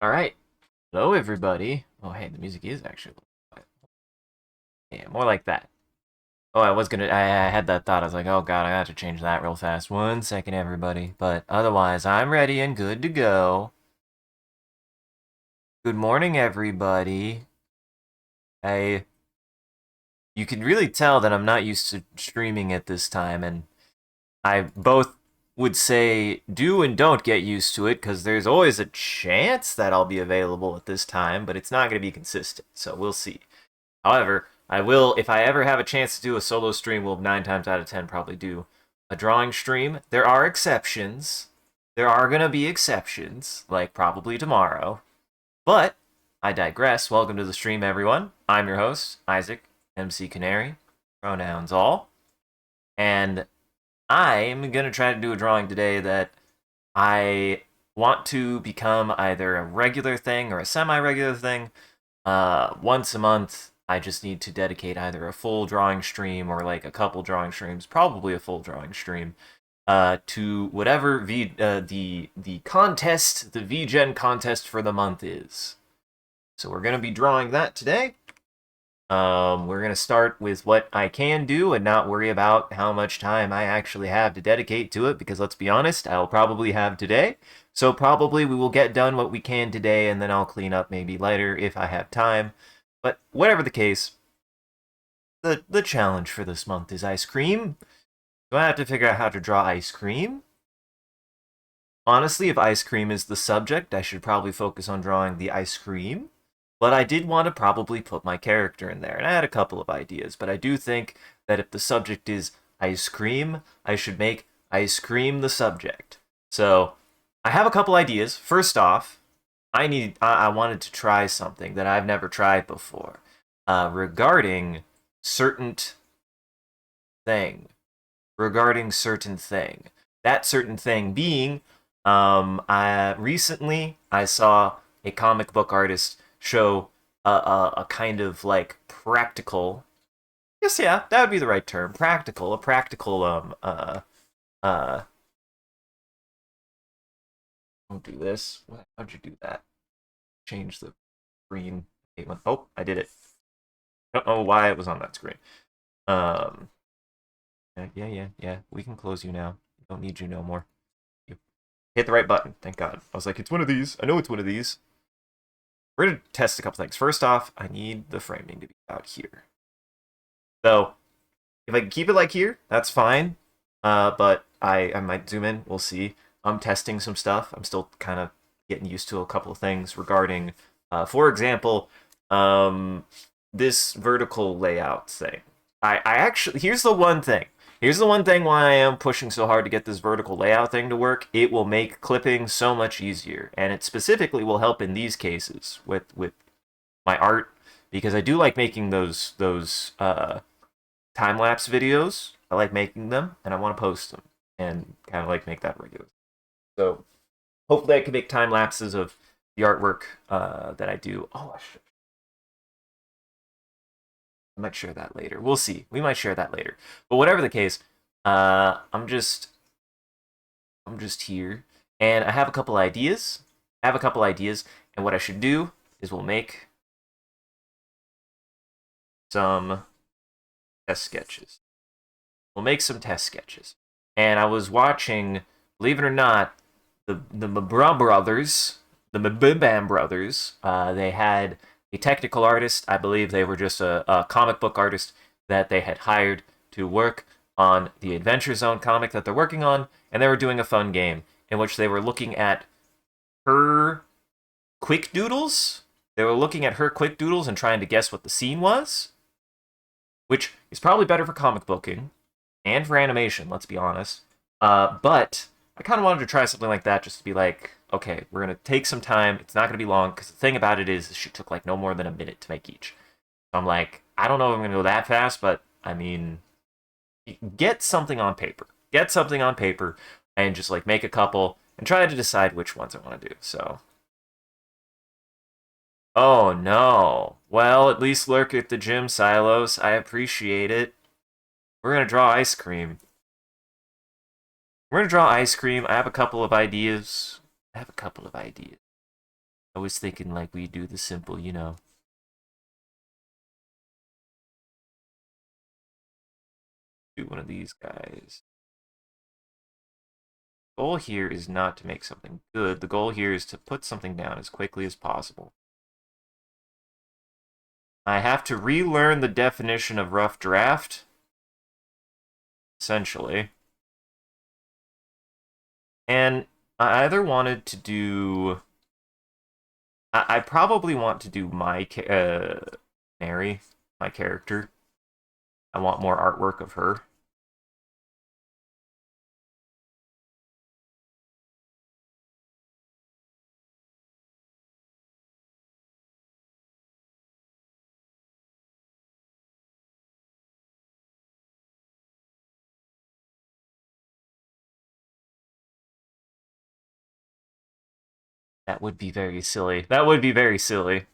All right. Hello, everybody. Oh, hey, the music is actually a little quiet. Yeah, more like that. Oh, I had that thought. I was like, oh, God, I got to change that real fast. 1 second, everybody. But otherwise, I'm ready and good to go. Good morning, everybody. I, you can really tell that I'm not used to streaming at this time, and I both would say do and don't get used to it because there's always a chance that I'll be available at this time, but it's not going to be consistent. So we'll see. However, I will, if I ever have a chance to do a solo stream, will 9 times out of 10 probably do a drawing stream. There are exceptions. There are going to be exceptions, like probably tomorrow. But I digress. Welcome to the stream, everyone. I'm your host, Isaac, MCCanary, pronouns all. And I'm going to try to do a drawing today that I want to become either a regular thing or a semi regular thing. Once a month, I just need to dedicate either a full drawing stream or like a couple drawing streams, probably a full drawing stream, to whatever the contest, the VGen contest for the month is. So we're gonna be drawing that today. We're gonna start with what I can do and not worry about how much time I actually have to dedicate to it, because let's be honest, I'll probably have today. So probably we will get done what we can today, and then I'll clean up maybe later if I have time. But whatever the case, the challenge for this month is ice cream. So I have to figure out how to draw ice cream. Honestly, if ice cream is the subject, I should probably focus on drawing the ice cream. But I did want to probably put my character in there, and I had a couple of ideas. But I do think that if the subject is ice cream, I should make ice cream the subject. So I have a couple ideas. First off, I wanted to try something that I've never tried before, regarding certain thing. Regarding certain thing. That certain thing being, I saw a comic book artist show a kind of like practical. Yes, yeah, that would be the right term. Practical, a practical uh. Don't do this. How'd you do that? Change the screen. Oh, I did it. I don't know why it was on that screen. Um, yeah. We can close you now. Don't need you no more. You hit the right button. Thank God. I was like, it's one of these. I know it's one of these. We're gonna test a couple things. First off, I need the framing to be out here. So if I can keep it like here, that's fine. But I might zoom in. We'll see. I'm testing some stuff. I'm still kind of getting used to a couple of things regarding, for example, um, this vertical layout thing. I actually here's the one thing. Here's the one thing why I am pushing so hard to get this vertical layout thing to work. It will make clipping so much easier, and it specifically will help in these cases with my art, because I do like making those time lapse videos. I like making them, and I want to post them, and kind of like make that regular. So hopefully, I can make time lapses of the artwork that I do. Oh, I might share that later. We'll see. We might share that later. But whatever the case, I'm just here, and I have a couple ideas. And what I should do is we'll make some test sketches. And I was watching, believe it or not, the Mabra brothers, the Mabibam brothers. They had a technical artist. I believe they were just a comic book artist that they had hired to work on the Adventure Zone comic that they're working on, and they were doing a fun game in which they were looking at her quick doodles. They were looking at her quick doodles and trying to guess what the scene was, which is probably better for comic booking and for animation, let's be honest. But I kind of wanted to try something like that, just to be like, okay, we're going to take some time. It's not going to be long, because the thing about it is she took like no more than a minute to make each. So I'm like, I don't know if I'm going to go that fast, but I mean, get something on paper. Get something on paper and just like make a couple and try to decide which ones I want to do. So, oh no. Well, at least lurk at the gym, Silos. I appreciate it. We're going to draw ice cream. We're going to draw ice cream. I have a couple of ideas. I was thinking like we do the simple, do one of these guys. The goal here is not to make something good. The goal here is to put something down as quickly as possible. I have to relearn the definition of rough draft, essentially. And I either wanted to do... I probably want to do my Mary, my character. I want more artwork of her. That would be very silly. That would be very silly.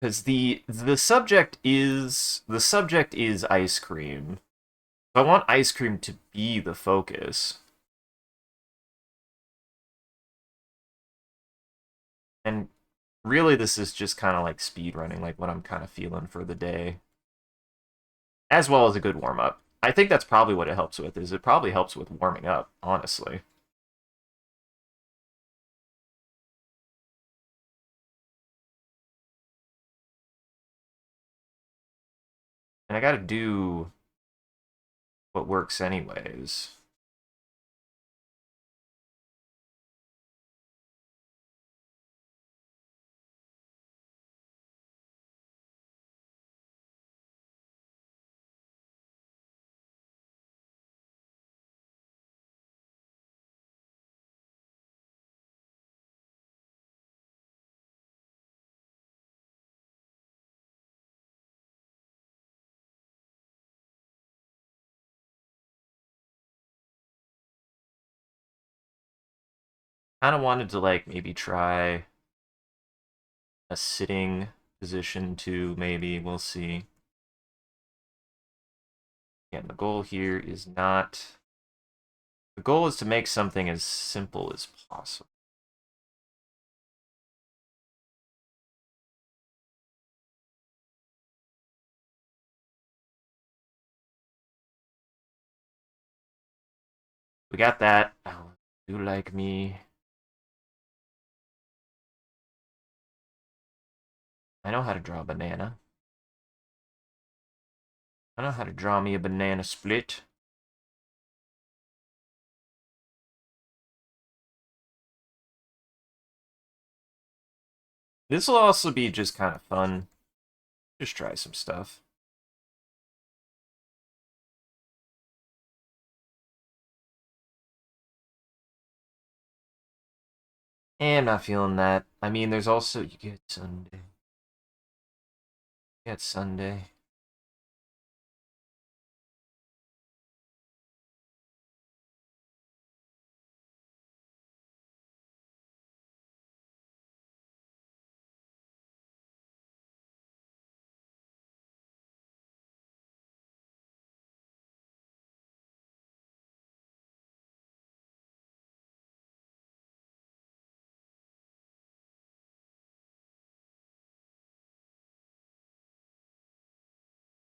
Because the subject is ice cream. I want ice cream to be the focus. And really this is just kind of like speed running, like what I'm kind of feeling for the day. As well as a good warm up. I think that's probably what it helps with, is it probably helps with warming up, honestly. And I gotta do what works anyways. Kind of wanted to like maybe try a sitting position too, maybe. We'll see. Again, the goal here is not... The goal is to make something as simple as possible. We got that. Oh, do like me. I know how to draw a banana. I know how to draw me a banana split. This will also be just kind of fun. Just try some stuff. And I'm not feeling that. I mean, there's also... You get Sunday. You get Sunday.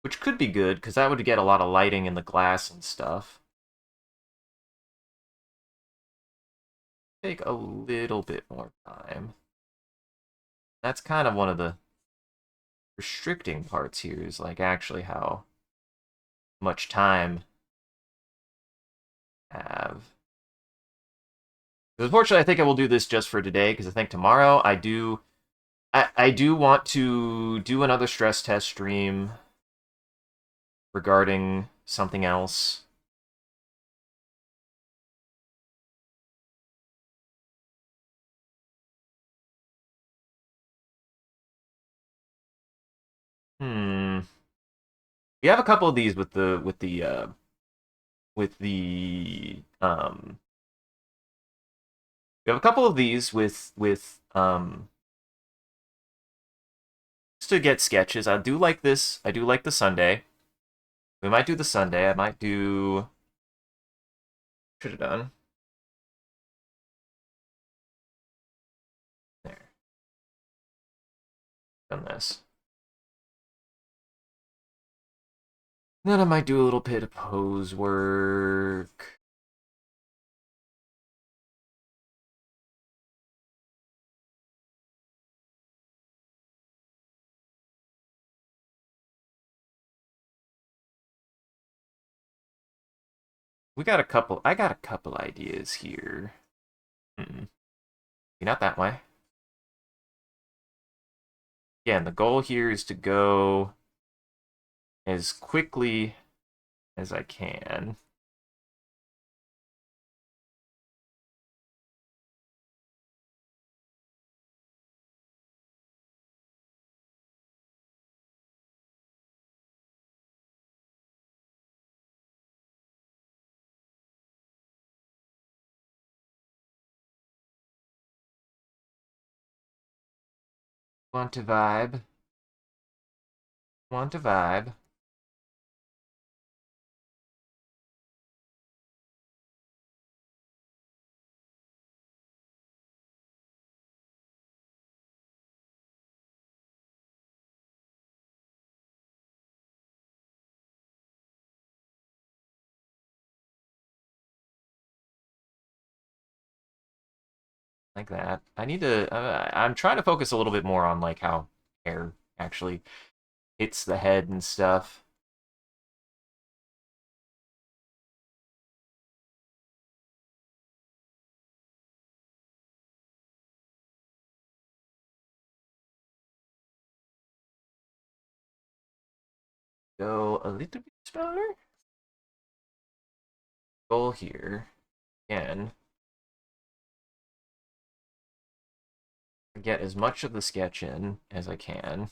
Which could be good, because that would get a lot of lighting in the glass and stuff. Take a little bit more time. That's kind of one of the restricting parts here, is like actually how much time I have. Unfortunately, I think I will do this just for today, because I think tomorrow I do want to do another stress test stream regarding something else. Hmm. We have a couple of these with we have a couple of these just to get sketches. I do like this. I do like the Sunday. We might do the Sunday. I might do... Should have done. Done this. Then I might do a little bit of pose work. I got a couple ideas here. Not that way. Again, the goal here is to go as quickly as I can. Want to vibe. Want to vibe. Like that. I need to. I'm trying to focus a little bit more on like how hair actually hits the head and stuff. Go a little bit smaller. Goal here. Again. Get as much of the sketch in as I can.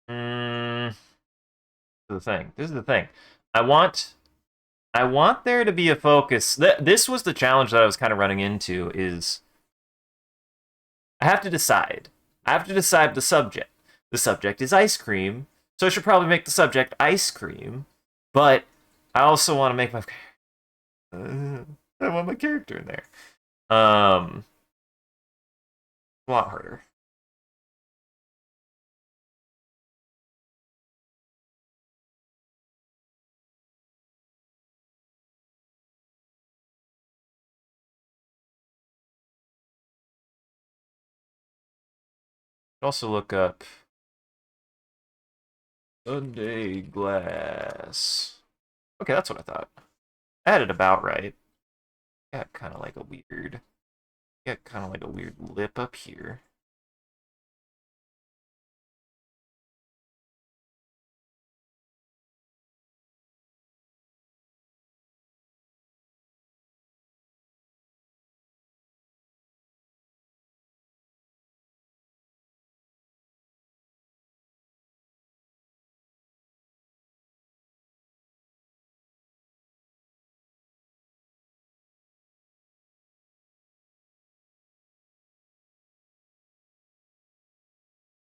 Mm, the thing. This is the thing. I want I want there to be a focus. This was the challenge that I was kind of running into is I have to decide. I have to decide the subject. The subject is ice cream, so I should probably make the subject ice cream, but I also want to make my I want my character in there. A lot harder. Also look up Sunday glass. Okay, that's what I thought. I had it about right. Got kind of like a weird. Got kind of like a weird lip up here.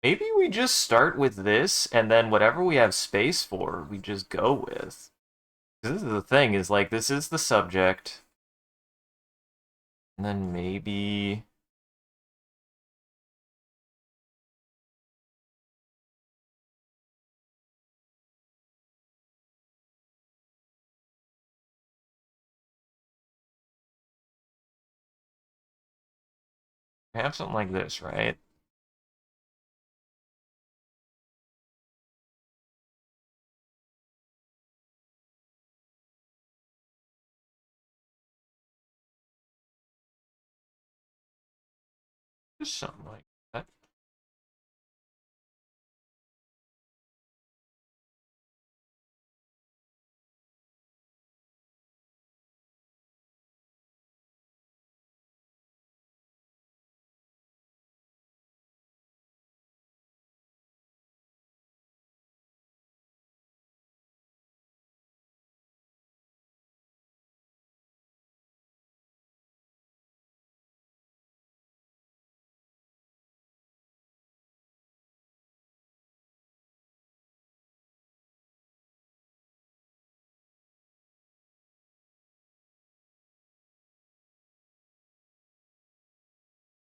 Maybe we just start with this, and then whatever we have space for, we just go with. This is the thing, is like, this is the subject. And then maybe... have something like this, right? Just something like that.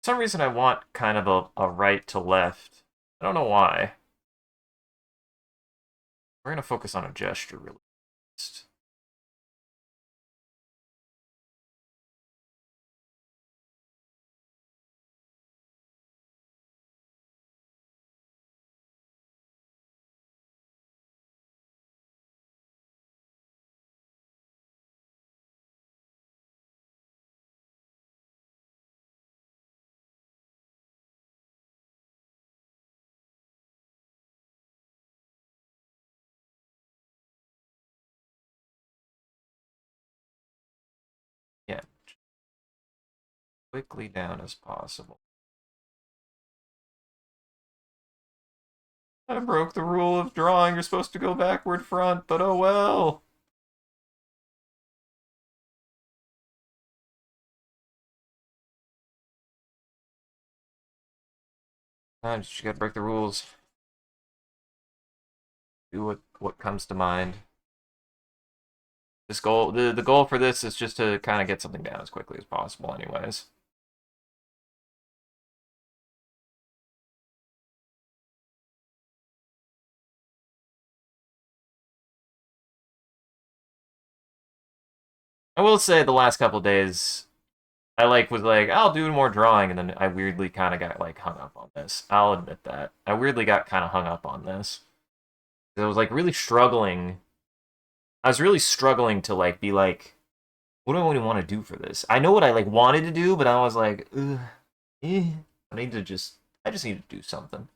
some reason I want kind of a right to left. I don't know why. We're gonna focus on a gesture really fast. Yeah, quickly down as possible. I broke the rule of drawing. You're supposed to go backward front, but oh well. I just gotta break the rules. Do what comes to mind. This goal, the goal for this is just to kind of get something down as quickly as possible, anyways. I will say the last couple days, I was like, I'll do more drawing, and then I weirdly kind of got like hung up on this. I'll admit that I weirdly got kind of hung up on this. I was like really struggling. I was really struggling to like be like, what do I really want to do for this? I know what I like wanted to do, but I was like, eh, I need to just, I just need to do something.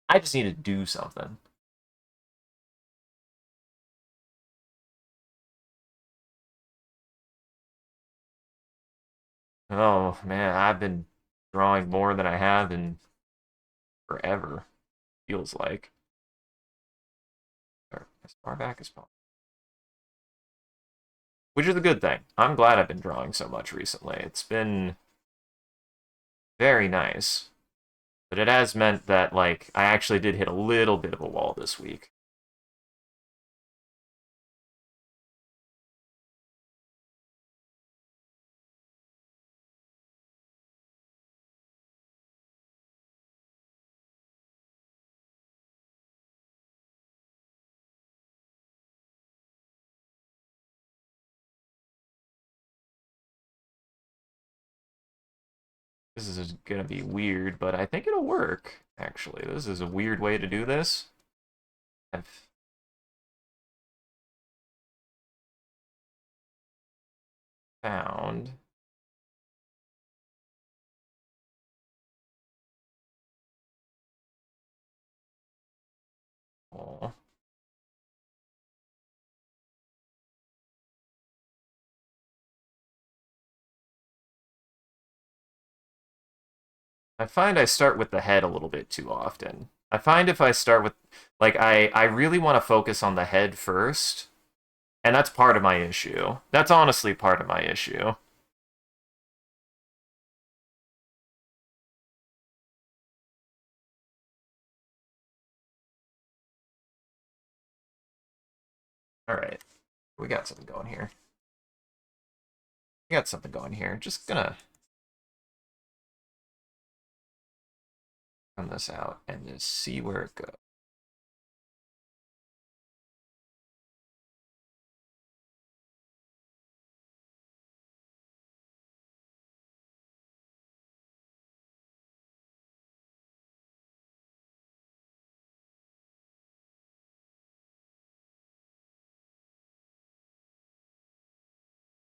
I just need to do something. Oh man, I've been drawing more than I have in forever. Feels like, or as far back as possible. Which is a good thing. I'm glad I've been drawing so much recently. It's been very nice. But it has meant that, like, I actually did hit a little bit of a wall this week. This is gonna be weird, but I think it'll work, actually. This is a weird way to do this. I've found. Oh, I find I start with the head a little bit too often. I find if I start with, like, I really want to focus on the head first, and that's part of my issue. That's honestly part of my issue. All right, we got something going here. We got something going here. Just gonna run this out and just see where it goes.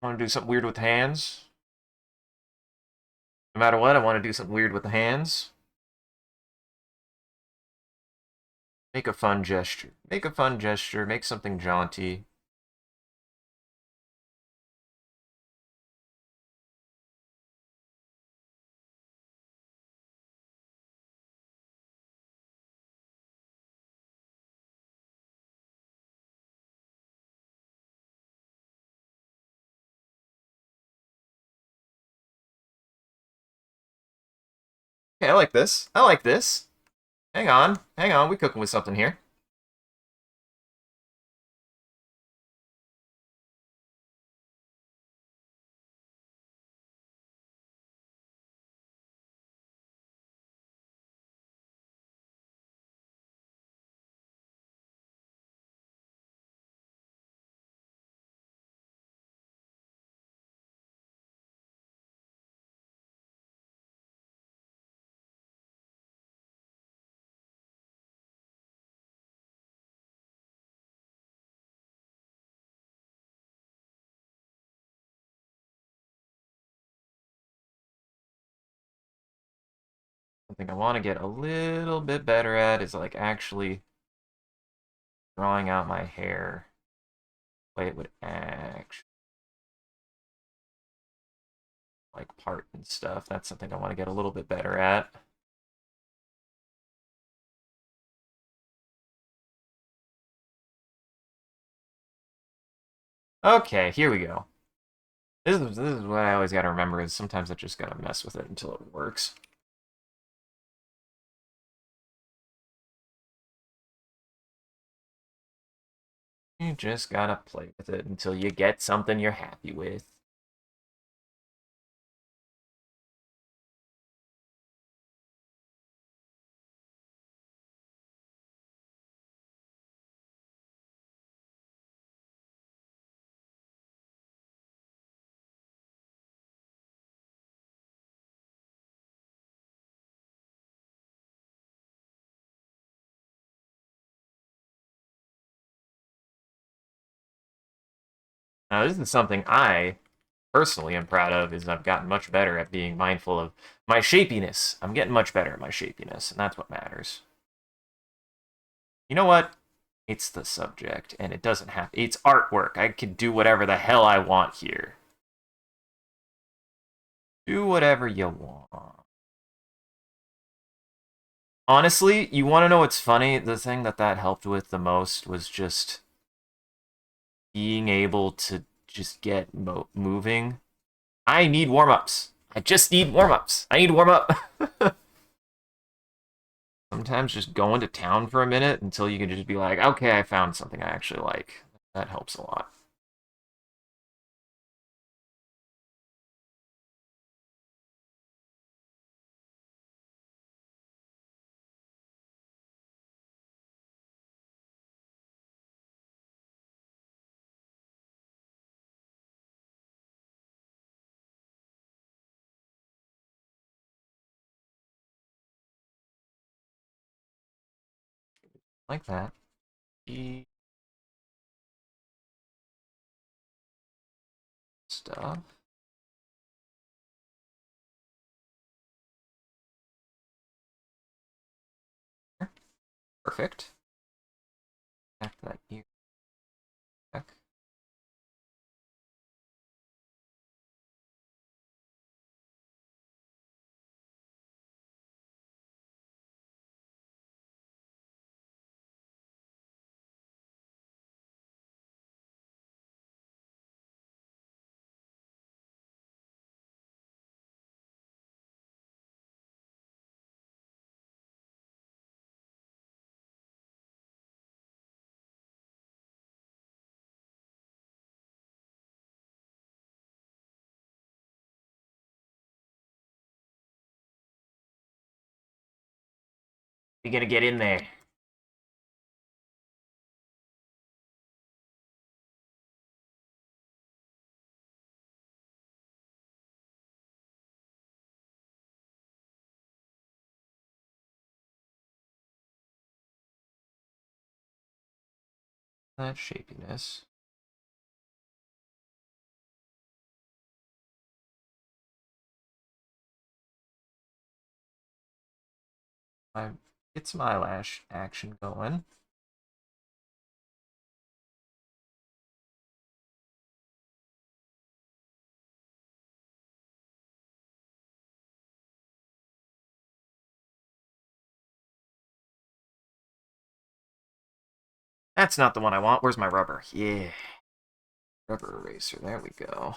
Want to do something weird with the hands? No matter what, I want to do something weird with the hands. Make a fun gesture. Make a fun gesture. Make something jaunty. Okay, I like this. I like this. Hang on. Hang on. We cooking with something here. Something I want to get a little bit better at is like actually drawing out my hair the way it would actually like part and stuff. That's something I want to get a little bit better at. Okay, here we go. This is what I always got to remember is sometimes I just got to mess with it until it works. You just gotta play with it until you get something you're happy with. Now, this is something I personally am proud of is I've gotten much better at being mindful of my shapiness. I'm getting much better at my shapiness, and that's what matters. You know what? It's the subject, and it doesn't have. It's artwork. I can do whatever the hell I want here. Do whatever you want. Honestly, you want to know what's funny? The thing that helped with the most was just being able to just get moving. I need warm-ups. I just need warm-ups. I need to warm up. Sometimes just going to town for a minute until you can just be like, okay, I found something I actually like. That helps a lot. Like that. Stuff. Perfect. Back that ear. Back. You're gonna get in there. That shapiness. I get some eyelash action going. That's not the one I want. Where's my rubber? Yeah. Rubber eraser. There we go.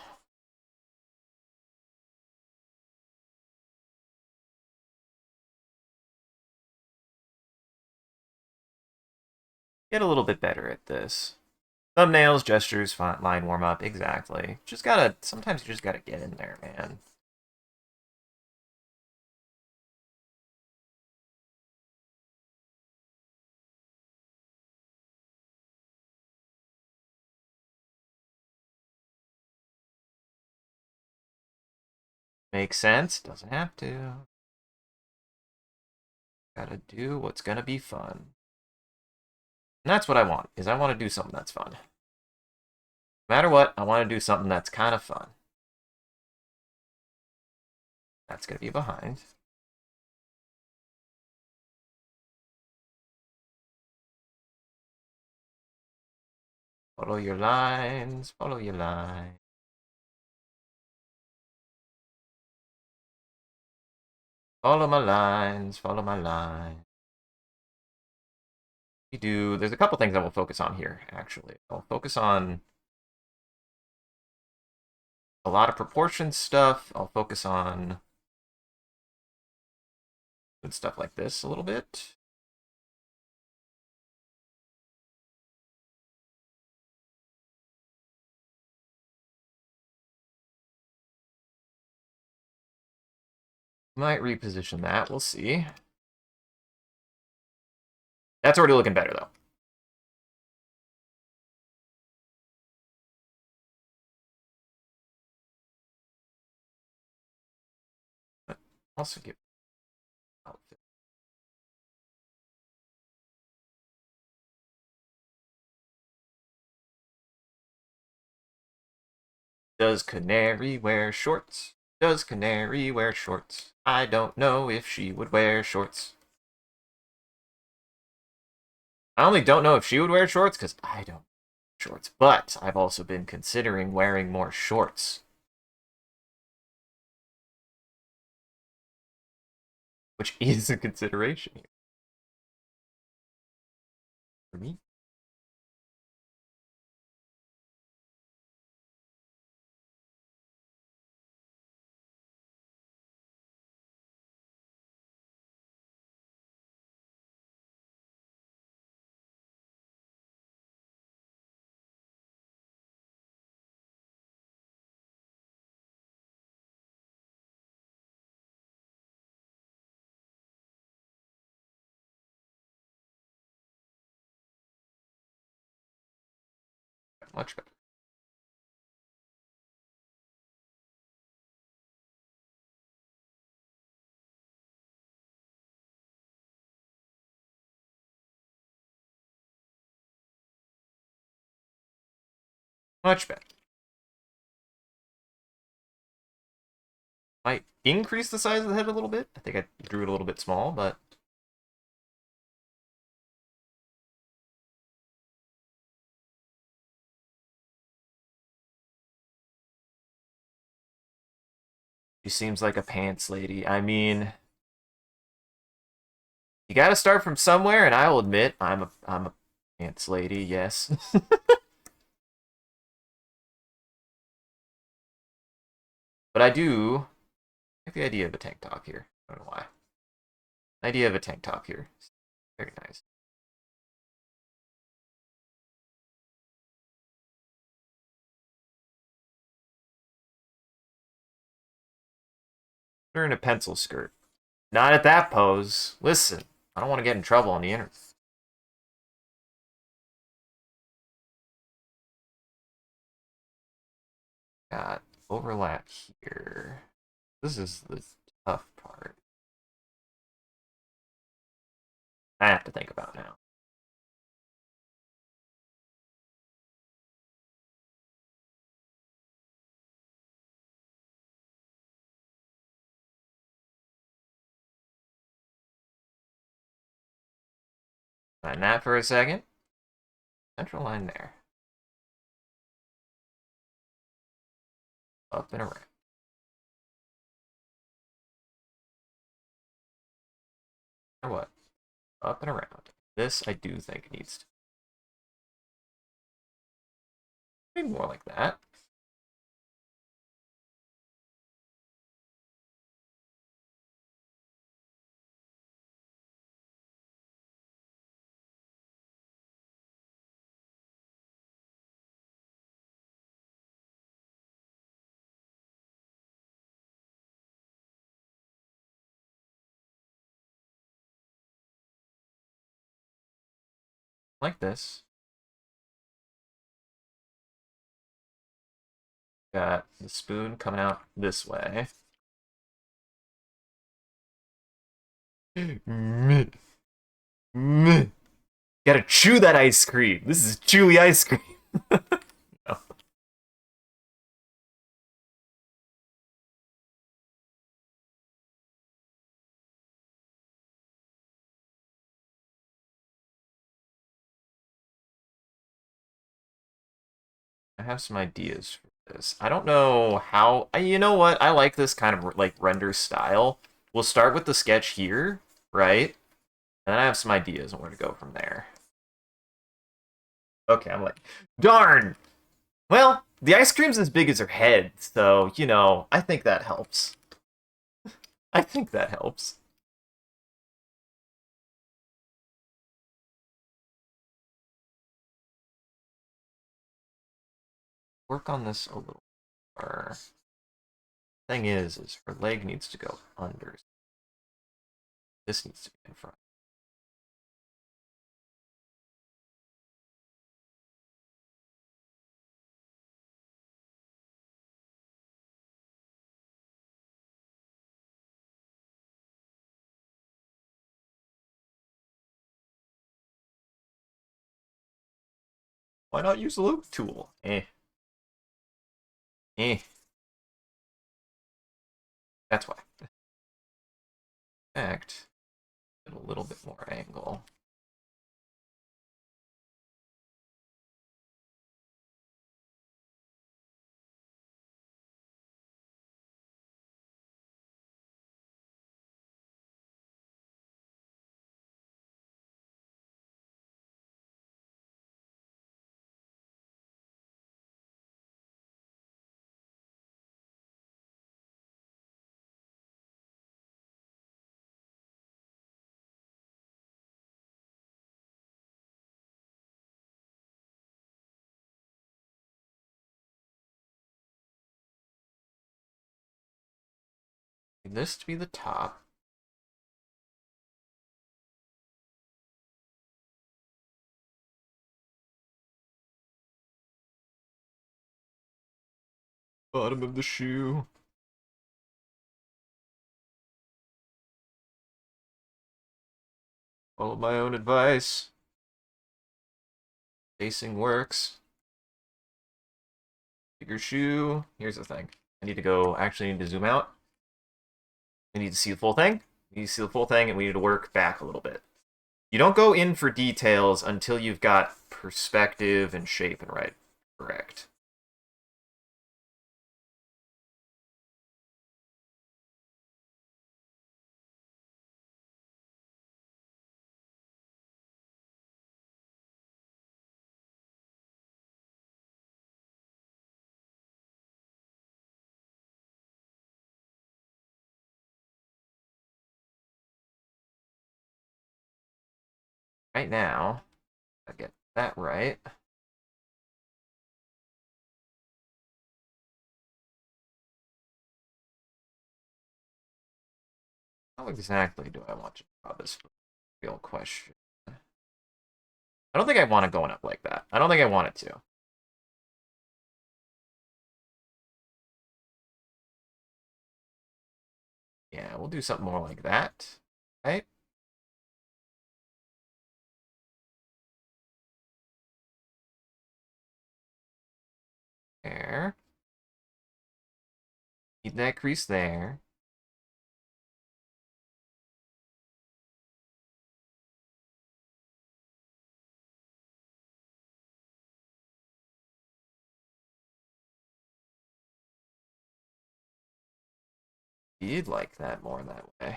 Get a little bit better at this. Thumbnails, gestures, font, line warm up. Exactly. Just gotta, sometimes you just gotta get in there, man. Makes sense. Doesn't have to. Gotta do what's gonna be fun. And that's what I want, is I want to do something that's fun. No matter what, I want to do something that's kind of fun. That's gonna be behind. Follow your lines, follow your lines. Follow my lines, follow my lines. There's a couple things I will focus on here, actually. I'll focus on a lot of proportion stuff. I'll focus on good stuff like this a little bit. Might reposition that, we'll see. That's already looking better, though. But also give outfit. Does Canary wear shorts? Does Canary wear shorts? I don't know if she would wear shorts. I only don't know if she would wear shorts because I don't wear shorts. But I've also been considering wearing more shorts. Which is a consideration here. For me. Much better. Much better. Might increase the size of the head a little bit. I think I drew it a little bit small, but she seems like a pants lady. I mean, you gotta start from somewhere, and I will admit I'm a pants lady, yes. But I do like the idea of a tank top here. I don't know why. The idea of a tank top here. Very nice. We're in a pencil skirt. Not at that pose. Listen, I don't want to get in trouble on the internet. Got overlap here. This is the tough part. I have to think about now. Find that for a second. Central line there. Up and around. Or what? Up and around. This I do think needs to be more like that. Like this. Got the spoon coming out this way. Gotta chew that ice cream. This is chewy ice cream. No. I have some ideas for this. I don't know how. You know what? I like this kind of like render style. We'll start with the sketch here, right? And then I have some ideas on where to go from there. Okay, I'm like, darn. Well, the ice cream's as big as her head, so you know, I think that helps. I think that helps. Work on this a little more. Thing is her leg needs to go under. This needs to be in front. Why not use the loop tool? Eh. That's why. In fact, get a little bit more angle. Need this to be the top. Bottom of the shoe. Follow my own advice. Facing works. Bigger shoe. Here's the thing. I need to go, actually need to zoom out. I need to see the full thing. We need to see the full thing, and we need to work back a little bit. You don't go in for details until you've got perspective and shape and right. Correct. Right now, I get that right. How exactly do I want to draw this? Real question. I don't think I want it going up like that. I don't think I want it to. Yeah, we'll do something more like that. Right? There. Keep that crease there. You'd like that more that way.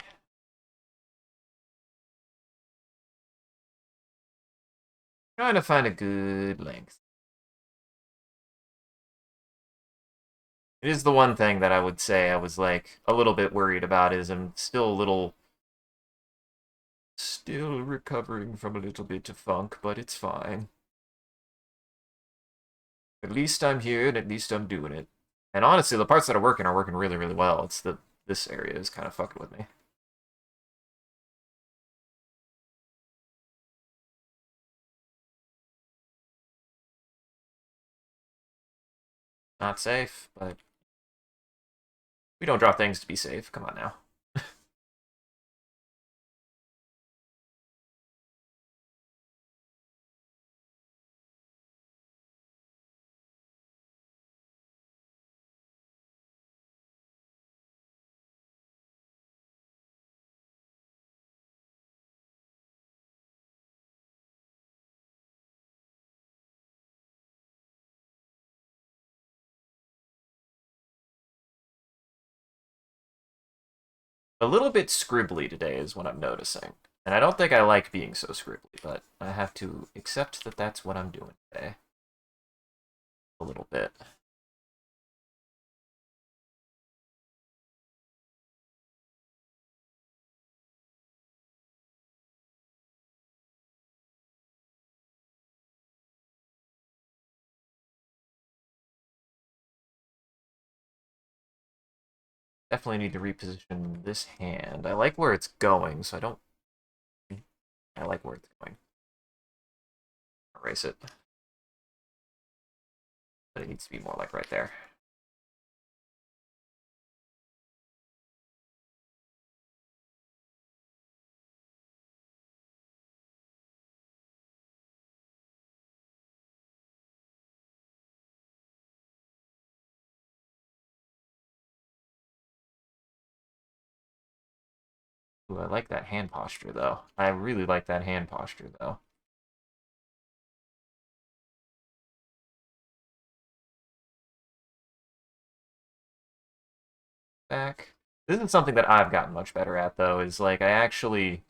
Trying to find a good length. It is the one thing that I would say I was like a little bit worried about is I'm still a little still recovering from a little bit of funk, but it's fine. At least I'm here and at least I'm doing it. And honestly, the parts that are working really, really well. It's the this area is kind of fucking with me. Not safe, but we don't draw things to be safe. Come on now. A little bit scribbly today is what I'm noticing. And I don't think I like being so scribbly, but I have to accept that that's what I'm doing today. A little bit. Definitely need to reposition this hand. I like where it's going, so I don't... I like where it's going. Erase it. But it needs to be more like right there. Ooh, I like that hand posture, though. I really like that hand posture, though. Back. This is something that I've gotten much better at, though, is like I actually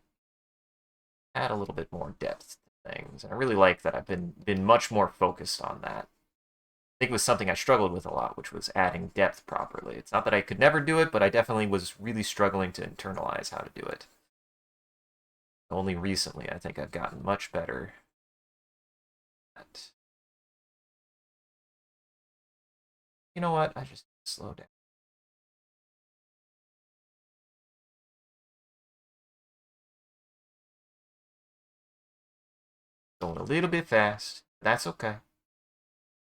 add a little bit more depth to things. And I really like that I've been much more focused on that. I think it was something I struggled with a lot, which was adding depth properly. It's not that I could never do it, but I definitely was really struggling to internalize how to do it. Only recently, I think I've gotten much better at... You know what? I just slow down. Going a little bit fast. That's okay.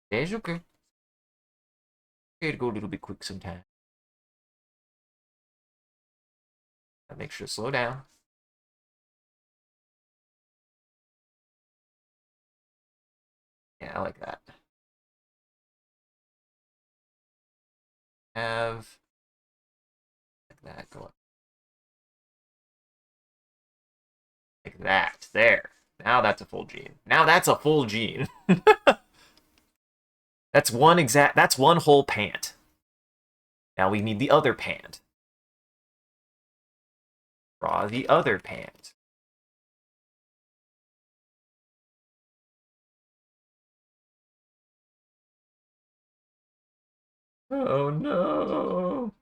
That's okay. Okay to go a little bit quick sometimes. Make sure to slow down. Yeah, I like that. Have like that go up. Like that. There. Now that's a full gene. Now that's a full gene. That's one whole pant. Now we need the other pant. Draw the other pant. Oh no.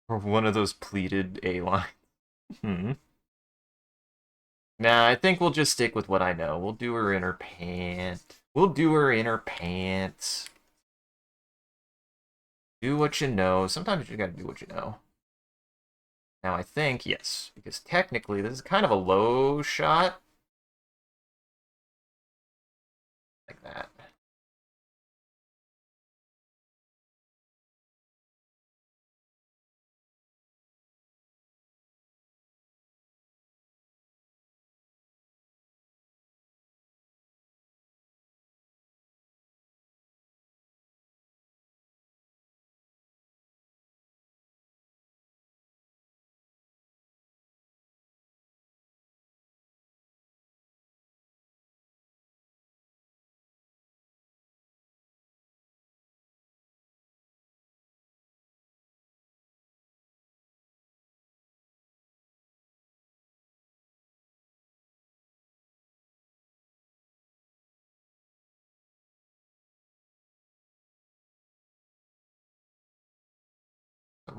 Or one of those pleated A lines. Hmm. Nah, I think we'll just stick with what I know. We'll do her inner pant. We'll do her inner pants. Do what you know. Sometimes you gotta do what you know. Now I think, yes, because technically this is kind of a low shot. Like that.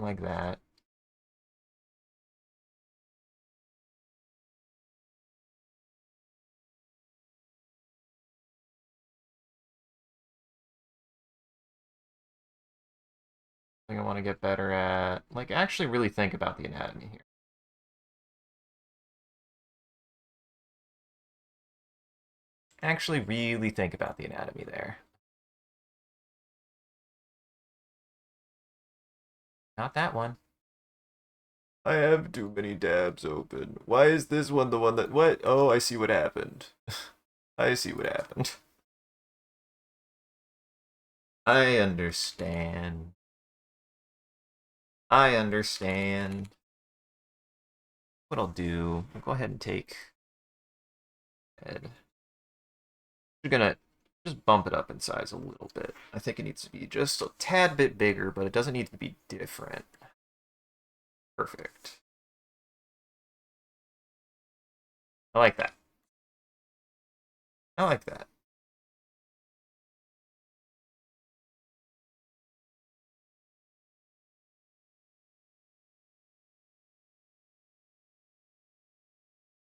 Something like that. I think I want to get better at, like, actually really think about the anatomy here. Actually really think about the anatomy there. Not that one. I have too many tabs open. Why is this one the one that... What? Oh, I see what happened. I see what happened. I understand. I understand. What I'll do, I'll go ahead and take head. We're gonna just bump it up in size a little bit. I think it needs to be just a tad bit bigger, but it doesn't need to be different. Perfect. I like that. I like that.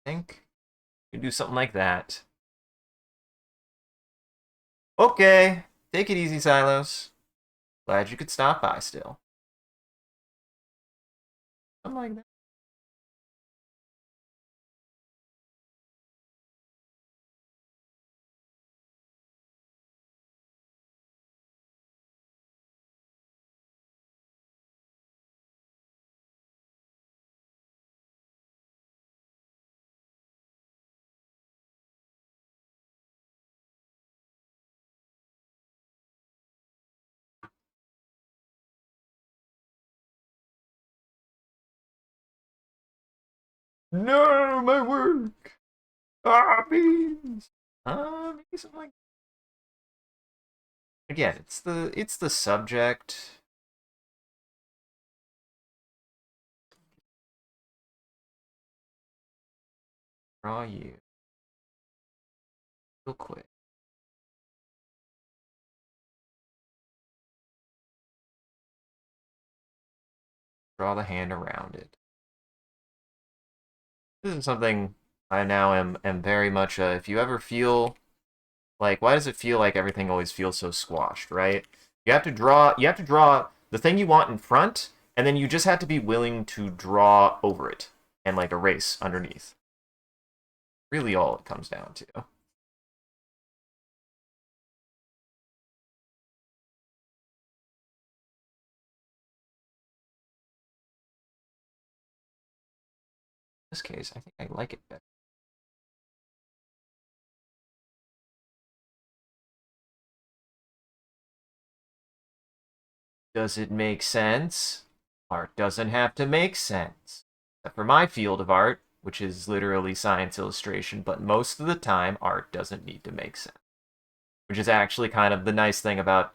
I think we can do something like that. Okay, take it easy, Silos. Glad you could stop by still. Something like that. No, my work. Ah, beans. Maybe something like. Again, it's the subject. Draw you real quick. Draw the hand around it. This is something I now am very much. If you ever feel like, why does it feel like everything always feels so squashed, right? You have to draw. You have to draw the thing you want in front, and then you just have to be willing to draw over it and like erase underneath. Really, all it comes down to. In this case, I think I like it better. Does it make sense? Art doesn't have to make sense. Except for my field of art, which is literally science illustration, but most of the time, art doesn't need to make sense. Which is actually kind of the nice thing about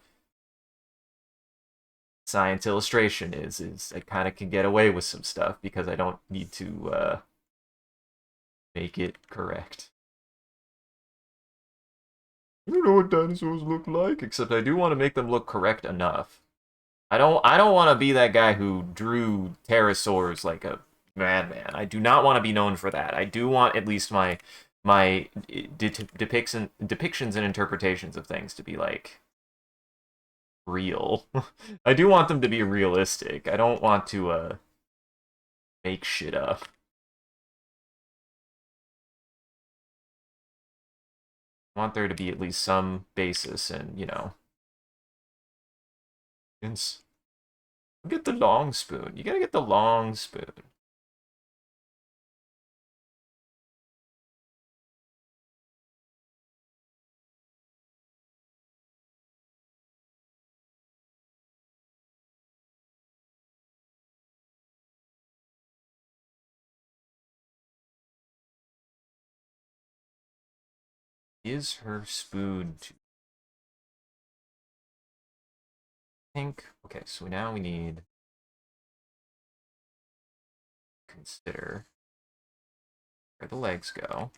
science illustration is I kind of can get away with some stuff because I don't need to make it correct. I don't know what dinosaurs look like, except I do want to make them look correct enough. I don't want to be that guy who drew pterosaurs like a madman. I do not want to be known for that. I do want at least my depictions and interpretations of things to be like real. I do want them to be realistic. I don't want to make shit up. I want there to be at least some basis and, it's get the long spoon. You gotta get the long spoon. Is her spoon too pink? Okay, so now we need to consider where the legs go.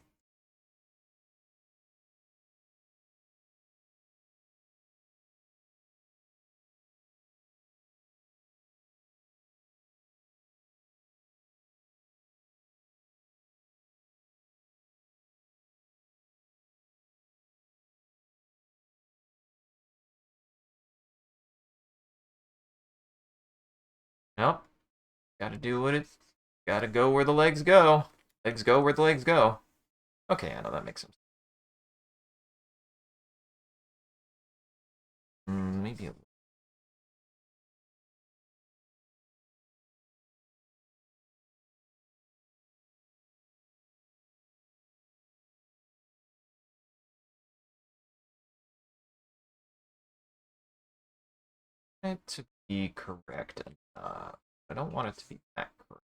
Gotta do what it. Gotta go where the legs go. Legs go where the legs go. Okay, I know that makes sense. Maybe a little. It to be correct enough. I don't want it to be that correct.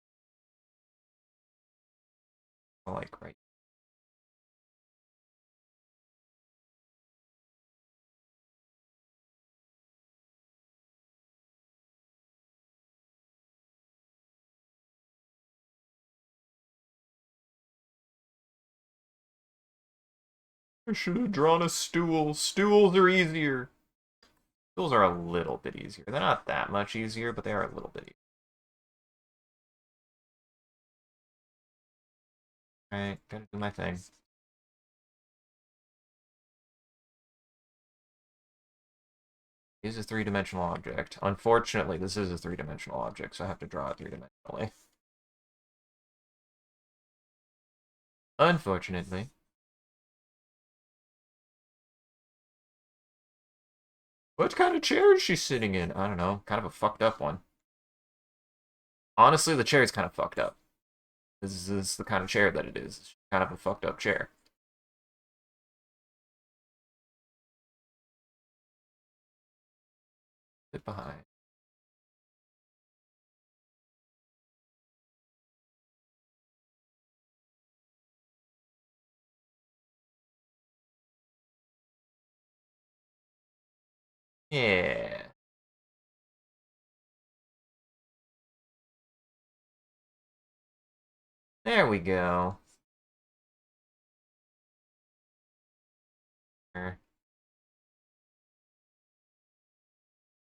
I like right. I should have drawn a stool. Stools are easier. Stools are a little bit easier. They're not that much easier, but they are a little bit easier. Alright, gotta do my thing. Is a three-dimensional object. Unfortunately, this is a three-dimensional object, so I have to draw it three-dimensionally. Unfortunately. What kind of chair is she sitting in? I don't know. Kind of a fucked up one. Honestly, the chair is kind of fucked up. This is the kind of chair that it is. It's kind of a fucked up chair. Sit behind. Yeah. There we go.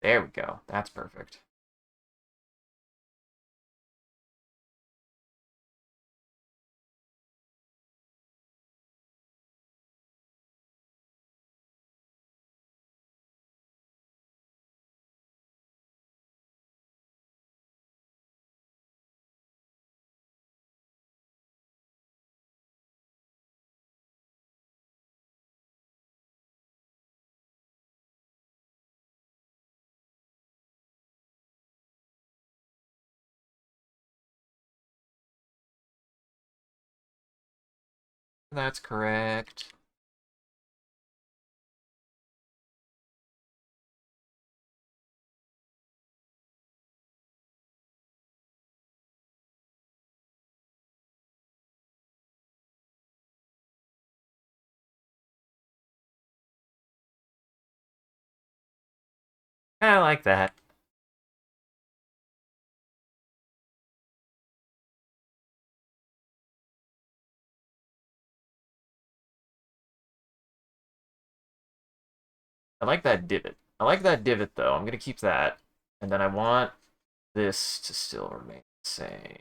There we go. That's perfect. That's correct. I like that. I like that divot. I like that divot, though. I'm going to keep that. And then I want this to still remain the same.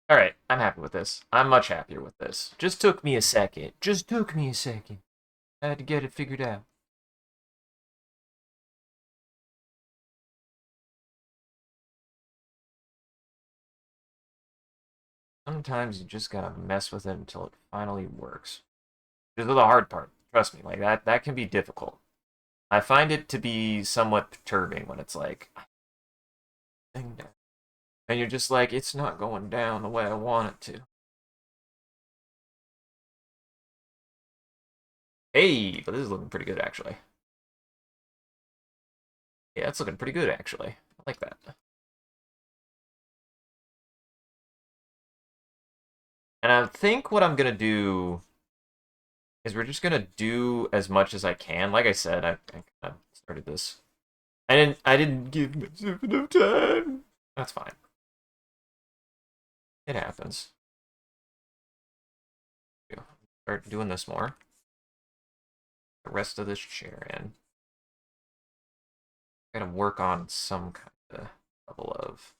Alright, I'm happy with this. I'm much happier with this. Just took me a second. Just took me a second. I had to get it figured out. Sometimes you just gotta mess with it until it finally works. This is the hard part. Trust me, like that can be difficult. I find it to be somewhat perturbing when it's like, and you're just like, it's not going down the way I want it to. Hey, but this is looking pretty good actually. Yeah, it's looking pretty good actually. I like that. And I think what I'm gonna do is we're just gonna do as much as I can. Like I said, I kind of started this. I didn't give myself enough time. That's fine. It happens. Start doing this more. The rest of this chair in. gotta work on some kind of level of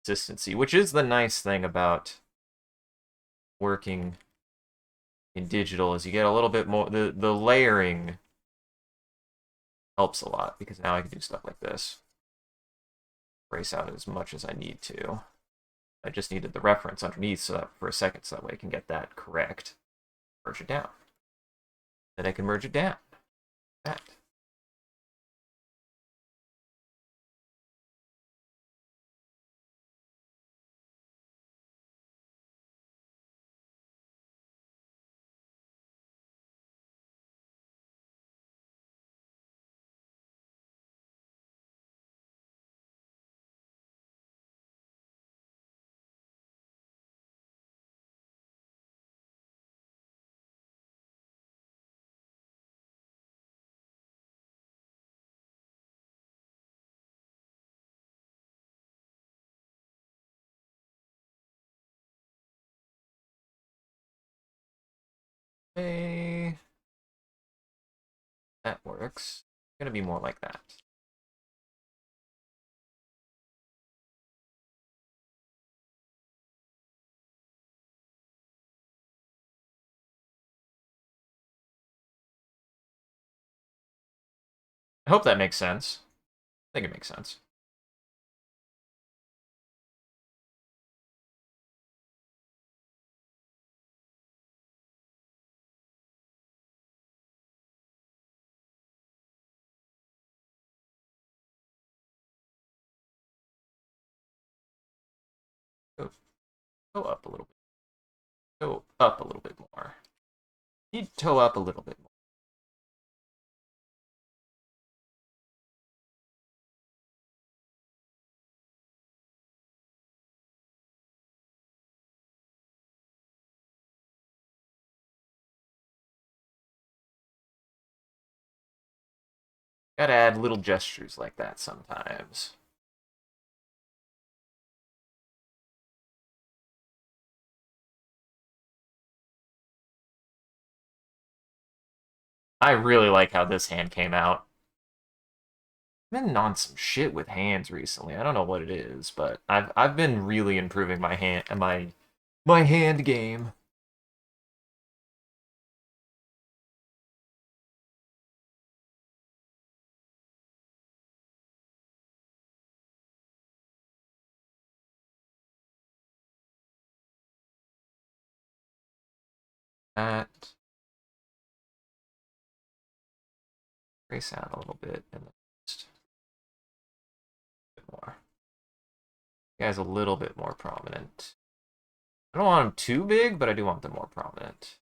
consistency, which is the nice thing about working in digital is you get a little bit more the layering helps a lot because now I can do stuff like this. Trace out as much as I need to. I just needed the reference underneath so that for a second so that way I can get that correct. Merge it down. Then I can merge it down. That. Okay. That works. It's gonna be more like that. I hope that makes sense. I think it makes sense. Go, go up a little bit. Go up a little bit more. Need to toe up a little bit more. Gotta add little gestures like that sometimes. I really like how this hand came out. I've been on some shit with hands recently. I don't know what it is, but I've been really improving my hand game. That trace out a little bit and then just a bit more. You guys a little bit more prominent. I don't want them too big, but I do want them more prominent.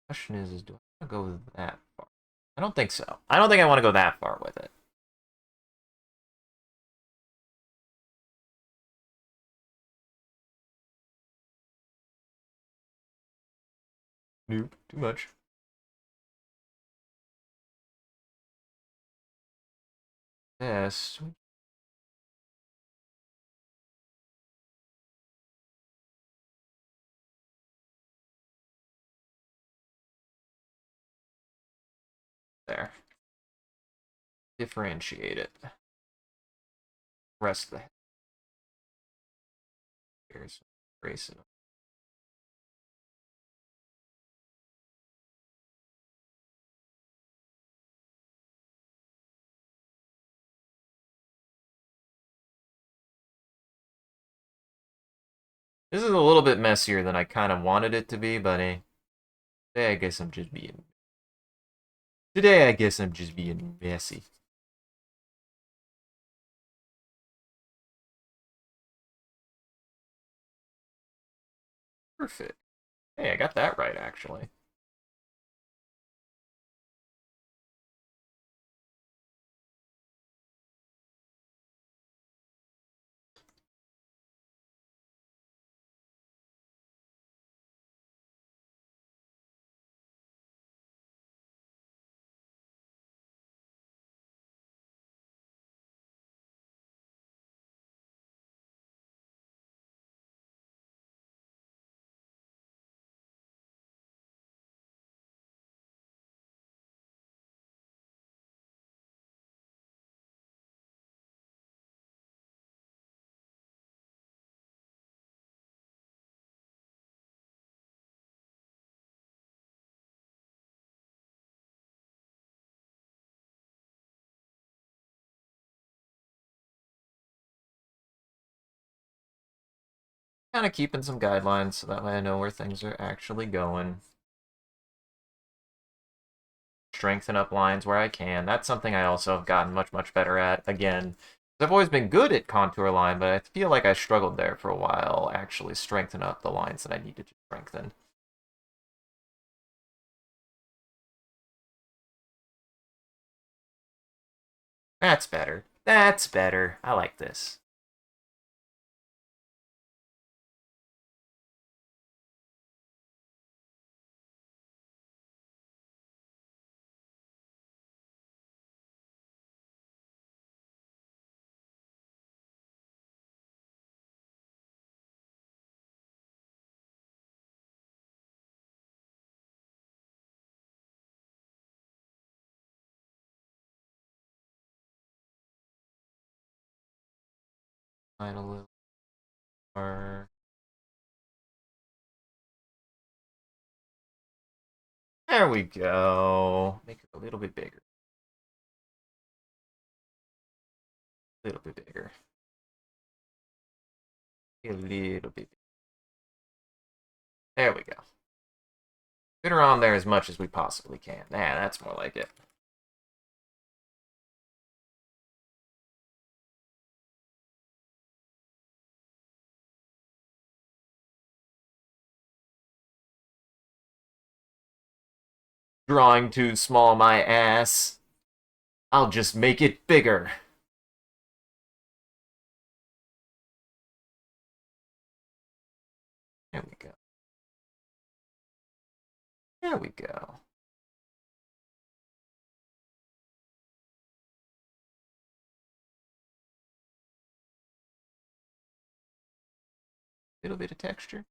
Question is do I want to go that far? I don't think so. I don't think I want to go that far with it. Nope, too much. Yes. There. Differentiate it. Rest of the hairs. Trace it. This is a little bit messier than I kind of wanted it to be, but today I guess I'm just being. Today I guess I'm just being messy. Perfect. Hey, I got that right actually. Kind of keeping some guidelines so that way I know where things are actually going. Strengthen up lines where I can. That's something I also have gotten much, much better at. Again, I've always been good at contour line, but I feel like I struggled there for a while, actually strengthen up the lines that I needed to strengthen. That's better. That's better. I like this. Line a little more. There we go. Make it a little bit bigger. A little bit bigger. A little bit. There we go. Get her on there as much as we possibly can. Nah, that's more like it. Drawing too small, my ass. I'll just make it bigger. There we go. There we go. Little bit of texture.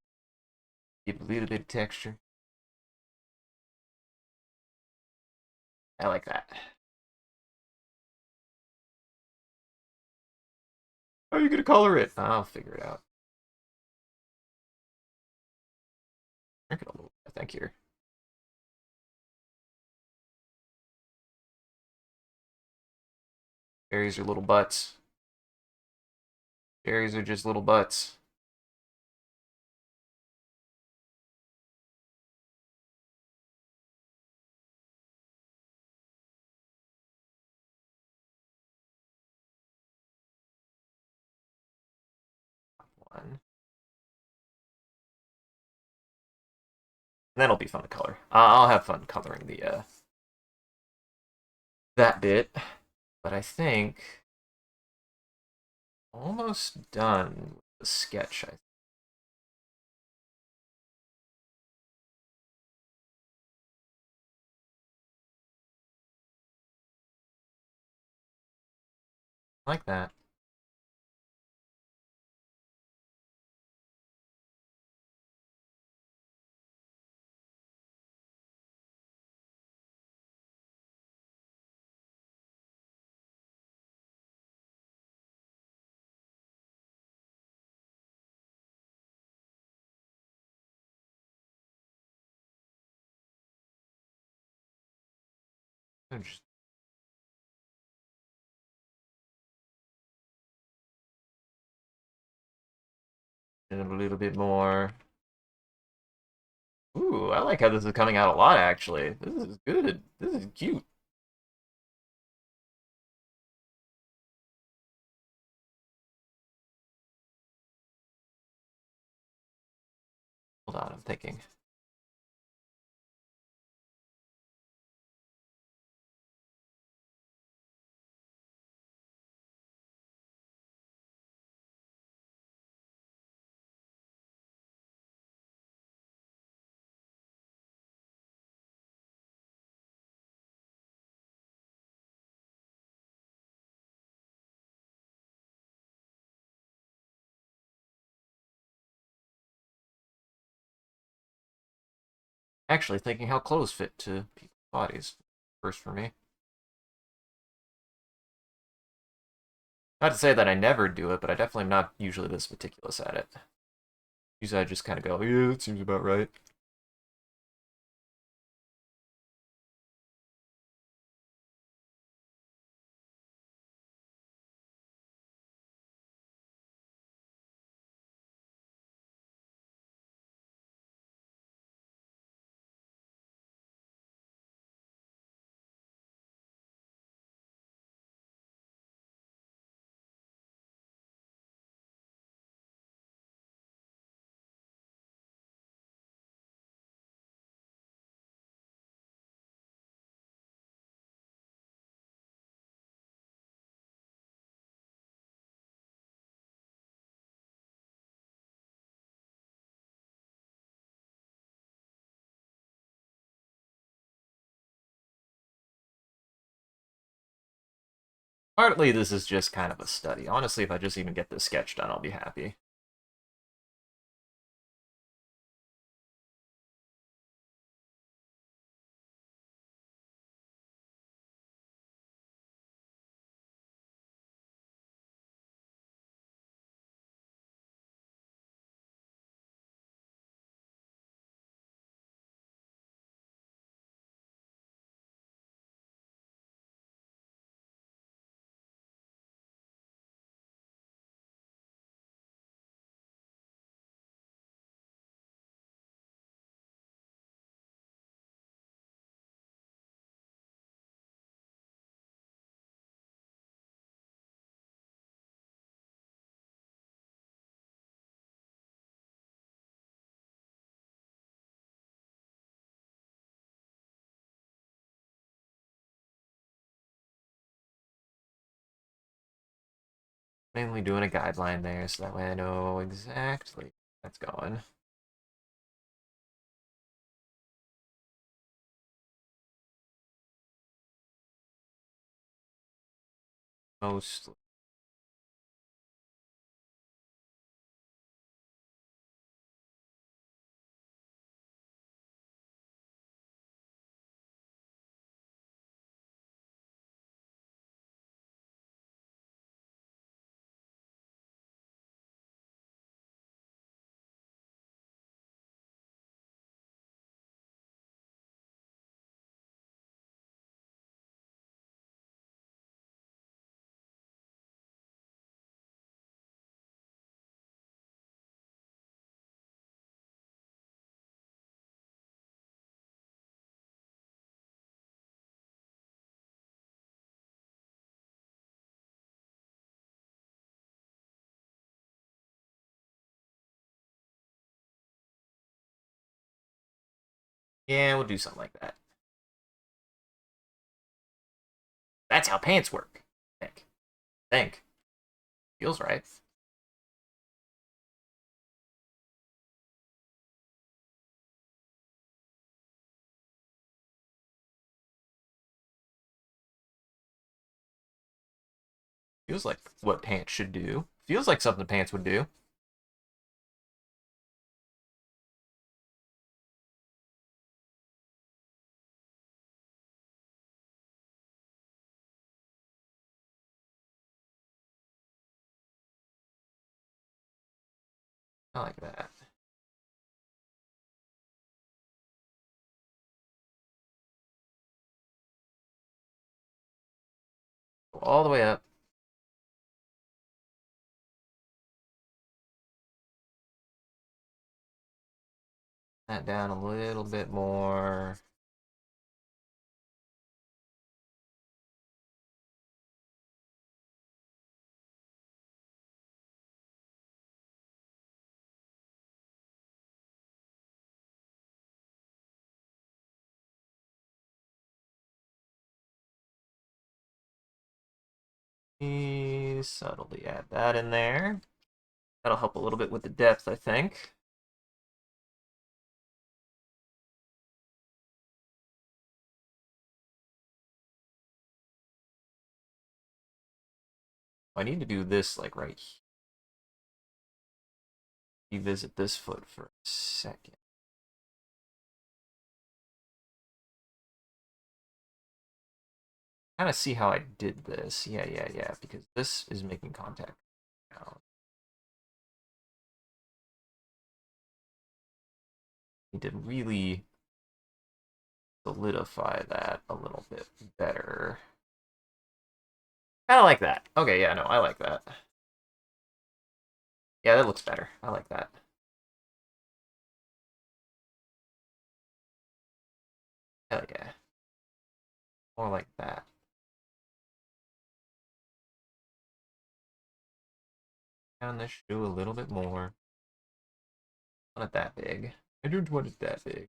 Give a little bit of texture. I like that. How are you gonna color it? I'll figure it out. Drink it a little bit, I think here. Berries are little butts. Berries are just little butts. One. That'll be fun to color. I'll have fun coloring the that bit, but I think almost done with the sketch. I like that. Just a little bit more. Ooh, I like how this is coming out a lot, actually. This is good. This is cute. Hold on, I'm thinking. Actually, thinking how clothes fit to people's bodies. First for me. Not to say that I never do it, but I definitely am not usually this meticulous at it. Usually I just kind of go, yeah, that seems about right. Partly this is just kind of a study. Honestly, if I just even get this sketch done, I'll be happy. Mainly doing a guideline there, so that way I know exactly where that's going. Mostly. Yeah, we'll do something like that. That's how pants work. Think. Feels right. Feels like what pants should do. Feels like something pants would do. I like that. Go all the way up. That down a little bit more. Subtly add that in there. That'll help a little bit with the depth, I think. I need to do this like right here. Revisit this foot for a second. Kind of see how I did this. Yeah, because this is making contact now. Need to really solidify that a little bit better. Kind of like that. Okay, yeah, no, I like that. Yeah, that looks better. I like that. Hell yeah. More like that. Down this shoe a little bit more. Not that big. I don't want it that big.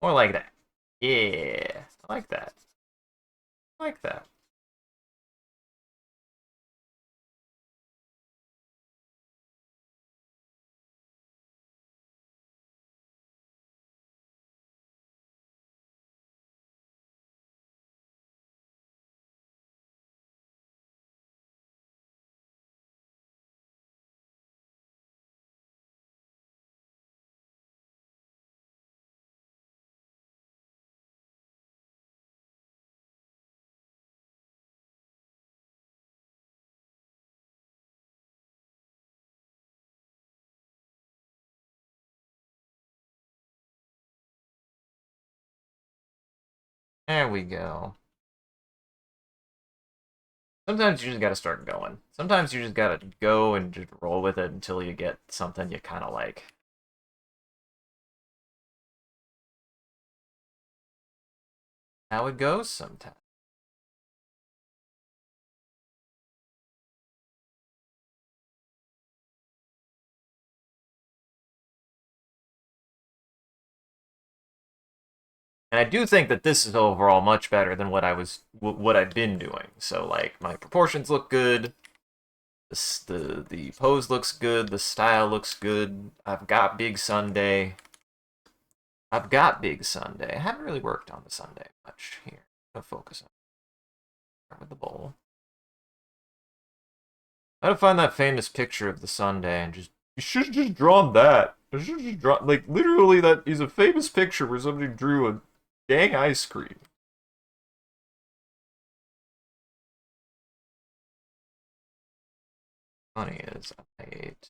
More like that. Yeah, I like that. I like that. There we go. Sometimes you just gotta start going. Sometimes you just gotta go and just roll with it until you get something you kind of like. How it goes sometimes. And I do think that this is overall much better than what I've been doing. So like my proportions look good, the pose looks good, the style looks good. I've got Big Sunday. I've got Big Sunday. I haven't really worked on the Sunday much here. I'm gonna focus on start with the bowl. I gotta find that famous picture of the Sunday and just you should have just drawn that. You should have just drawn like literally that is a famous picture where somebody drew a dang ice cream. Funny is I ate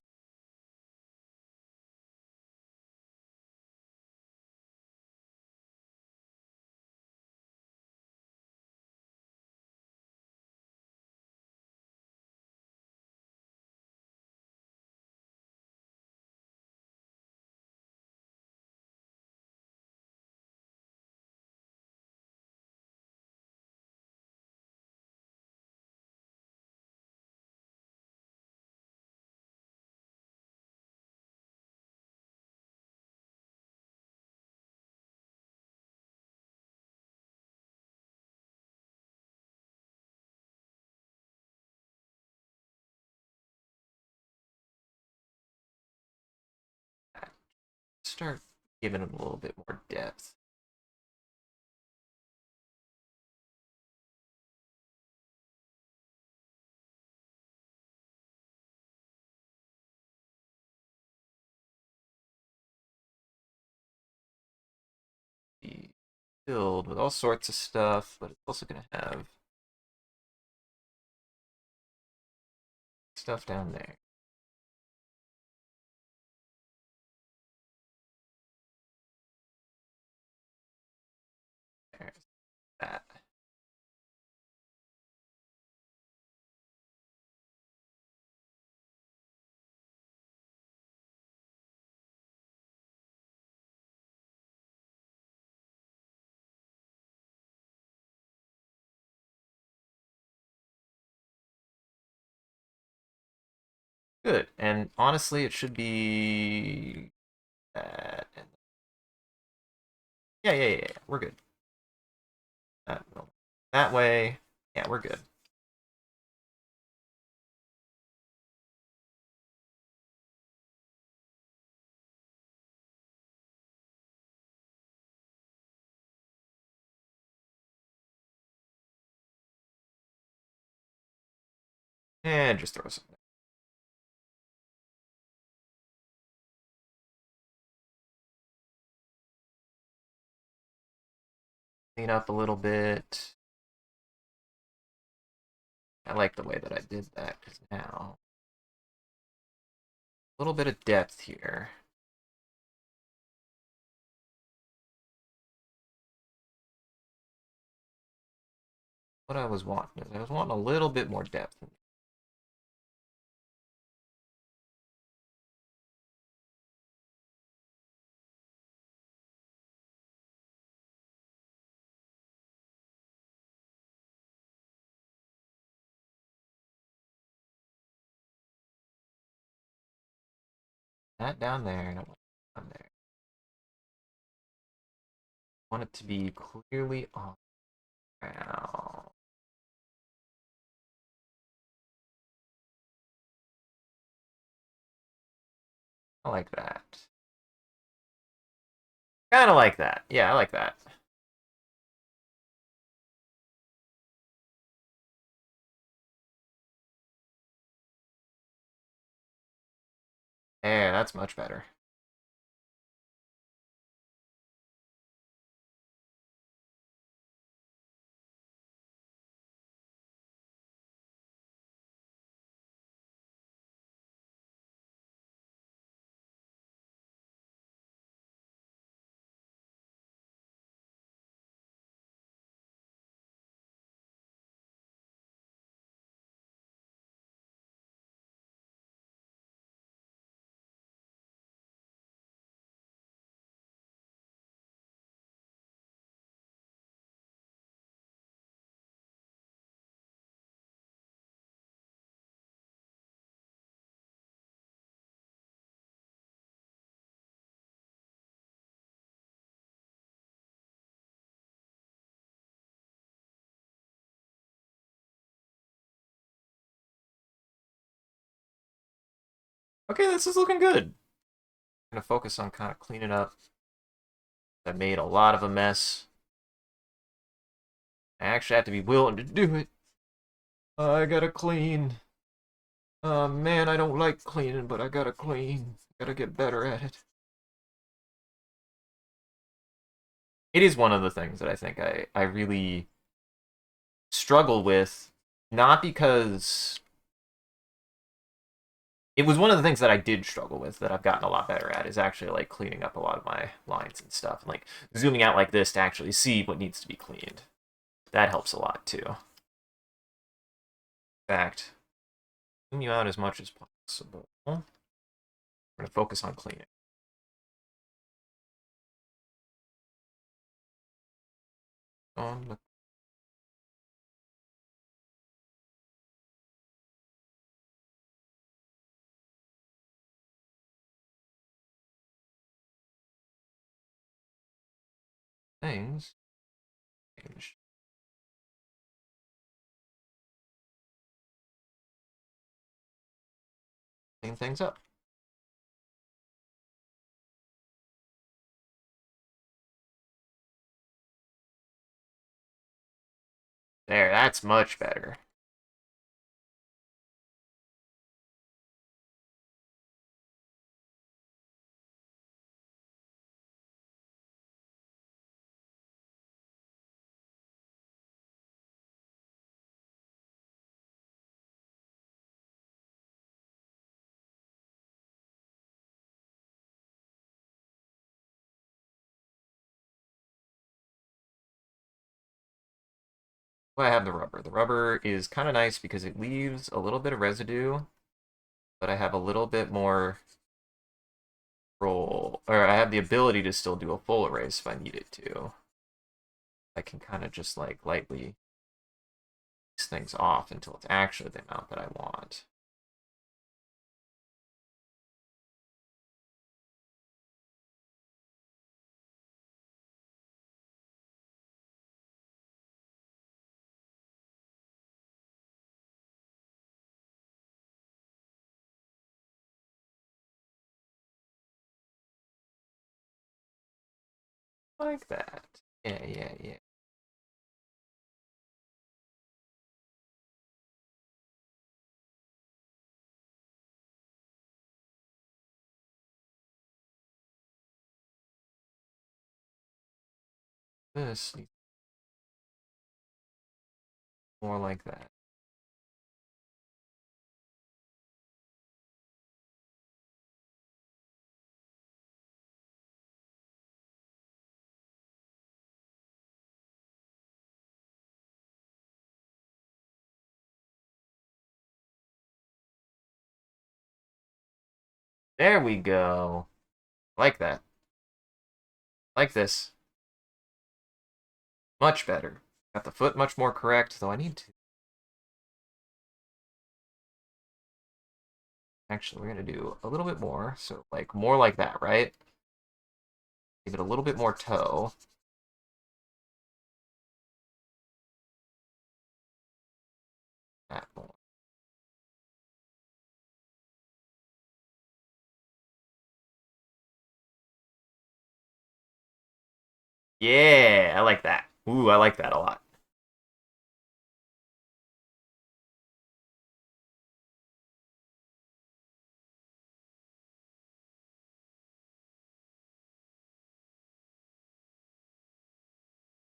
start giving it a little bit more depth. Be filled with all sorts of stuff, but it's also gonna have stuff down there. There's that. Good. And honestly, it should be that. Yeah. We're good. That, that way. Yeah, we're good. And just throw something. Clean up a little bit. I like the way that I did that because now a little bit of depth here. What I was wanting is I was wanting a little bit more depth. That down there, down there. want it to be clearly on ground. I like that. Kind of like that. Yeah, I like that. There, that's much better. Okay, this is looking good. I'm gonna focus on kind of cleaning up. I made a lot of a mess. I actually have to be willing to do it. I gotta clean. Man, I don't like cleaning, but I gotta clean. Gotta get better at it. It is one of the things that I think I really struggle with, not because it was one of the things that I did struggle with that I've gotten a lot better at is actually like cleaning up a lot of my lines and stuff, and like zooming out like this to actually see what needs to be cleaned. That helps a lot too. In fact, zoom you out as much as possible. We're gonna focus on cleaning. On the things. Clean things up. There, that's much better. Well, I have the rubber. The rubber is kind of nice because it leaves a little bit of residue, but I have a little bit more roll, or I have the ability to still do a full erase if I needed to. I can kind of just like lightly these things off until it's actually the amount that I want. Like that. Yeah, yeah, yeah. This needs more like that. There we go. Like that. Like this. Much better. Got the foot much more correct, though I need to. Actually, we're going to do a little bit more. So, like, more like that, right? Give it a little bit more toe. That one. Yeah, I like that. Ooh, I like that a lot.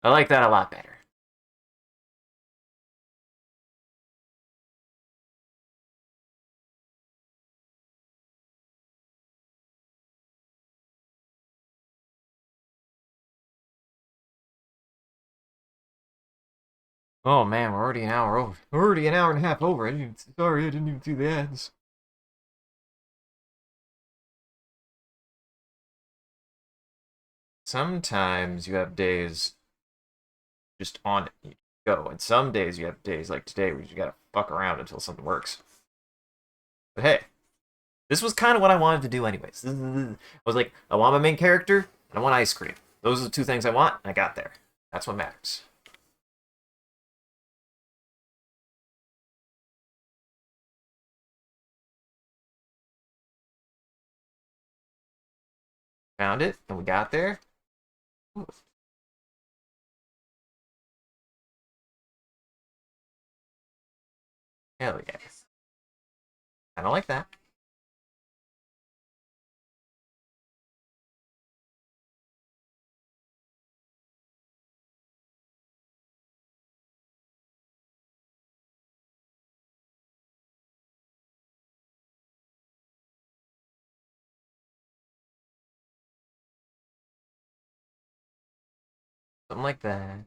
I like that a lot better. Oh man, we're already an hour over. We're already an hour and a half over. Sorry, I didn't even see the ads. Sometimes you have days just on it, you go, and some days you have days like today where you gotta fuck around until something works. But hey, this was kind of what I wanted to do anyways. I was like, I want my main character, and I want ice cream. Those are the two things I want, and I got there. That's what matters. Found it, and we got there. Ooh, hell yes. I don't like that. Something like that.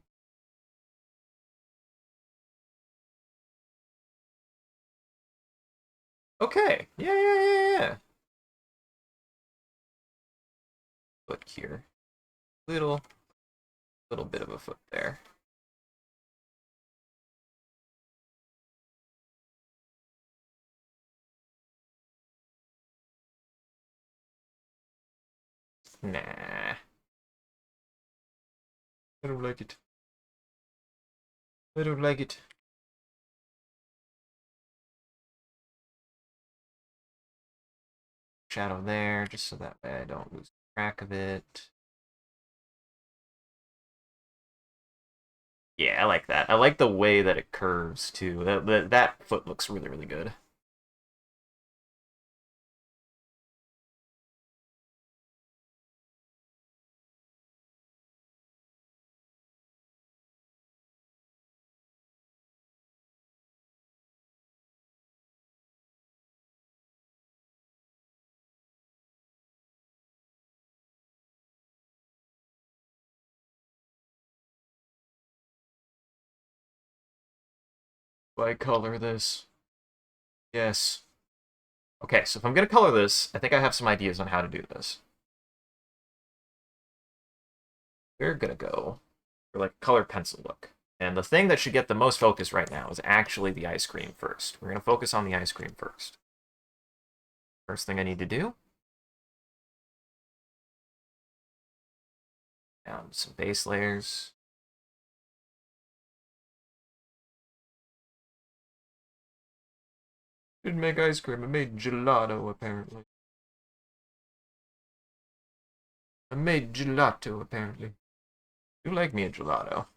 Okay. Yeah, yeah, yeah, yeah. Foot here. Little, little bit of a foot there. Nah. I don't like it. I don't like it. Shadow there, just so that way I don't lose track of it. Yeah, I like that. I like the way that it curves too. That foot looks really, really good. Do I color this? Yes. Okay, so if I'm gonna color this, I think I have some ideas on how to do this. We're gonna go for like a color pencil look. And the thing that should get the most focus right now is actually the ice cream first. We're gonna focus on the ice cream first. First thing I need to do, down some base layers. Didn't make ice cream, I made gelato apparently. I made gelato apparently. You like me a gelato.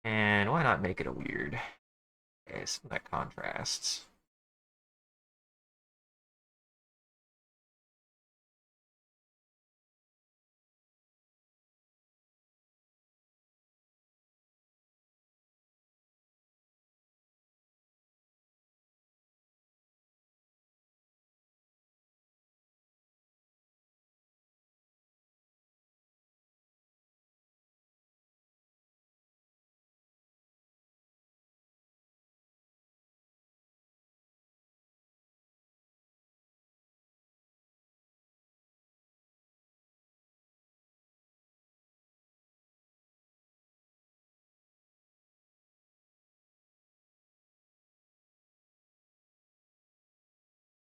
And why not make it a weird? Okay, some of that contrasts.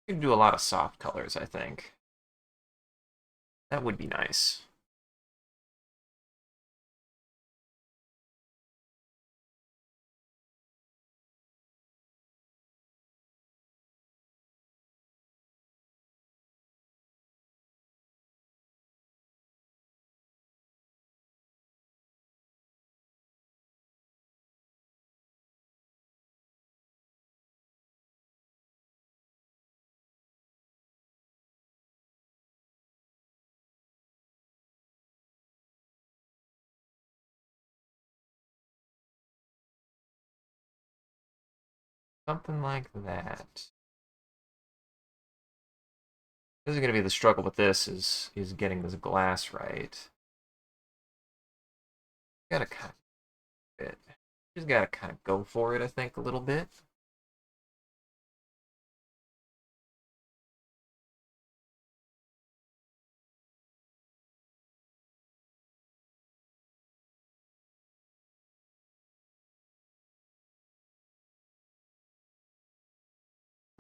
You can do a lot of soft colors, I think. That would be nice. Something like that. This is going to be the struggle with this is getting this glass right. Gotta kind of bit. Just gotta kind of go for it, I think, a little bit.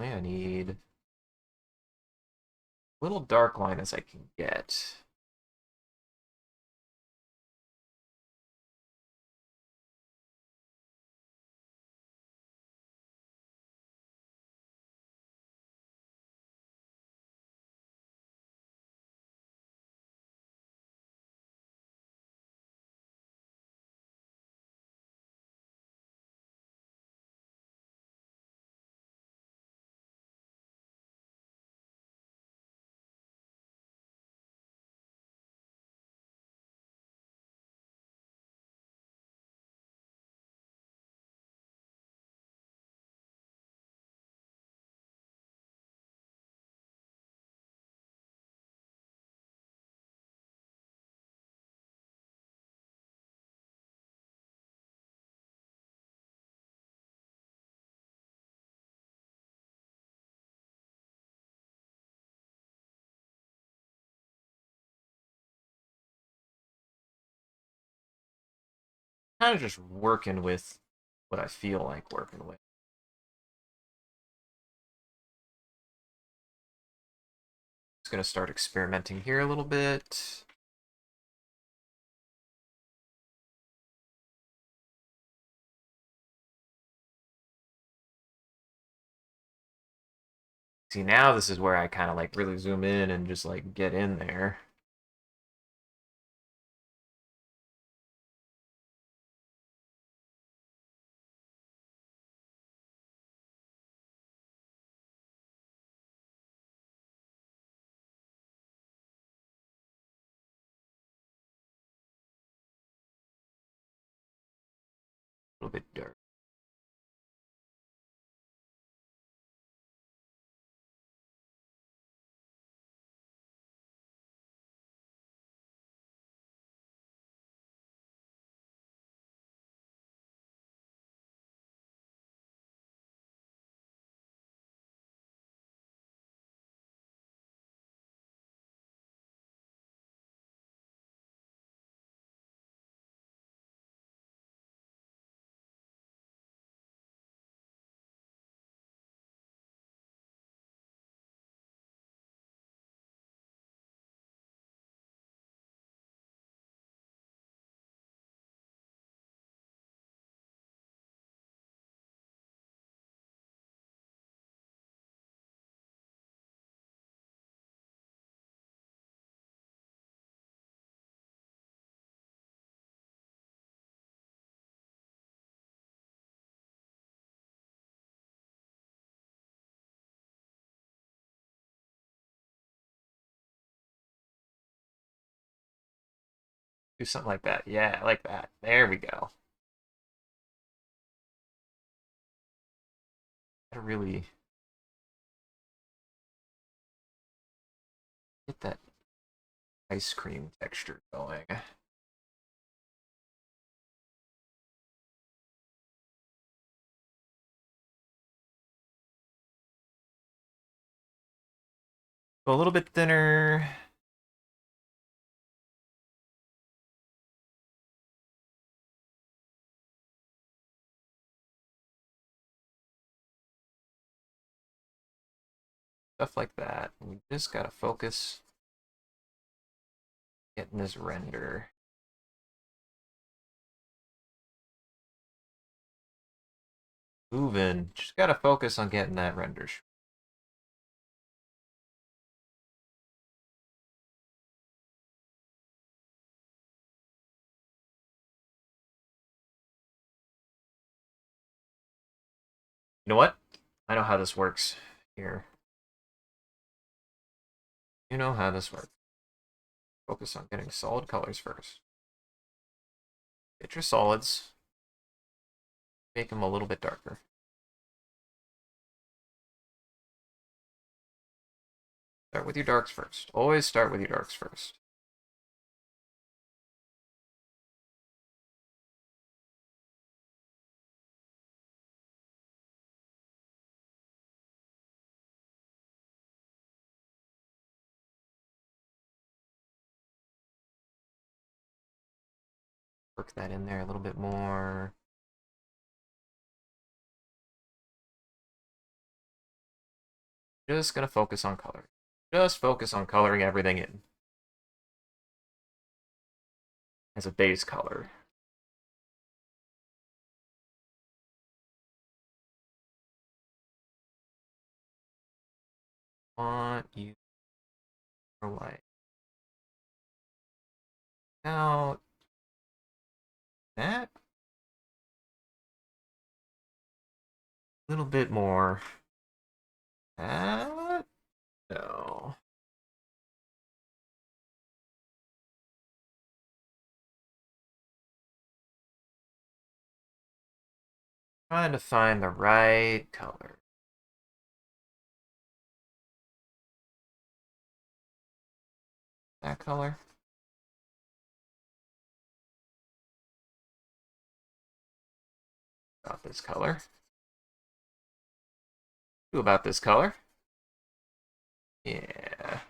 I need a little dark line as I can get. Kind of just working with what I feel like working with. Just gonna start experimenting here a little bit. See, now this is where I kind of like really zoom in and just like get in there. A little bit dark. Do something like that. Yeah, like that. There we go. Gotta really get that ice cream texture going. Go a little bit thinner. stuff like that. We just gotta focus getting this render. Moving. Just gotta focus on getting that render. You know what? I know how this works here. You know how this works. Focus on getting solid colors first. Get your solids. Make them a little bit darker. Start with your darks first. Always start with your darks first. Work that in there a little bit more. Just gonna focus on color. Just focus on coloring everything in as a base color. Want you for white. Now that a little bit more. That no. Trying to find the right color. That color. About this color. Do about this color. Yeah.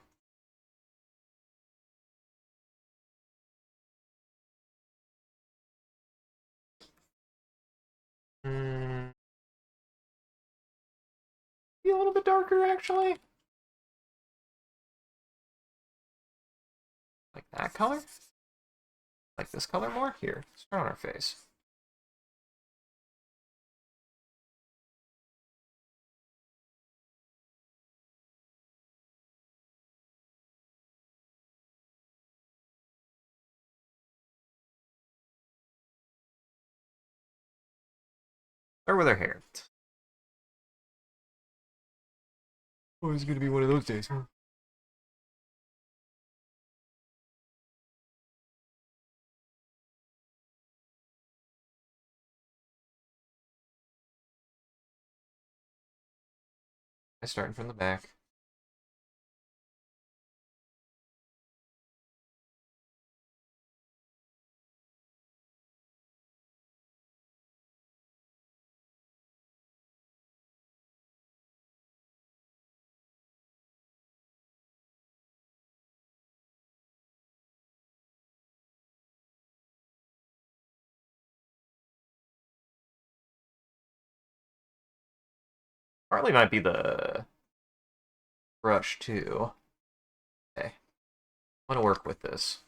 Be a little bit darker, actually. Like that color? Like this color more? Here, let's turn on our face. Start with our hair. Oh, it's gonna be one of those days, huh? I'm starting from the back. Partly might be the brush too. Okay, I'm gonna work with this.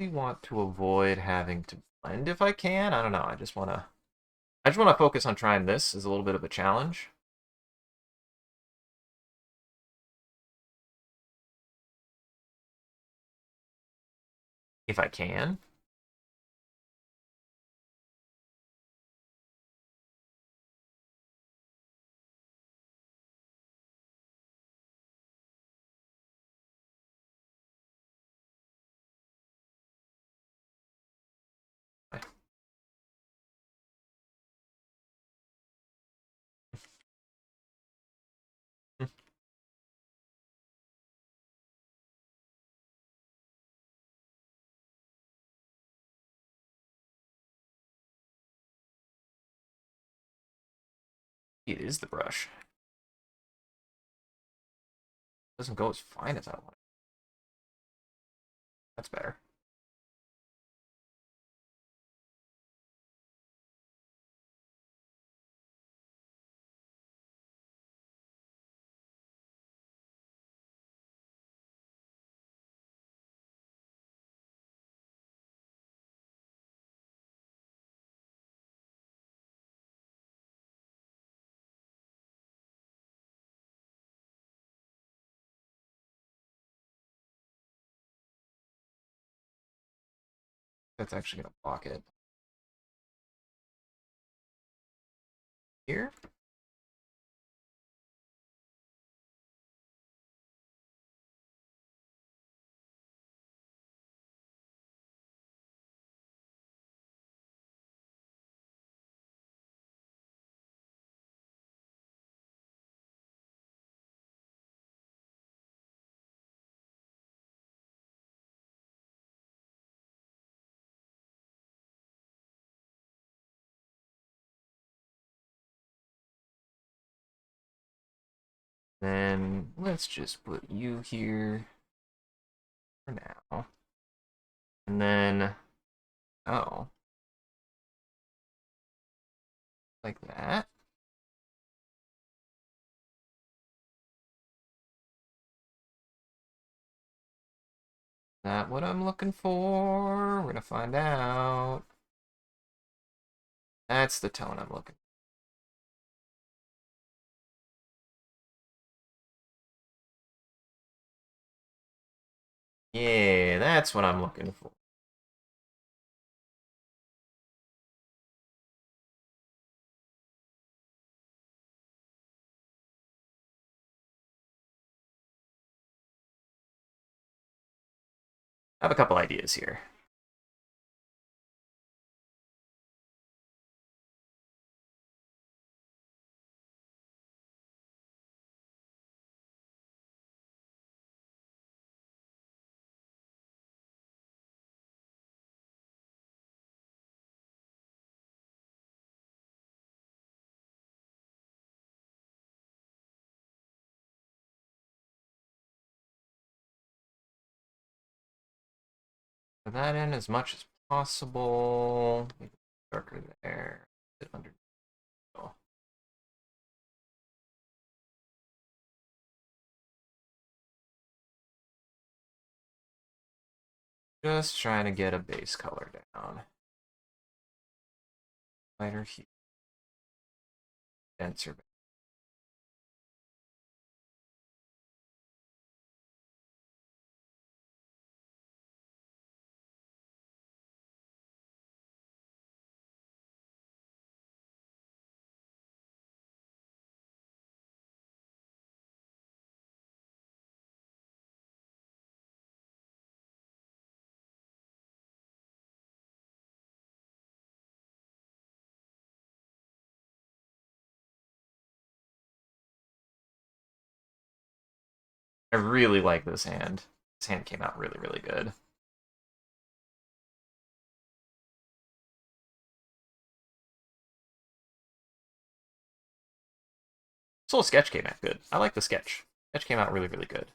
I want to avoid having to blend if I can. I don't know. I just wanna focus on trying this as a little bit of a challenge. If I can. It is the brush. Doesn't go as fine as I want. That's better. That's actually gonna block it. Here? Then let's just put you here for now. And then, oh, like that. Not what I'm looking for. We're gonna find out. That's the tone I'm looking for. Yeah, that's what I'm looking for. I have a couple ideas here. Put that in as much as possible. Make it darker there. Put it under. Just trying to get a base color down. Lighter hue. Denser. I really like this hand. This hand came out really, really good. This whole sketch came out good. I like the sketch. Sketch came out really, really good.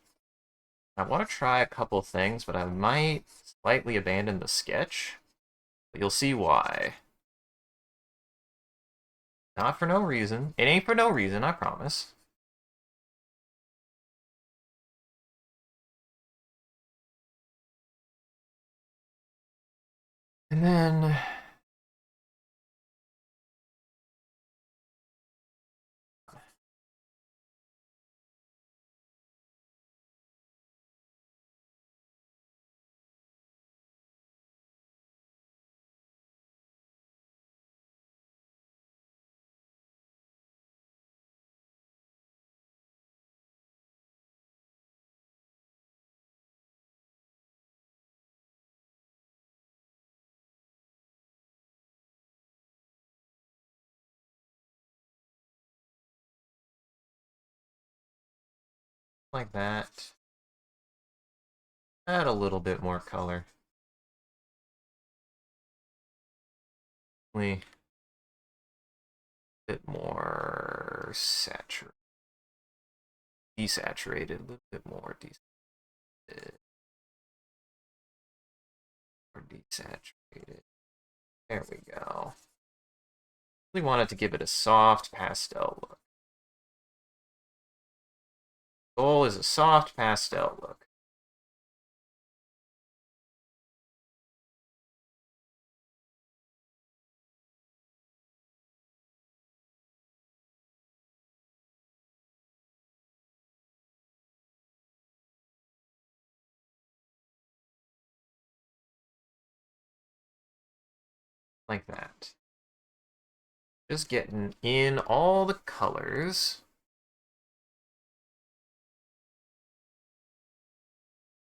I want to try a couple things, but I might slightly abandon the sketch. But you'll see why. Not for no reason. It ain't for no reason, I promise. And then like that. Add a little bit more color. bit more saturated. Desaturated, a little bit more desaturated. Or desaturated. There we go. We wanted to give it a soft pastel look. Goal is a soft pastel look. Like that. Just getting in all the colors.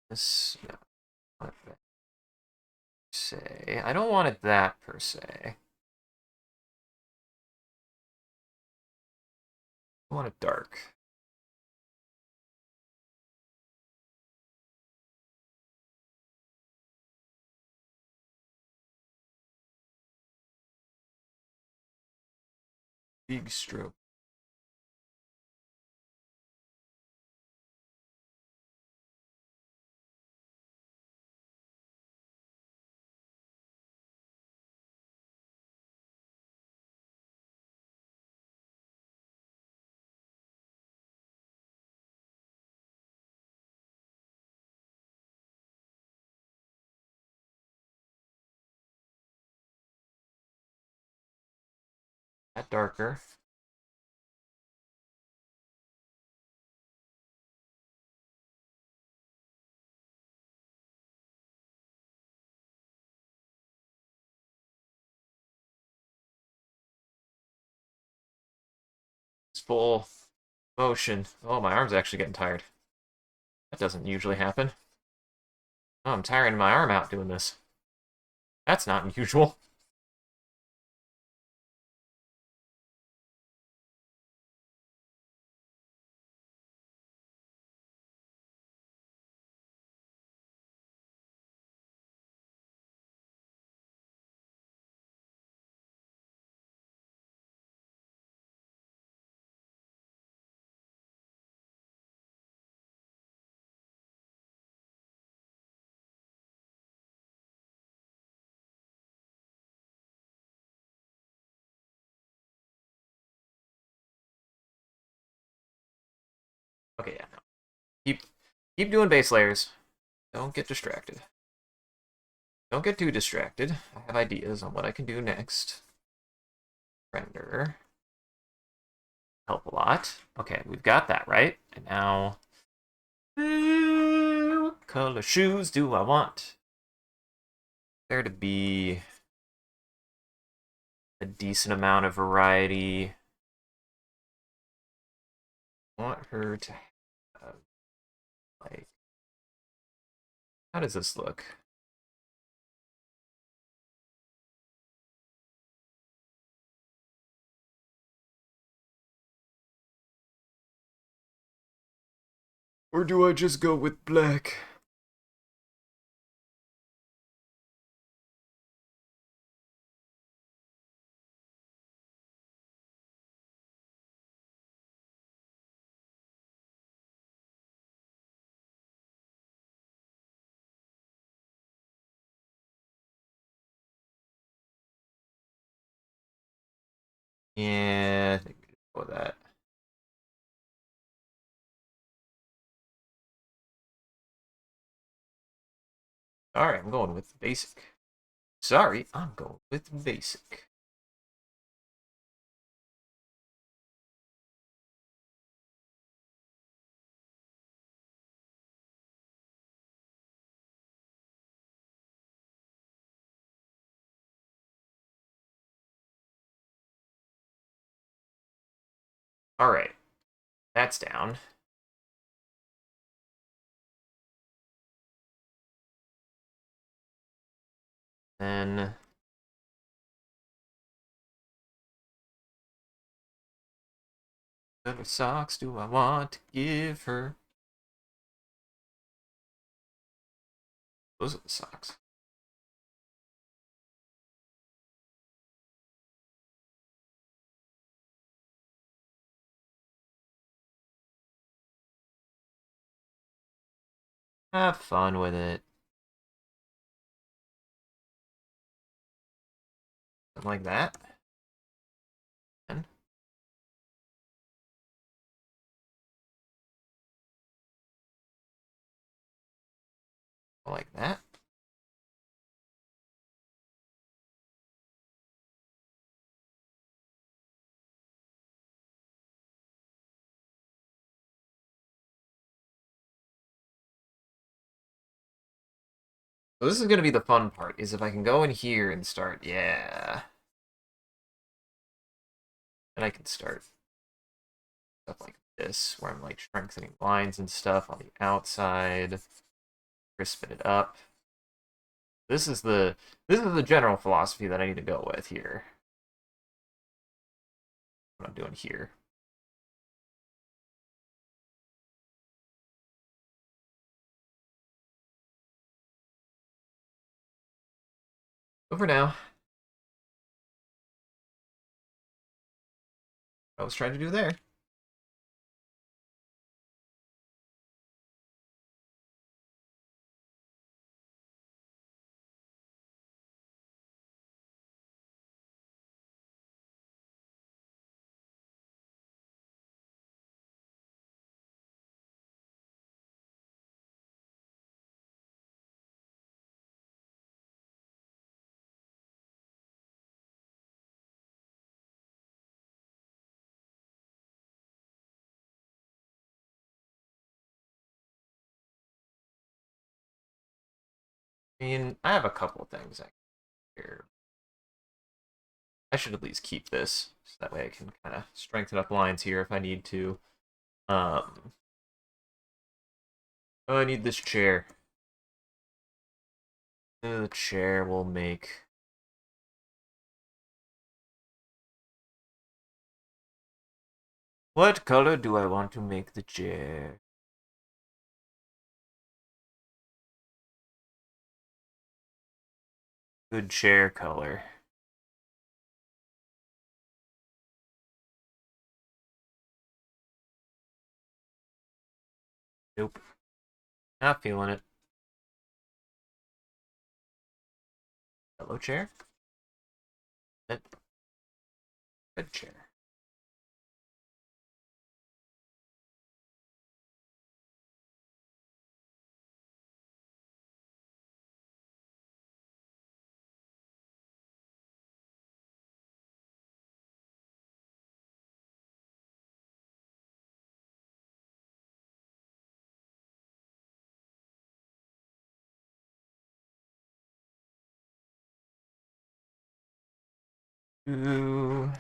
This, no, not that per se. I don't want it that per se. I want it dark. Big stroke. That darker. It's full motion. Oh, my arm's actually getting tired. That doesn't usually happen. Oh, I'm tiring my arm out doing this. That's not unusual. Okay, yeah. No. Keep doing base layers. Don't get distracted. Don't get too distracted. I have ideas on what I can do next. Render. Help a lot. Okay, we've got that, right? And now, what color shoes do I want? There to be a decent amount of variety. I want her to have, like, how does this look? Or do I just go with black? Yeah, I think we should go with that. Alright, I'm going with basic. Sorry, I'm going with basic. Alright, that's down. Then what other socks do I want to give her? Those are the socks. Have fun with it. Something like that. And like that. So this is going to be the fun part, is if I can go in here and start, yeah. And I can start stuff like this, where I'm like strengthening lines and stuff on the outside, crisping it up. This is the general philosophy that I need to go with here. What I'm doing here. But for now, I was trying to do there. I mean, I have a couple of things I can do here. I should at least keep this, so that way I can kind of strengthen up lines here if I need to. Um, oh, I need this chair. The chair will make... What color do I want to make the chair? Good chair color. Nope. Not feeling it. Yellow chair? Red chair. Ooh.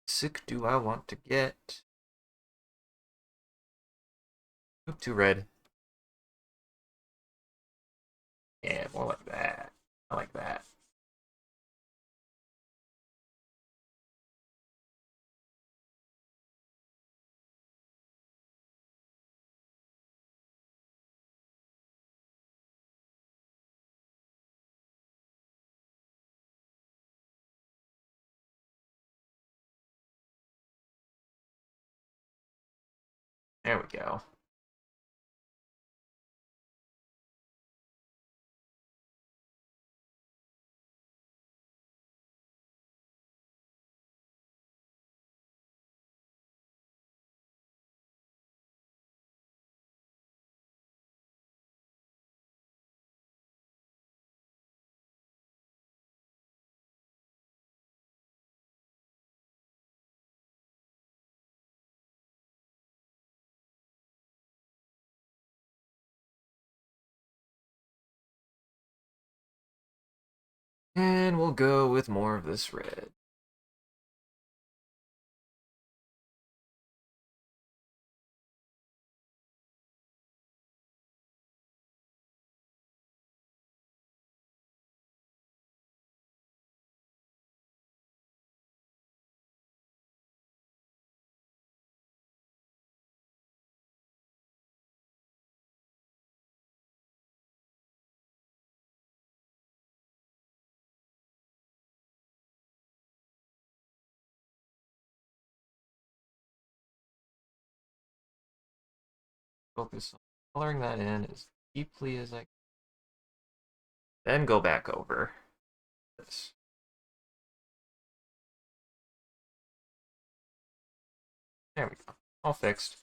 Sick do I want to get? Oop, too red. Yeah, more like that. I like that. There we go. And we'll go with more of this red. focus on coloring that in as deeply as I can. Then go back over this. There we go. All fixed.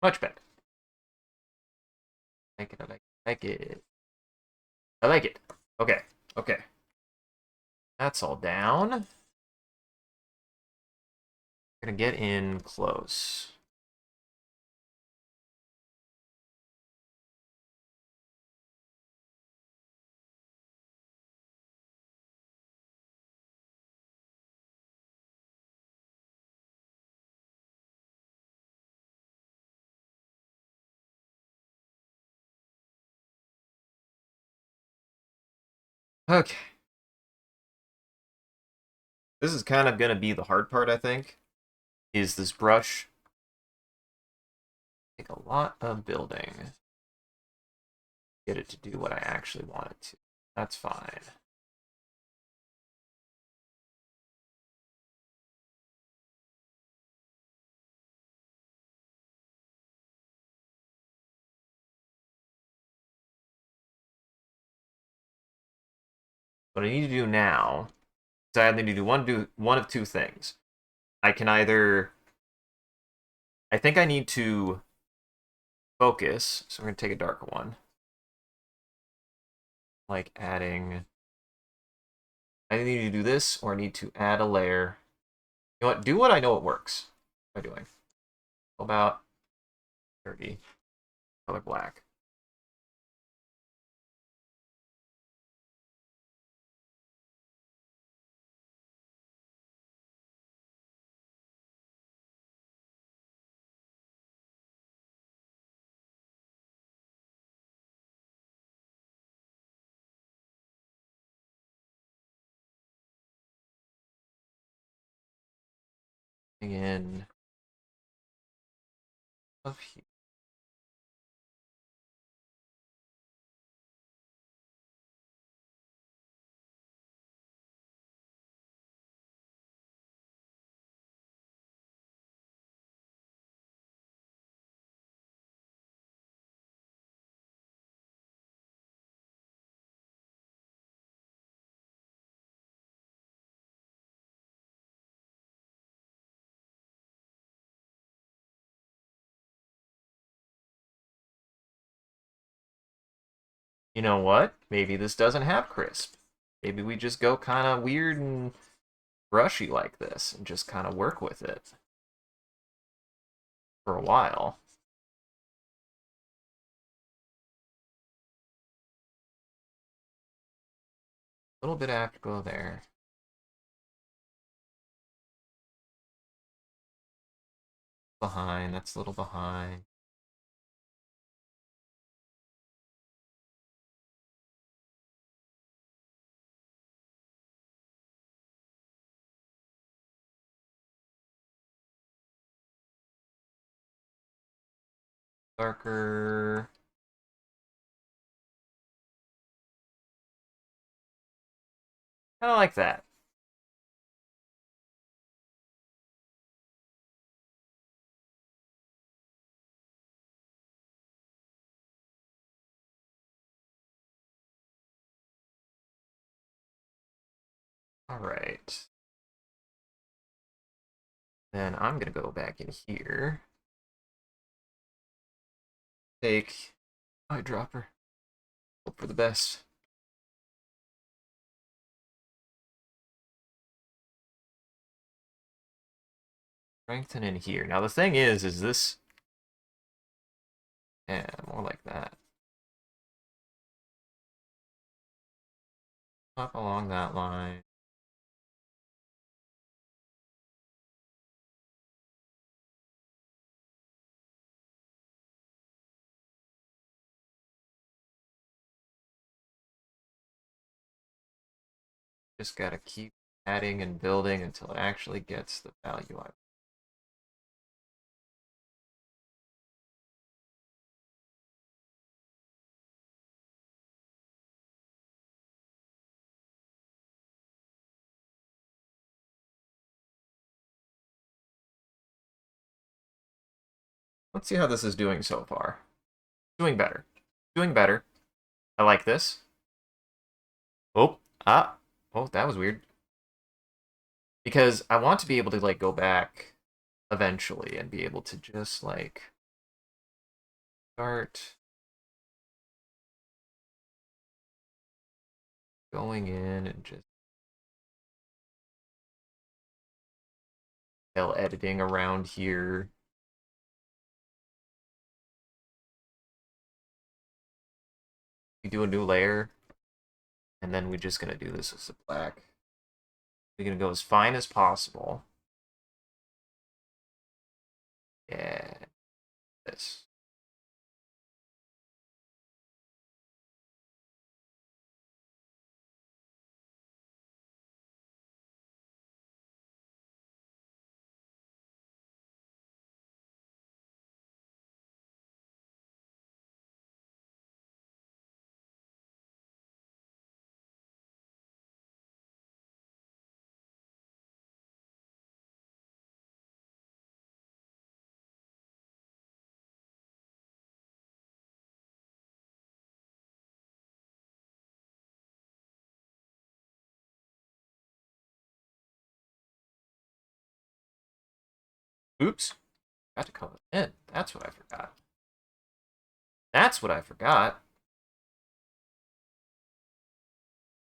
Much better. I like it, I like it, I like it. I like it. Okay, okay. That's all down. I'm gonna get in close. Okay. This is kind of gonna be the hard part, I think, is this brush. Take a lot of building. Get it to do what I actually want it to. That's fine. What I need to do now is I need to do one of two things. I can either, I think I need to focus, so we're gonna take a darker one, like adding. I need to do this, or I need to add a layer. You know what? Do what I know it works. What am I doing? How about 30 color black? In of here. You know what? Maybe this doesn't have crisp. Maybe we just go kind of weird and brushy like this and just kind of work with it for a while. A little bit of afterglow there. Behind, that's a little behind. Darker. Kind of like that. All right. Then I'm going to go back in here. Take eyedropper. Hope for the best. Strengthen in here. Now the thing is this... Yeah, more like that. Up along that line. Just gotta keep adding and building until it actually gets the value I want. Let's see how this is doing so far. Doing better. Doing better. I like this. Oh, oh, that was weird. Because I want to be able to, like, go back eventually and be able to just, like, start going in and just editing around here. We do a new layer, and then we're just gonna do this as a black. We're gonna go as fine as possible. Yeah, this. Oops, got to color it in. That's what I forgot. That's what I forgot.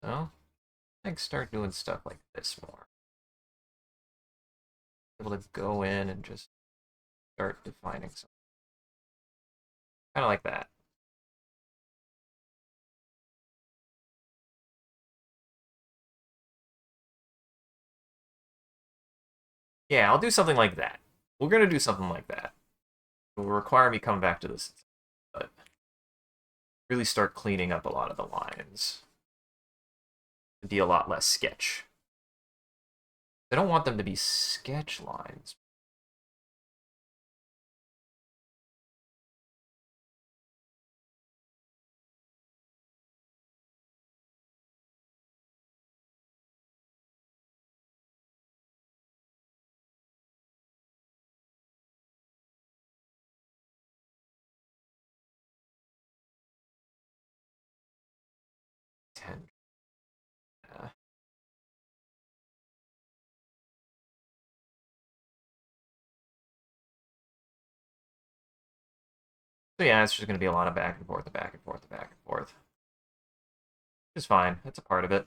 So, I can start doing stuff like this more. Able to go in and just start defining something. Kind of like that. Yeah, I'll do something like that. We're gonna do something like that. It will require me coming back to this, but really start cleaning up a lot of the lines. It'd be a lot less sketch. I don't want them to be sketch lines. Ten. So yeah, it's just going to be a lot of back and forth and back and forth and back and forth. It's fine. It's a part of it.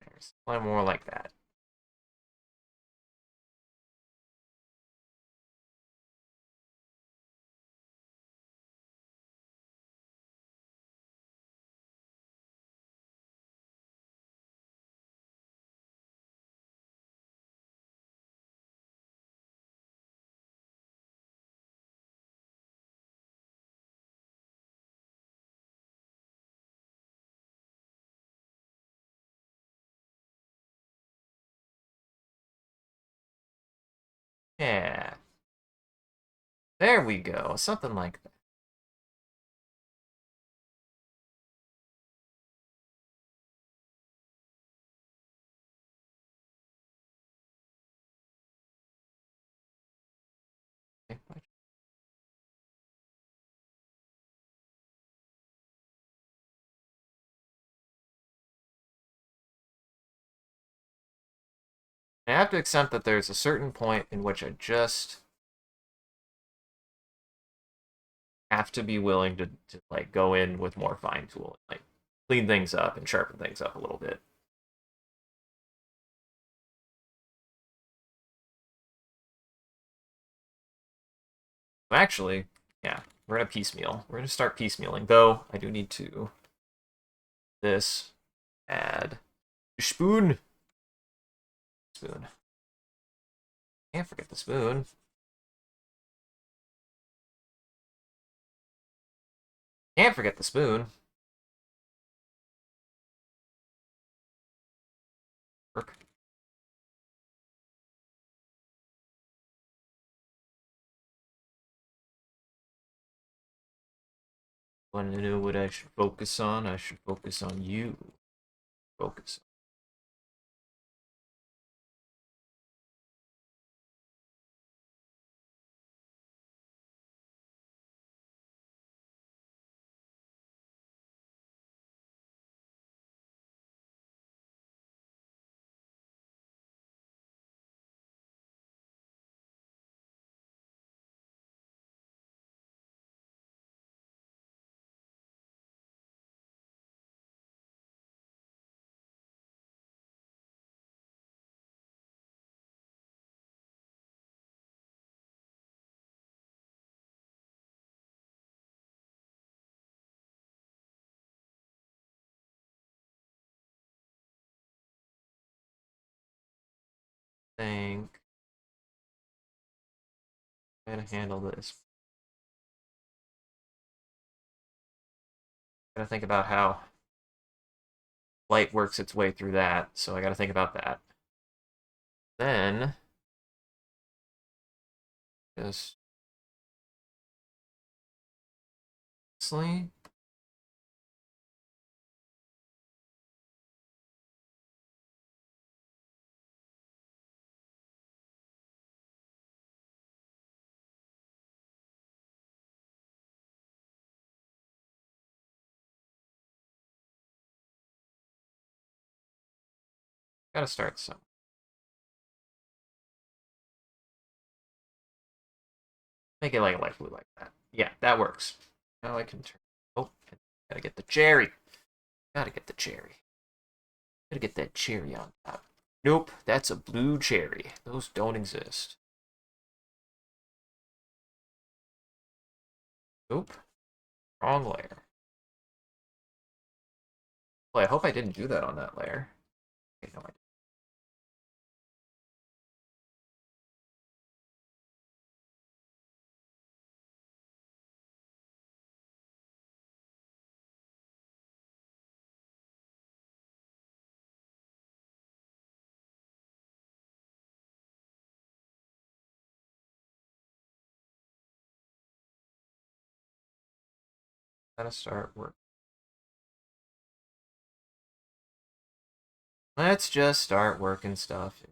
There's one more like that. Yeah. There we go. Something like that. I have to accept that there's a certain point in which I just have to be willing to like go in with more fine tooling, like clean things up and sharpen things up a little bit. Actually, yeah, we're gonna piecemeal. We're gonna start piecemealing, though I do need to this add spoon. Spoon. Can't forget the spoon. Can't forget the spoon. Work. Want to know what I should focus on? I should focus on you. Focus. Think. How to handle this. Gotta think about how light works its way through that, so I gotta think about that. Then, just honestly, gotta start some. Make it like a light blue like that. Yeah, that works. Now I can turn. Oh, gotta get the cherry. Gotta get the cherry. Gotta get that cherry on top. Nope, that's a blue cherry. Those don't exist. Nope, wrong layer. Well, I hope I didn't do that on that layer. Okay, no, I didn't. Gotta start work. Let's just start working stuff.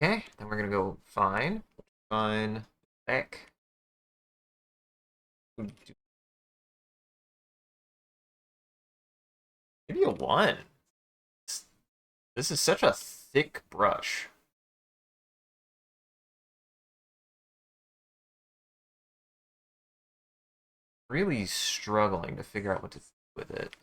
Okay, then we're gonna go fine. Fine. Back. Maybe a one. This is such a thick brush. Really struggling to figure out what to do with it.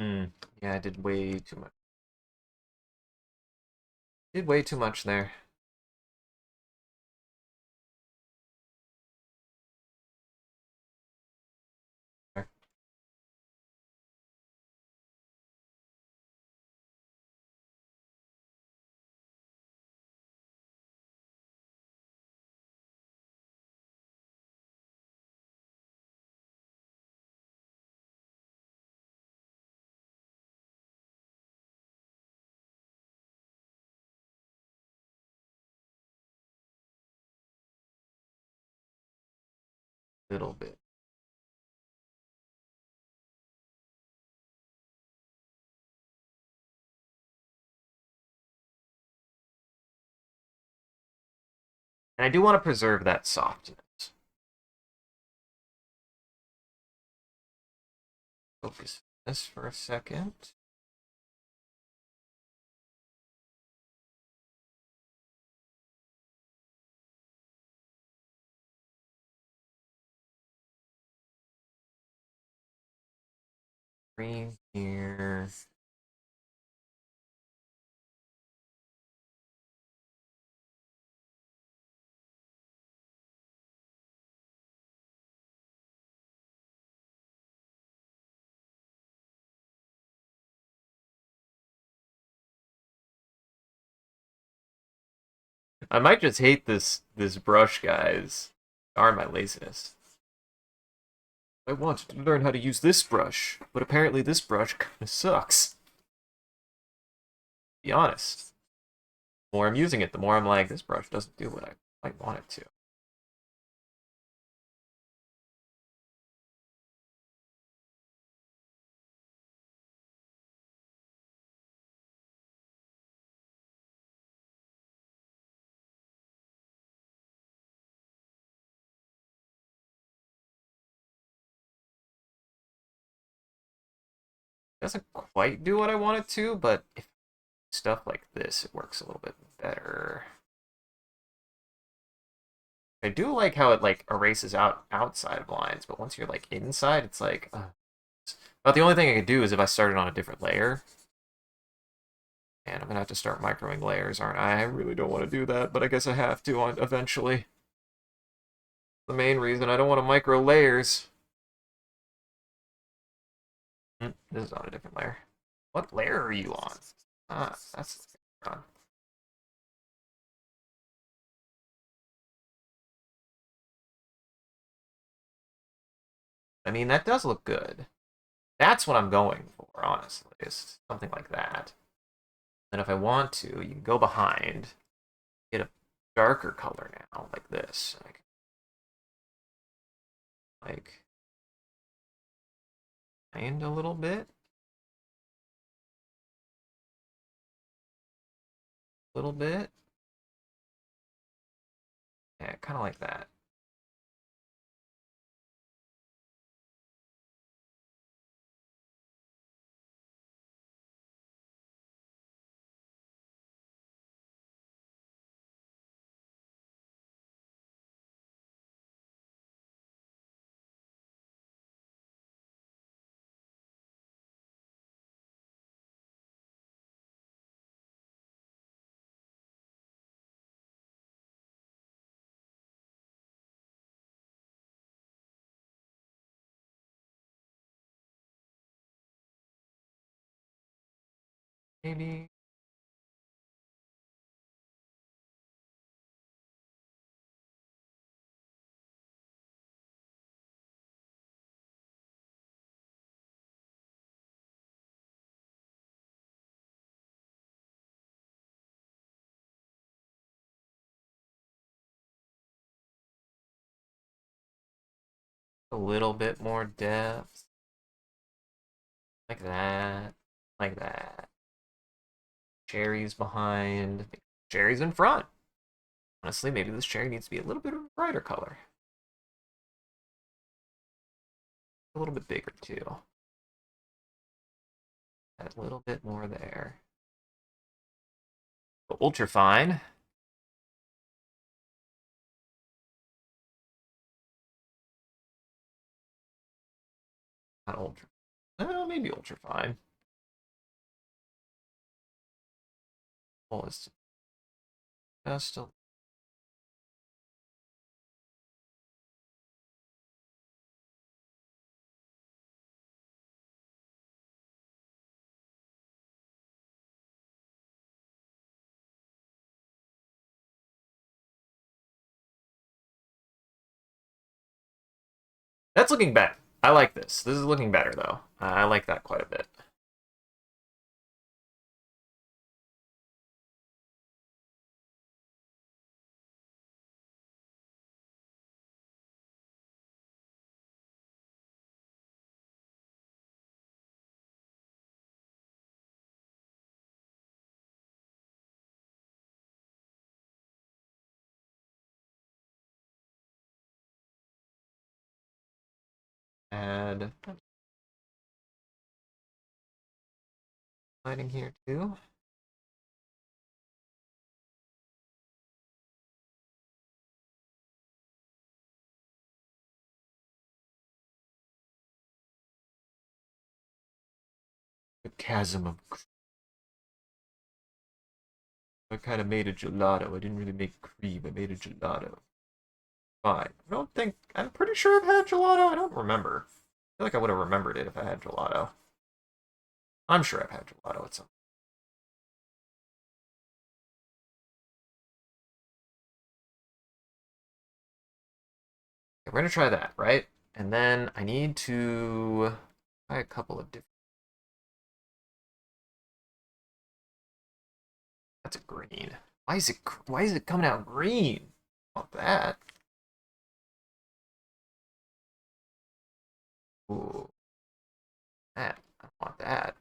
Hmm. Yeah, I did way too much. Did way too much there. Little bit. And I do want to preserve that softness. Focus this for a second. Green here. I might just hate this brush, guys. Darn my laziness. I wanted to learn how to use this brush, but apparently this brush kind of sucks. To be honest. The more I'm using it, the more I'm like, this brush doesn't do what I might want it to. It doesn't quite do what I want it to, but if stuff like this, it works a little bit better. I do like how it like erases out outside of lines, but once you're like inside, it's like. But the only thing I could do is if I started on a different layer. And I'm gonna have to start microing layers, aren't I? I really don't want to do that, but I guess I have to eventually. The main reason I don't want to micro layers. This is on a different layer. What layer are you on? Ah, that's on. I mean, that does look good. That's what I'm going for, honestly, is something like that. And if I want to, you can go behind, get a darker color now, like this. Like, and a little bit. A little bit. Yeah, kind of like that. Maybe. A little bit more depth. Like that. Like that. Cherries behind. Cherries in front. Honestly, maybe this cherry needs to be a little bit of a brighter color. A little bit bigger, too. Add a little bit more there. Ultra fine. Not ultra. Oh, maybe ultra fine. Well, it's just that's looking better. I like this. This is looking better, though. I like that quite a bit. Add lighting here too. The chasm of. I kind of made a gelato. I didn't really make cream. I made a gelato. Fine. I don't think. I'm pretty sure I've had gelato. I don't remember. I feel like I would have remembered it if I had gelato. I'm sure I've had gelato at some. Okay, we're gonna try that, right? And then I need to try a couple of different. That's a green. Why is it? Why is it coming out green? Want that? Ooh, that. I want that.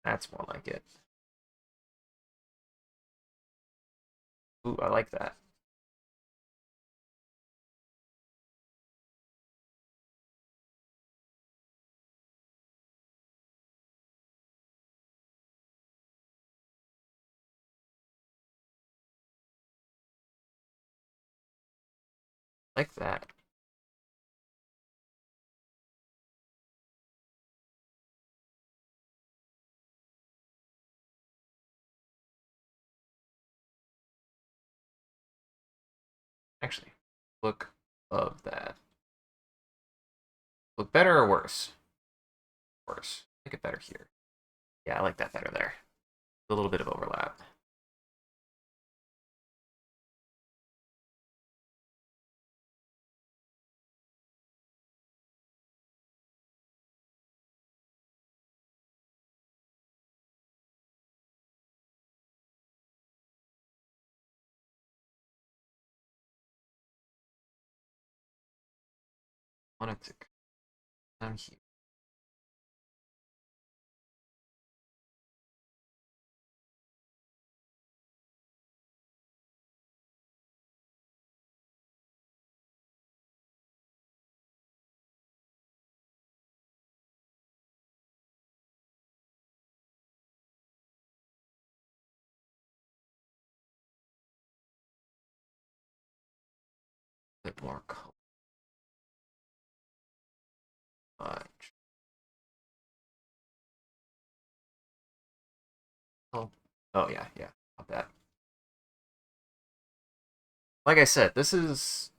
That's more like it. Ooh, I like that. Like that. Actually, look of that. Look better or worse? Worse. Make it better here. Yeah, I like that better there. A little bit of overlap. I want it to come down here. A bit more color. Oh, oh yeah, yeah. Not that. Like I said, this is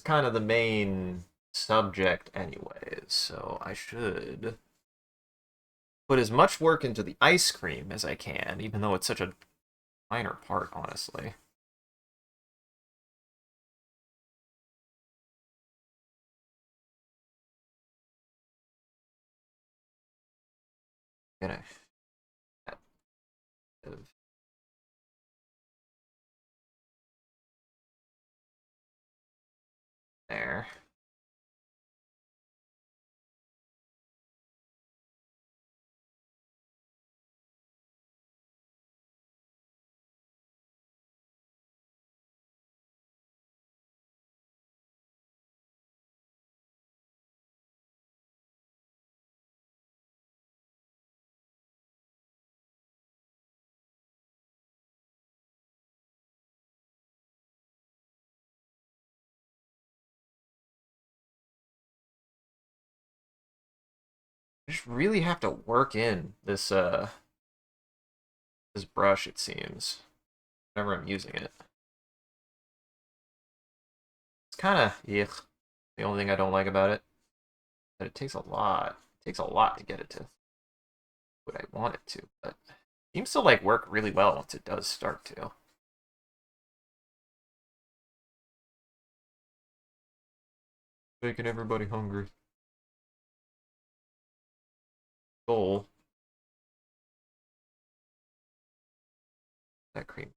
kind of the main subject anyways, so I should put as much work into the ice cream as I can, even though it's such a minor part, honestly. Gonna there. I just really have to work in this brush, it seems, whenever I'm using it. It's kind of yuck. The only thing I don't like about it, that it takes a lot. It takes a lot to get it to what I want it to, but it seems to like work really well once it does start to. Making everybody hungry. Goal. That cream.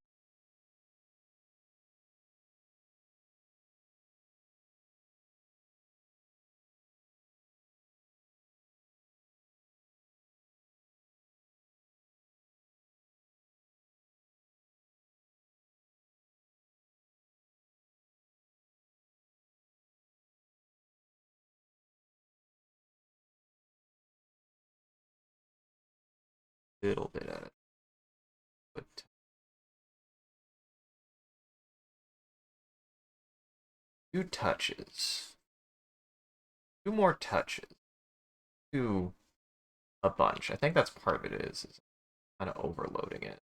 little bit of it. But 2 touches. 2 more touches. Do a bunch. I think that's part of it is kind of overloading it.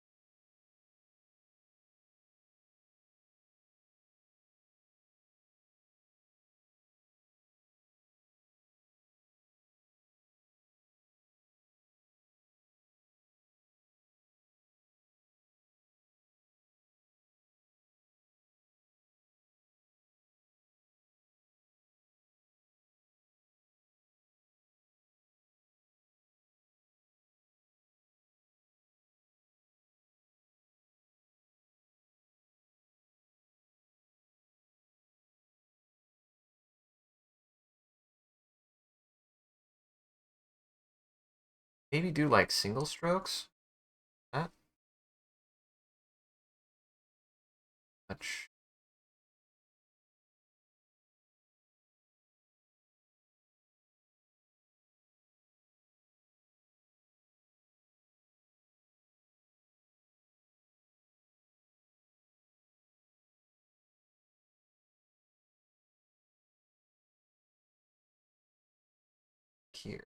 Maybe do like single strokes. That much. Here.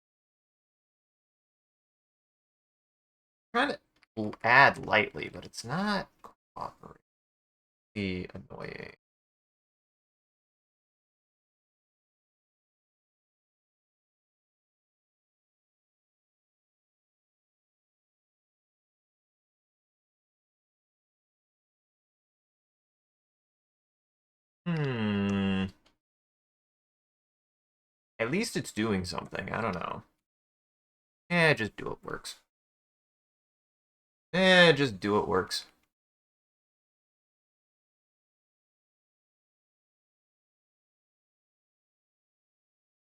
Trying to add lightly, but it's not cooperating. Be annoying. Hmm. At least it's doing something. I don't know. Just do what works. Just do what works.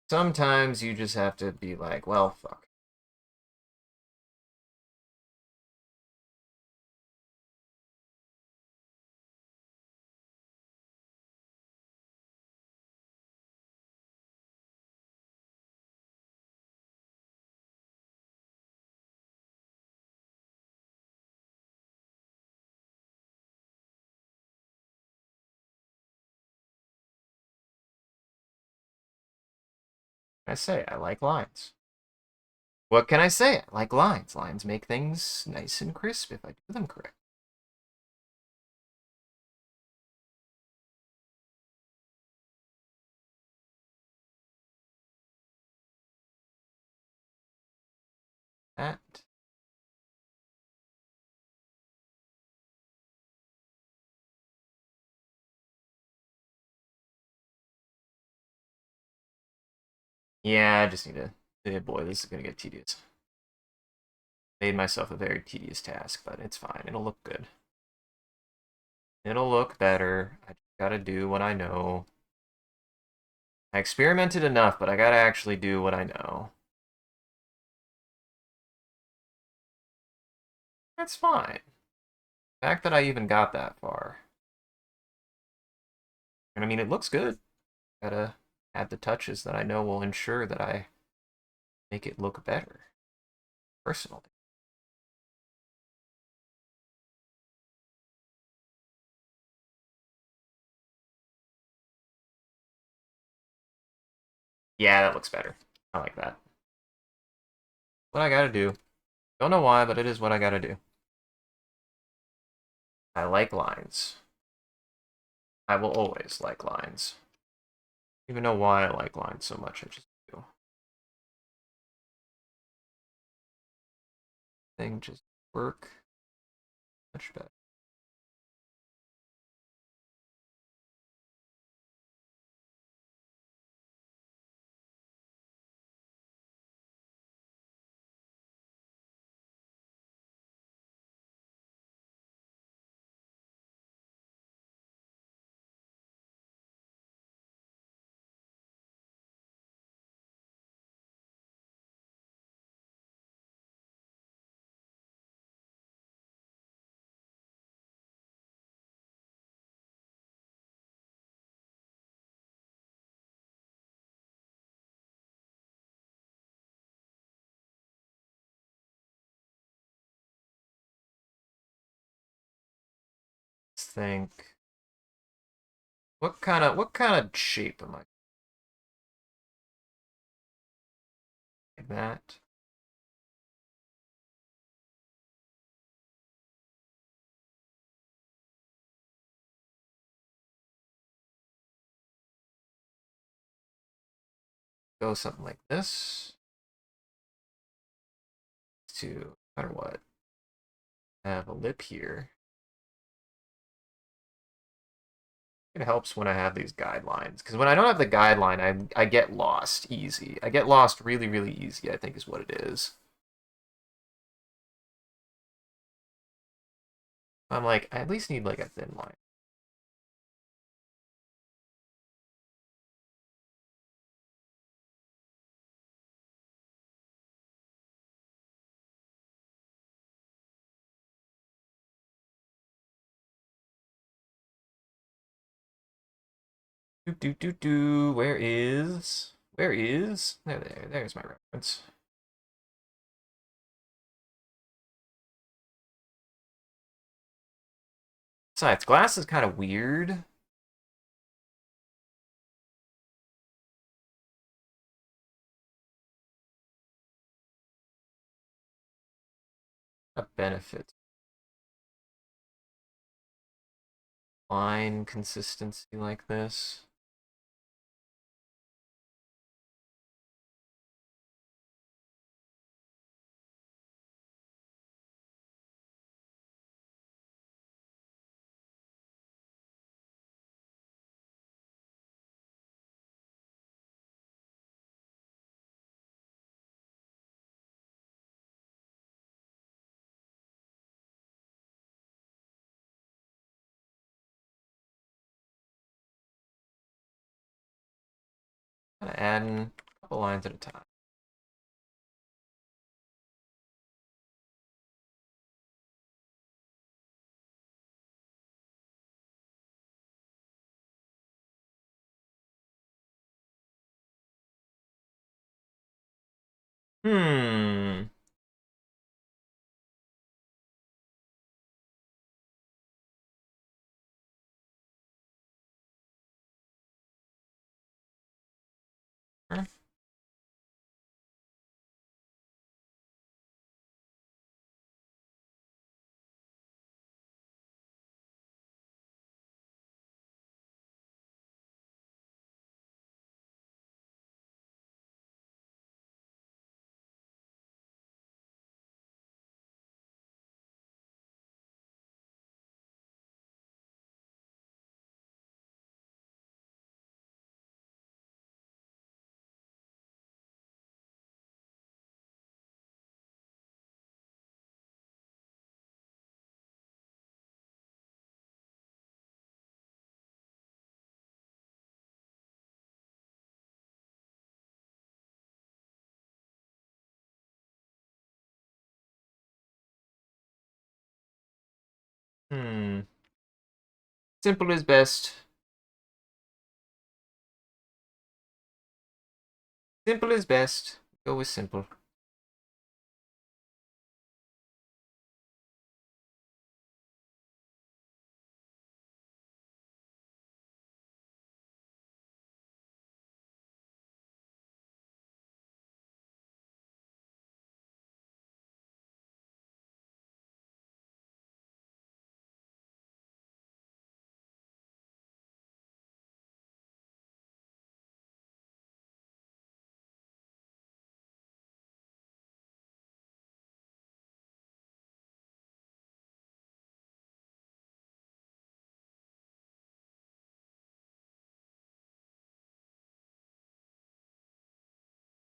Sometimes you just have to be like, well, fuck. I say I like lines. What can I say? I like lines. Lines make things nice and crisp if I do them correct. That. Yeah, I just need to. Boy, this is gonna get tedious. Made myself a very tedious task, but it's fine. It'll look good. It'll look better. I just gotta do what I know. I experimented enough, but I gotta actually do what I know. That's fine. The fact that I even got that far. And I mean, it looks good. Gotta add the touches that I know will ensure that I make it look better, personally. Yeah, that looks better. I like that. What I gotta do. Don't know why, but it is what I gotta do. I like lines. I will always like lines. I don't even know why I like lines so much, I just do. Thing just work much better. think. What kind of shape am I? Like that. Go something like this. To matter what. Have a lip here. It helps when I have these guidelines, because when I don't have the guideline, I get lost easy. I get lost really, really easy, I think is what it is. I'm like, I at least need like a thin line. Do. Where is? Where is? There's my reference. Besides, glass is kind of weird. A benefit. Line consistency like this. Kind of adding a couple lines at a time. Hmm. Hmm. Simple is best. Simple is best. Go with simple.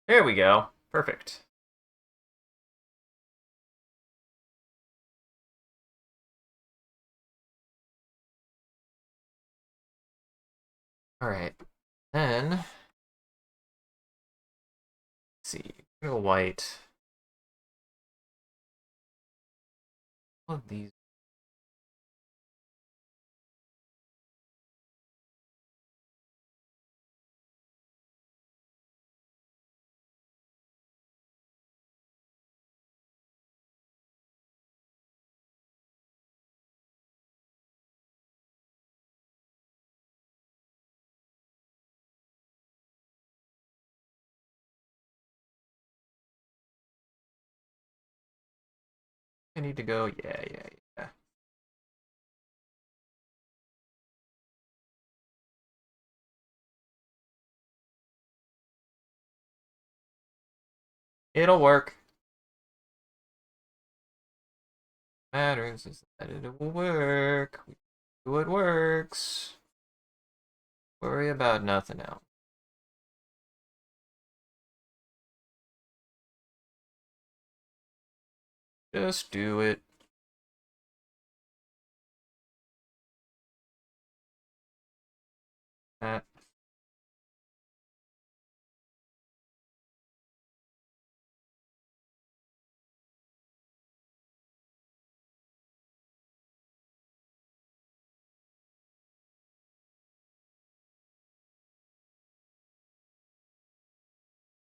There we go. Perfect. All right. Then, let's see. Go white. All of these. I need to go? Yeah. It'll work. Matters is that it will work. We do what works. Worry about nothing else. Just do it. That.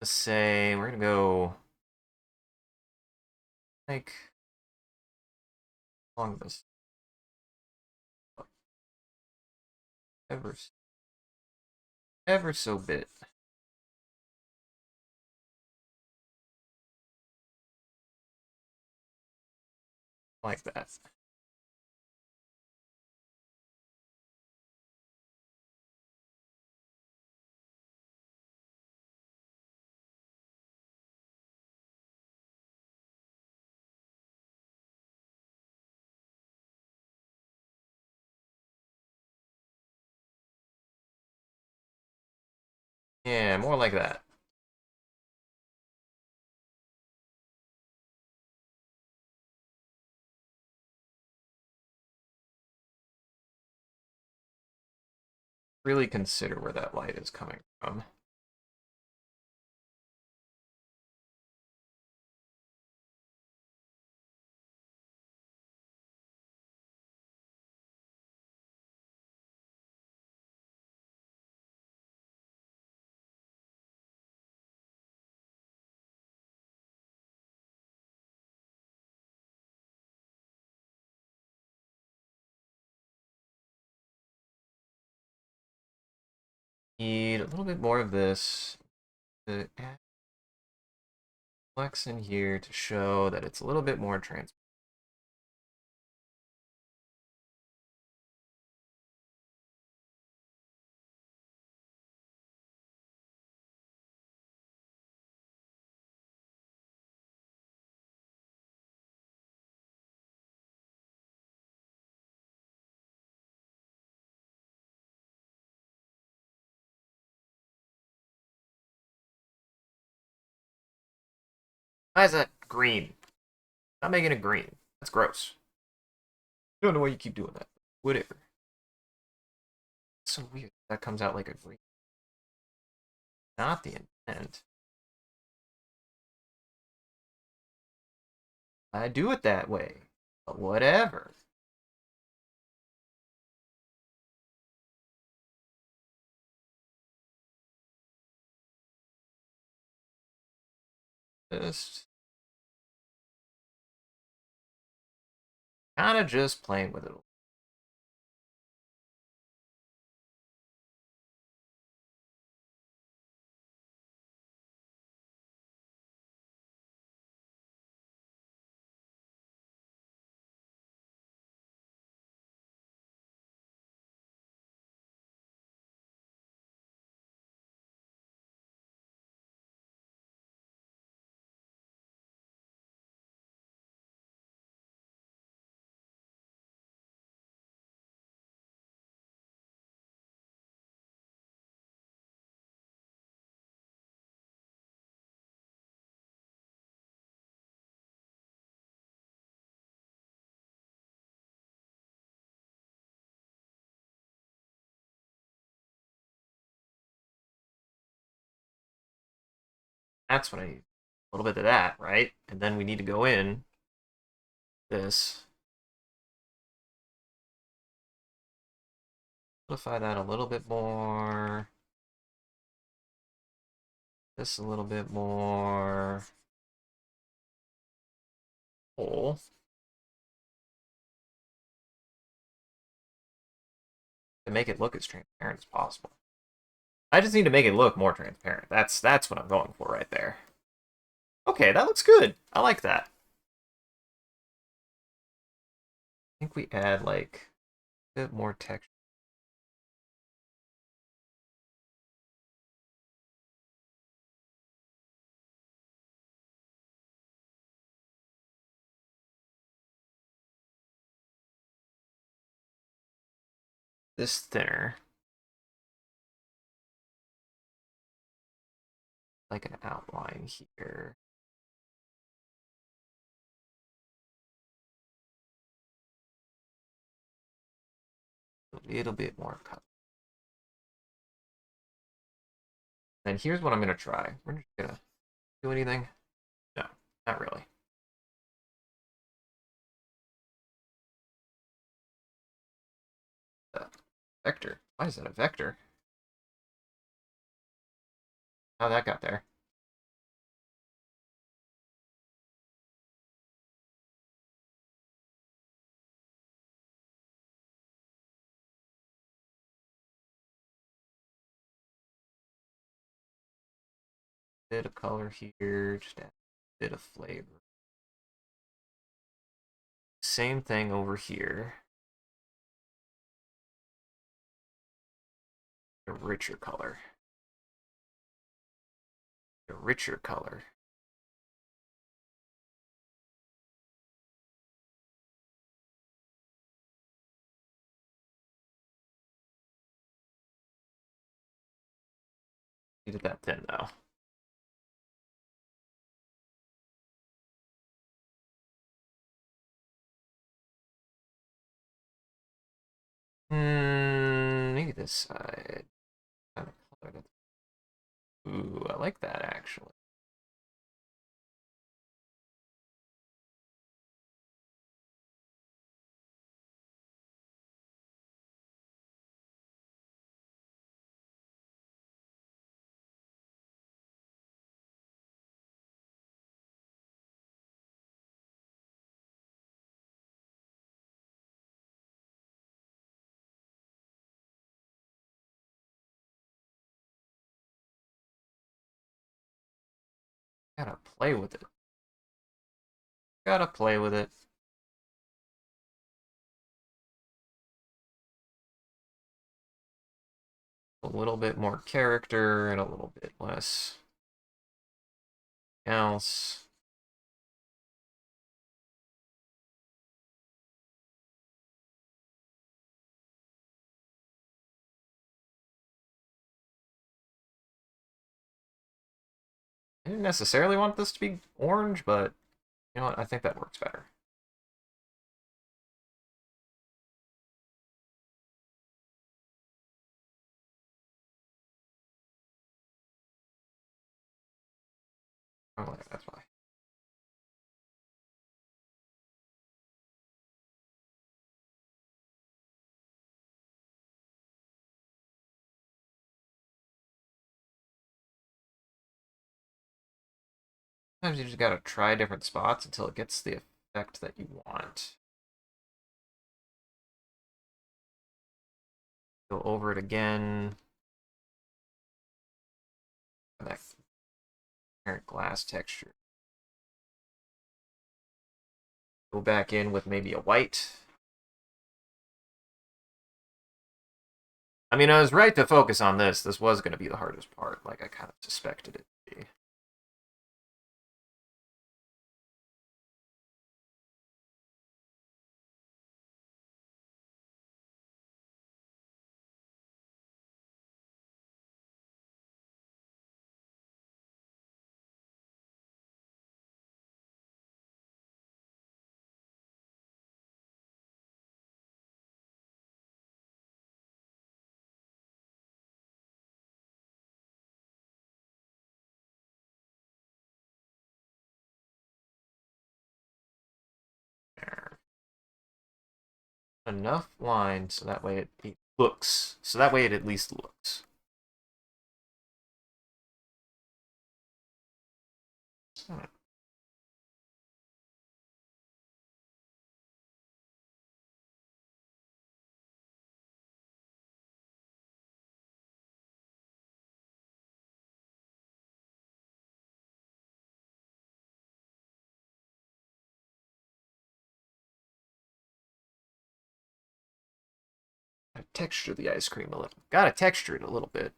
Let's say we're gonna go like along this ever ever so bit. Like that. Yeah, more like that. Really consider where that light is coming from. Need a little bit more of this to add flex in here to show that it's a little bit more transparent. Why is that green? Not making it green. That's gross. I don't know why you keep doing that. Whatever. It's so weird. That comes out like a green. Not the intent. I do it that way. But whatever. Just kind of just playing with it. That's what I need. A little bit of that, right? And then we need to go in this. Simplify that a little bit more. This a little bit more. Whole. To make it look as transparent as possible. I just need to make it look more transparent. That's what I'm going for right there. Okay, that looks good. I like that. think we add like a bit more texture. This thinner. Like an outline here. A little bit more color. And here's what I'm gonna try. We're just gonna do anything. No, not really. Vector. Why is that a vector? How that got there? Bit of color here, just add a bit of flavor. Same thing over here. A richer color. A richer color. Leave it that thin though. Maybe this side. Kind of color. Ooh, I like that actually. Gotta play with it. Gotta play with it. A little bit more character and a little bit less else. I didn't necessarily want this to be orange, but you know what? I think that works better. Oh, that's why. Sometimes you just gotta try different spots until it gets the effect that you want. Go over it again. That apparent glass texture. Go back in with maybe a white. I mean, I was right to focus on this. This was going to be the hardest part, like I kind of suspected it to be. There. Enough line so that way it looks. So that way it at least looks. Hmm. texture the ice cream a little. Gotta texture it a little bit.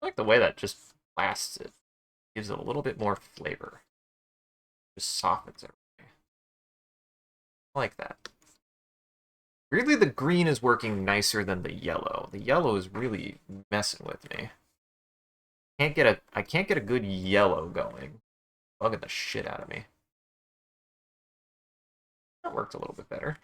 I like the way that just blasts it. Gives it a little bit more flavor. Just softens everything. I like that. Weirdly, the green is working nicer than the yellow. The yellow is really messing with me. I can't get a good yellow going. Bugging the shit out of me. That worked a little bit better.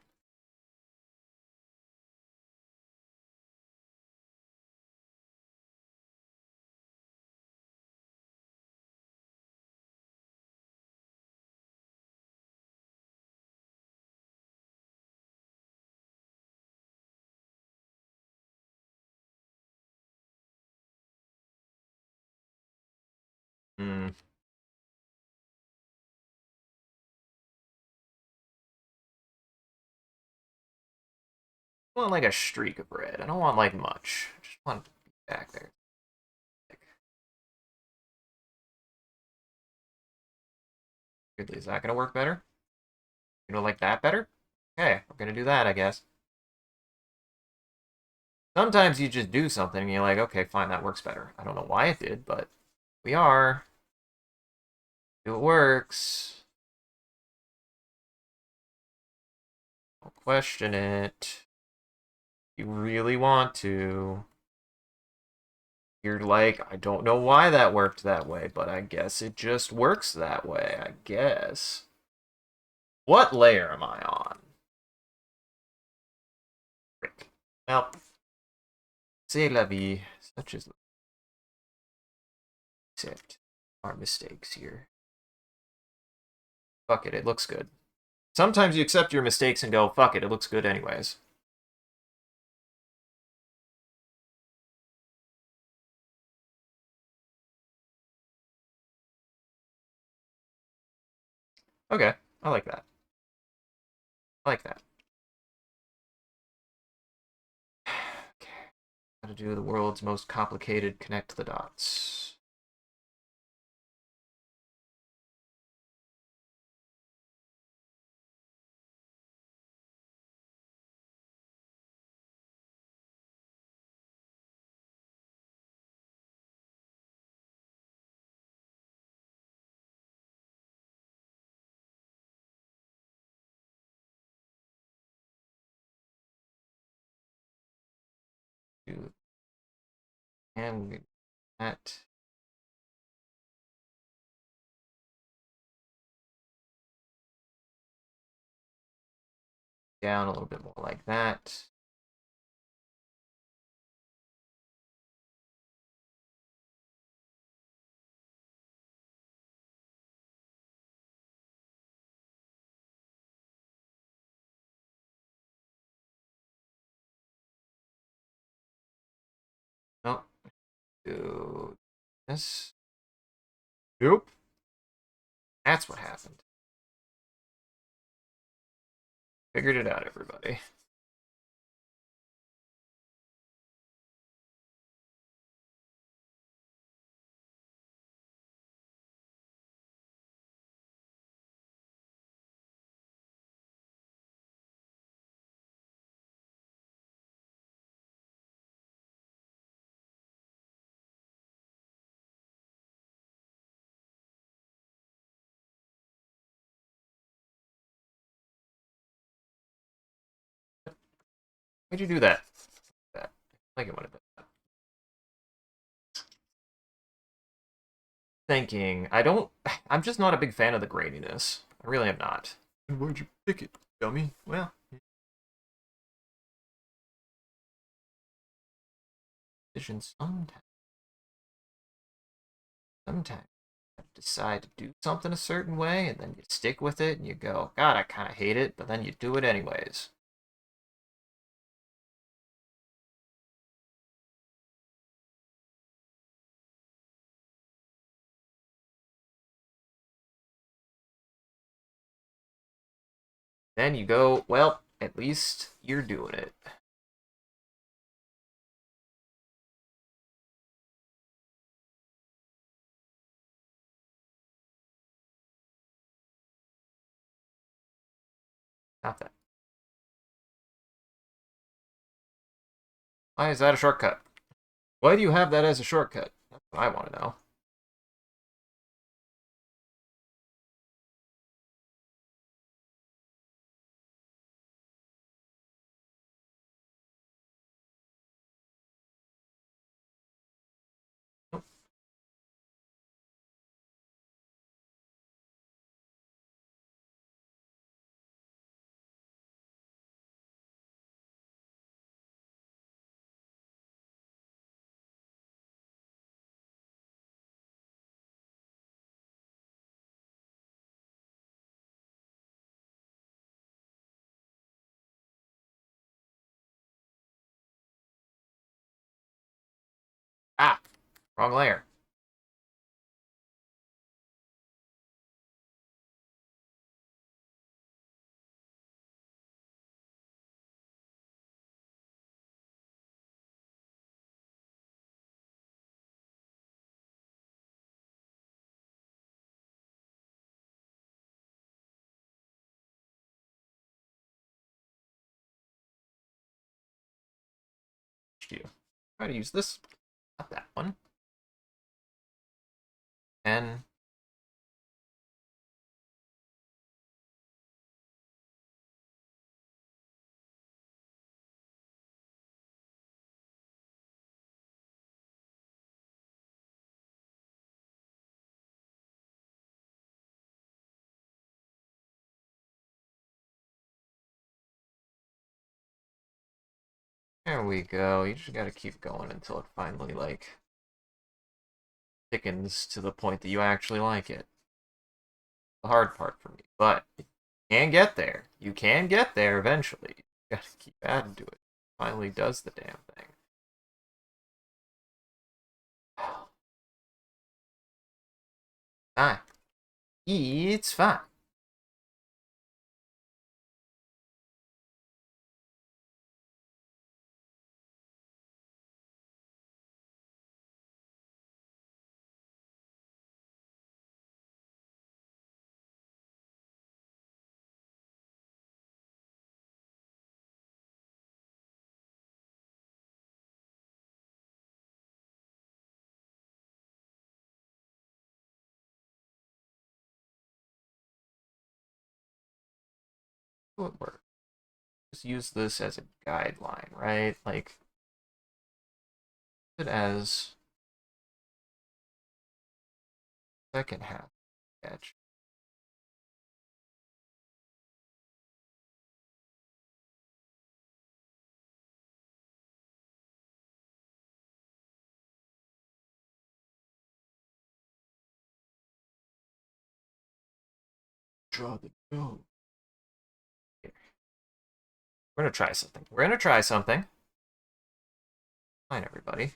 Hmm. I want like a streak of red. I don't want like much. I just want it to be back there. Weirdly, is that gonna work better? You know, like that better? Okay, we're gonna do that, I guess. Sometimes you just do something and you're like, okay, fine, that works better. I don't know why it did, but we are. It works. Don't question it. You really want to. You're like, I don't know why that worked that way, but I guess it just works that way, I guess. What layer am I on? Frick. Well, c'est la vie. Such as accept our mistakes here. Fuck it, it looks good. Sometimes you accept your mistakes and go, fuck it, it looks good anyways. Okay, I like that. I like that. Okay. How to do the world's most complicated connect the dots. Do and that. Down a little bit more like that. No, do this. Nope. That's what happened. Figured it out, everybody. Why'd you do that? That. I think it would have been that. Thinking. I'm just not a big fan of the graininess. I really am not. Why'd you pick it, dummy? Well, decisions sometimes. Sometimes. decide to do something a certain way, and then you stick with it, and you go, God, I kind of hate it, but then you do it anyways. Then you go, well, at least you're doing it. Not that. Why is that a shortcut? Why do you have that as a shortcut? That's what I want to know. Nope. Ah, wrong layer. You try to use this, not that one. And there we go. You just gotta keep going until it finally, like, thickens to the point that you actually like it. The hard part for me. But you can get there. You can get there eventually. You gotta keep adding to it. It finally does the damn thing. Fine. It's fine. Will it work? Just use this as a guideline, right? Like, it as second half sketch. Draw the nose. Here. We're gonna try something. We're gonna try something. Fine, everybody.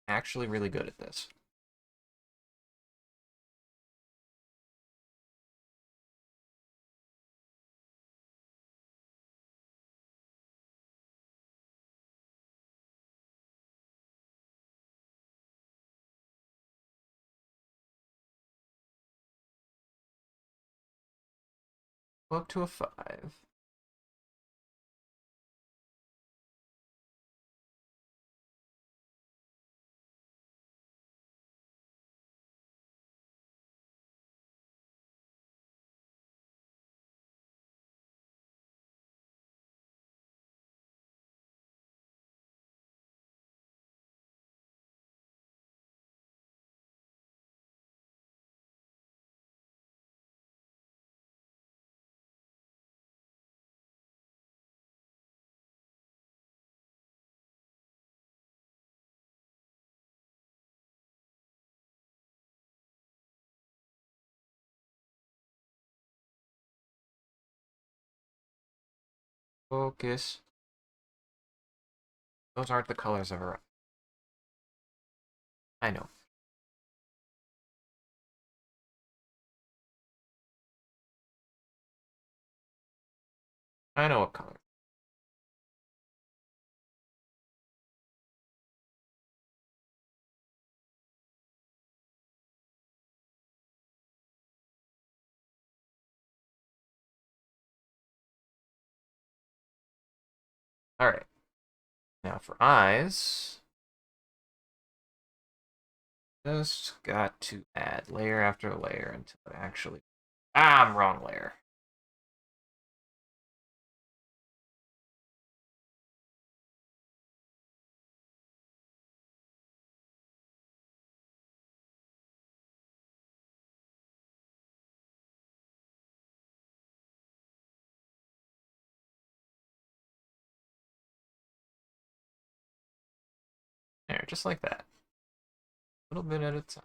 Actually, really good at this. Go up to a 5. Focus. Those aren't the colors of her. I know. I know what color. Alright. Now for eyes. Just got to add layer after layer until it actually... Ah, I'm wrong layer. There, just like that. A little bit at a time.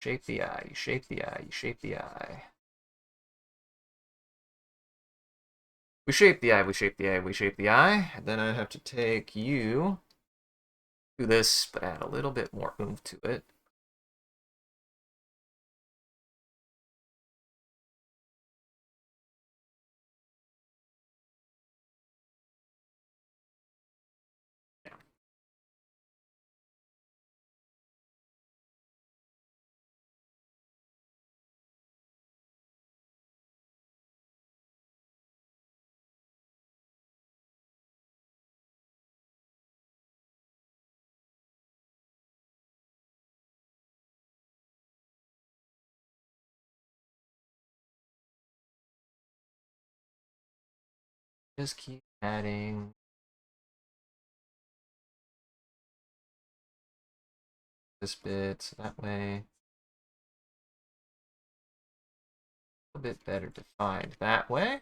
Shape the eye, you shape the eye, you shape the eye. We shape the eye, we shape the eye, we shape the eye. And then I have to take you, do this, but add a little bit more oomph to it. Yeah. Just keep adding this bit so that way a bit better defined that way.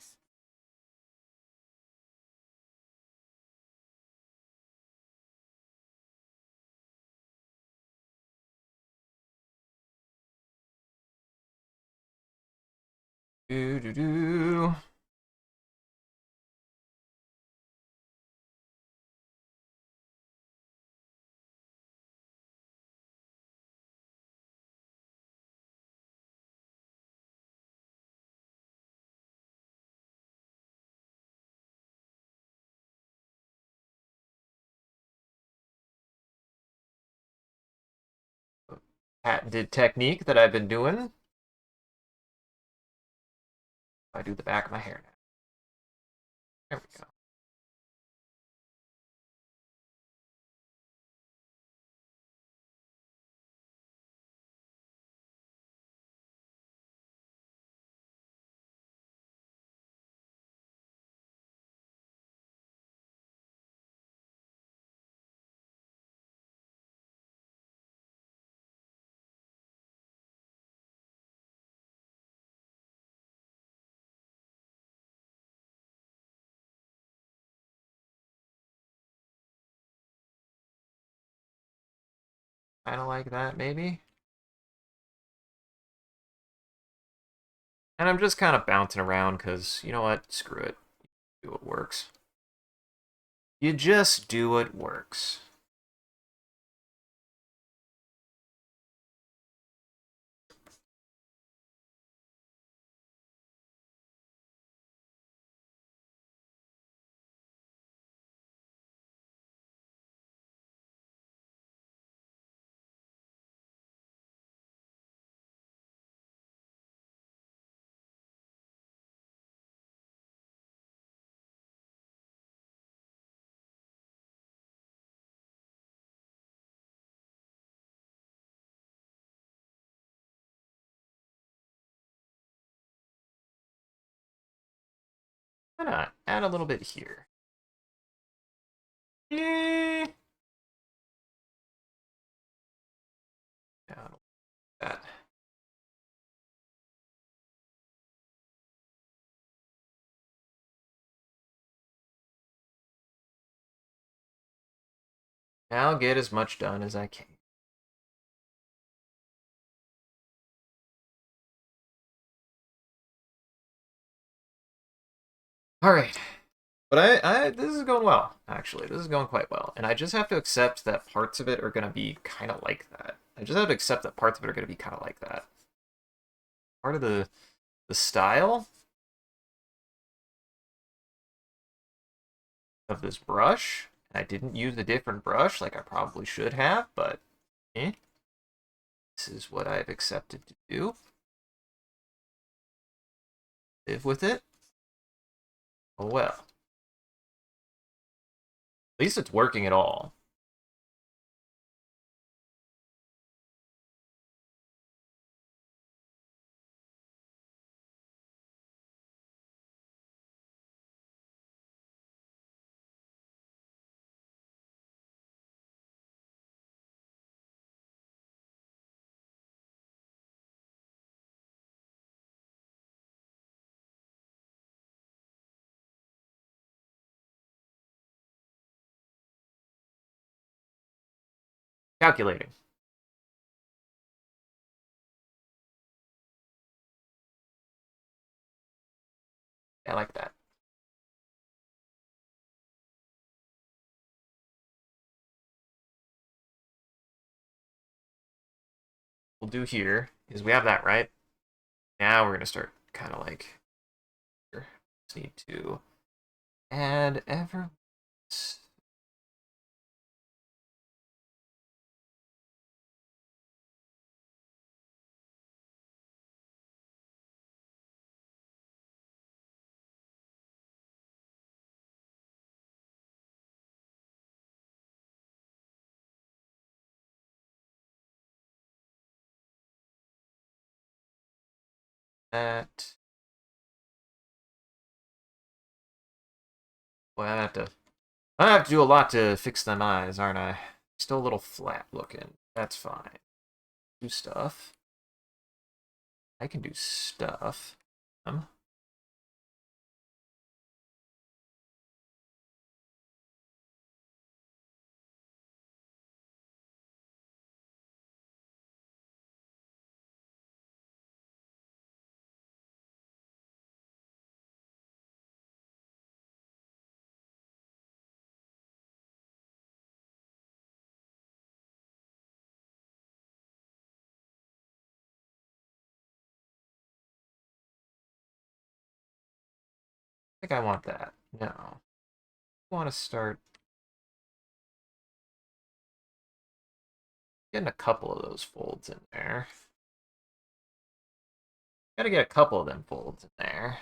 Do do do. Patented technique that I've been doing. I do the back of my hair now. There we go. Kind of like that, maybe. And I'm just kind of bouncing around because, you know what? Screw it. Do what works. You just do what works. Why not? Add a little bit here. Yeah. Down that. Now get as much done as I can. All right. But this is going well, actually. This is going quite well. And I just have to accept that parts of it are going to be kind of like that. I just have to accept that parts of it are going to be kind of like that. Part of the style of this brush. I didn't use a different brush like I probably should have, but eh. This is what I've accepted to do. Live with it. Oh well. At least it's working at all. Calculating. I like that. We'll do here is we have that, right? Now we're going to start kind of like here. Just need to add ever that. Well, I have to do a lot to fix them eyes, aren't I? Still a little flat looking. That's fine. Do stuff. I can do stuff. I think I want that. No. I want to start getting a couple of those folds in there. Gotta get a couple of them folds in there.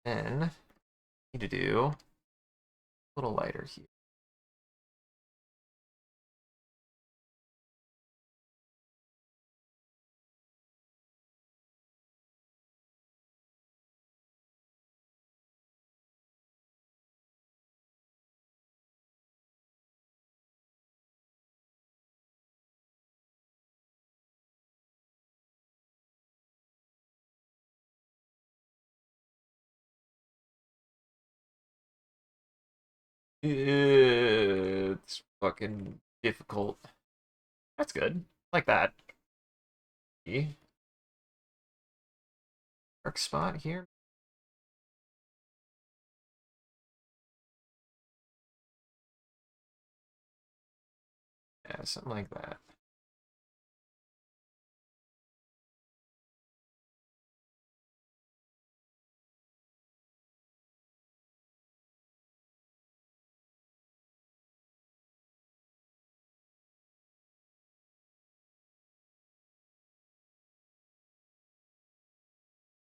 Then, need to do a little lighter here. It's fucking difficult. That's good. Like that. Dark spot here. Yeah, something like that.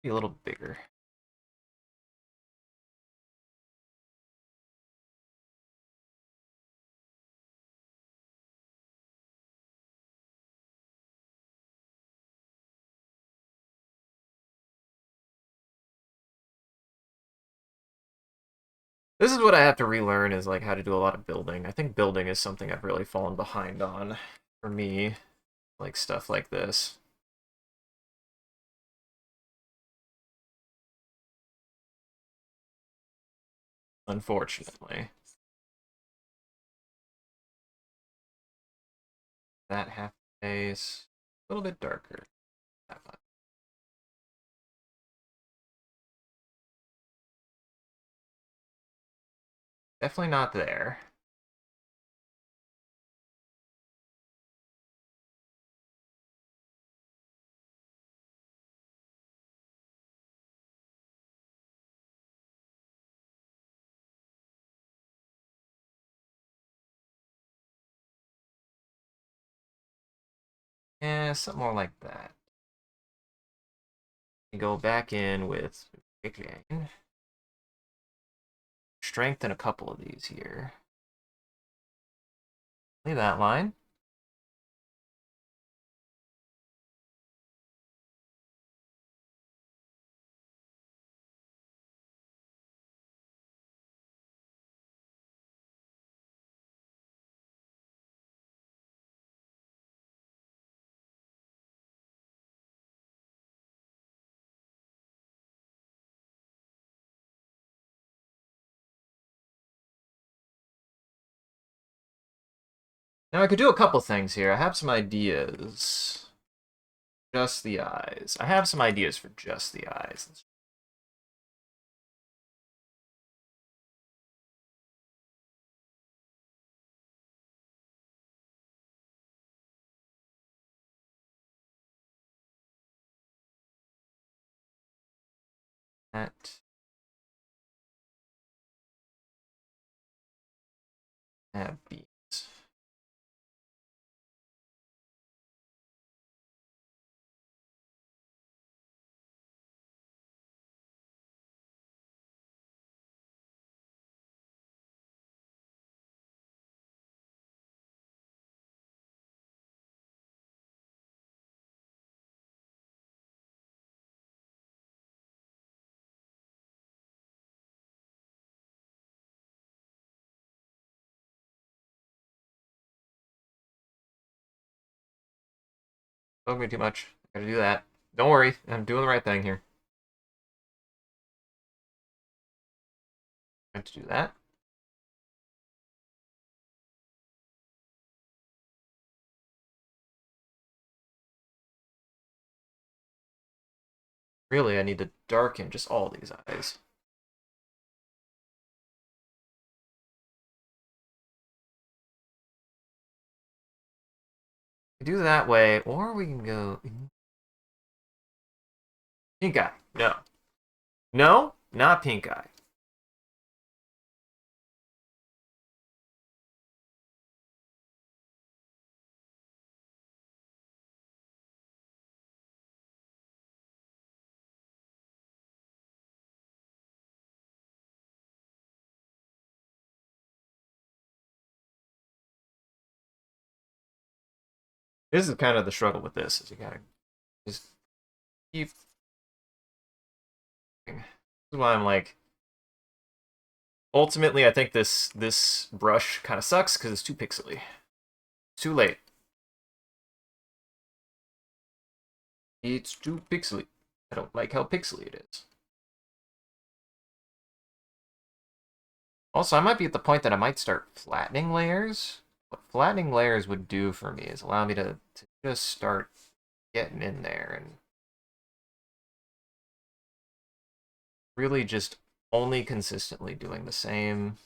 Be a little bigger. This is what I have to relearn is like how to do a lot of building. I think building is something I've really fallen behind on for me, like stuff like this. Unfortunately. That half face a little bit darker. That one. Definitely not there. Yeah, something more like that. And go back in with strengthen a couple of these here. Leave that line. Now I could do a couple things here. I have some ideas. Just the eyes. I have some ideas for just the eyes. That beats. Don't me too much. Gotta do that. Don't worry, I'm doing the right thing here. Going to do that. Really, I need to darken just all these eyes. Do that way, or we can go pink eye. No. No, not pink eye. This is kind of the struggle with this, is you gotta just keep. This is why I'm like, ultimately, I think this brush kind of sucks because it's too pixely. Too late. It's too pixely. I don't like how pixely it is. Also, I might be at the point that I might start flattening layers. What flattening layers would do for me is allow me to just start getting in there and really just only consistently doing the same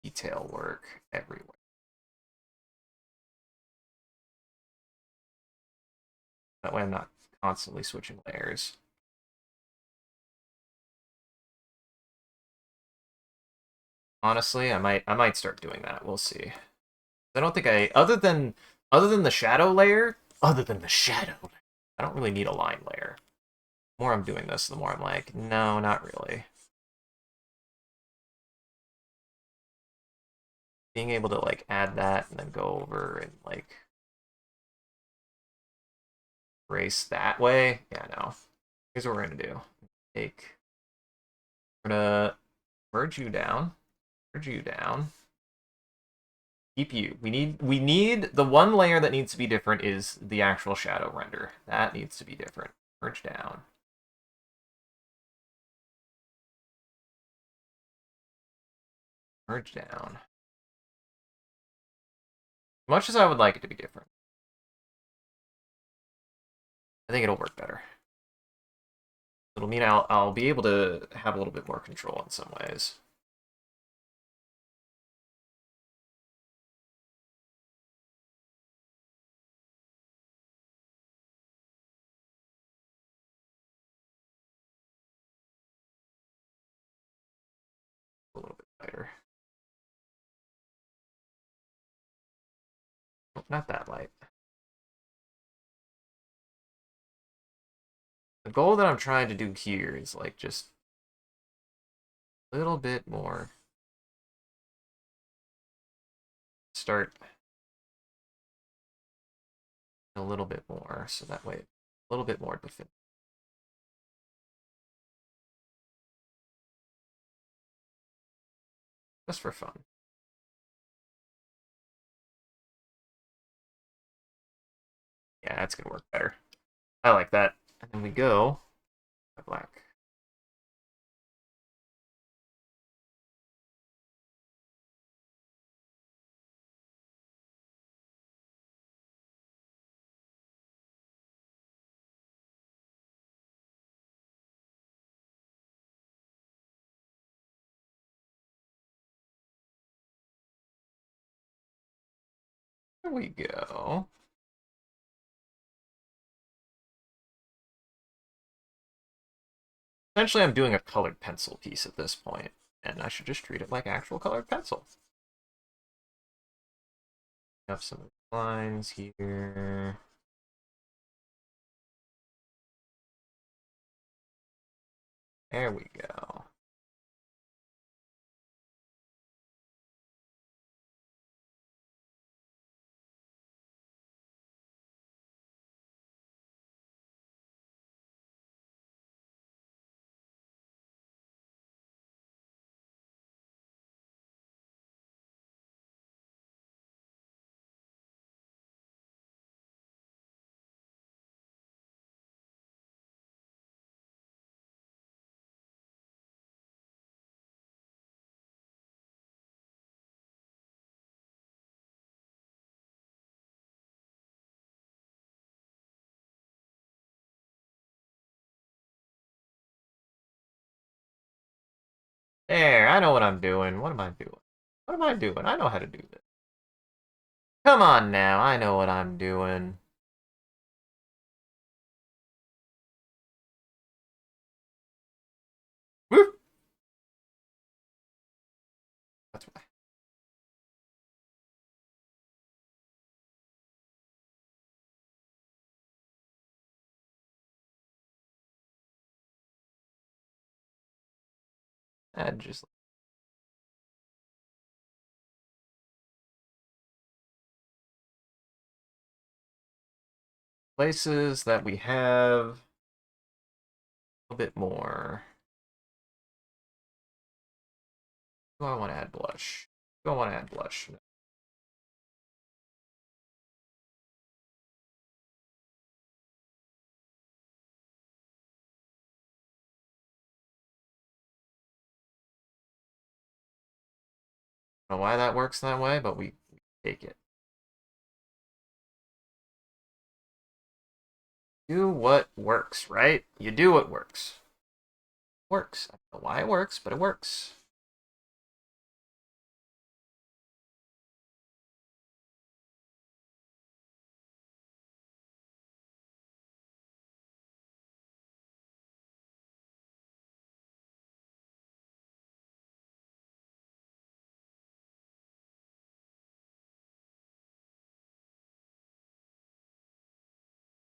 detail work everywhere. That way I'm not constantly switching layers. Honestly, I might start doing that. We'll see. I don't think other than the shadow layer, I don't really need a line layer. The more I'm doing this, the more I'm like, no, not really. Being able to like add that and then go over and like race that way, yeah, no. Here's what we're gonna do. We're gonna merge you down, keep you. We need the one layer that needs to be different is the actual shadow render. That needs to be different. Merge down. Merge down. Much as I would like it to be different, I think it'll work better. It'll mean I'll be able to have a little bit more control in some ways. A little bit lighter. Not that light. The goal that I'm trying to do here is like just a little bit more. Start a little bit more, so that way a little bit more definitive. Just for fun. Yeah, that's gonna work better. I like that. And then we go black. There we go. Essentially, I'm doing a colored pencil piece at this point, and I should just treat it like actual colored pencil. Have some lines here. There we go. There, I know what I'm doing. What am I doing? What am I doing? I know how to do this. Come on now, I know what I'm doing. Woo! That's why. And just places that we have a little bit more. Do I want to add blush? Do I want to add blush? No. I don't know why that works that way, but we take it. Do what works, right? You do what works. Works. I don't know why it works, but it works.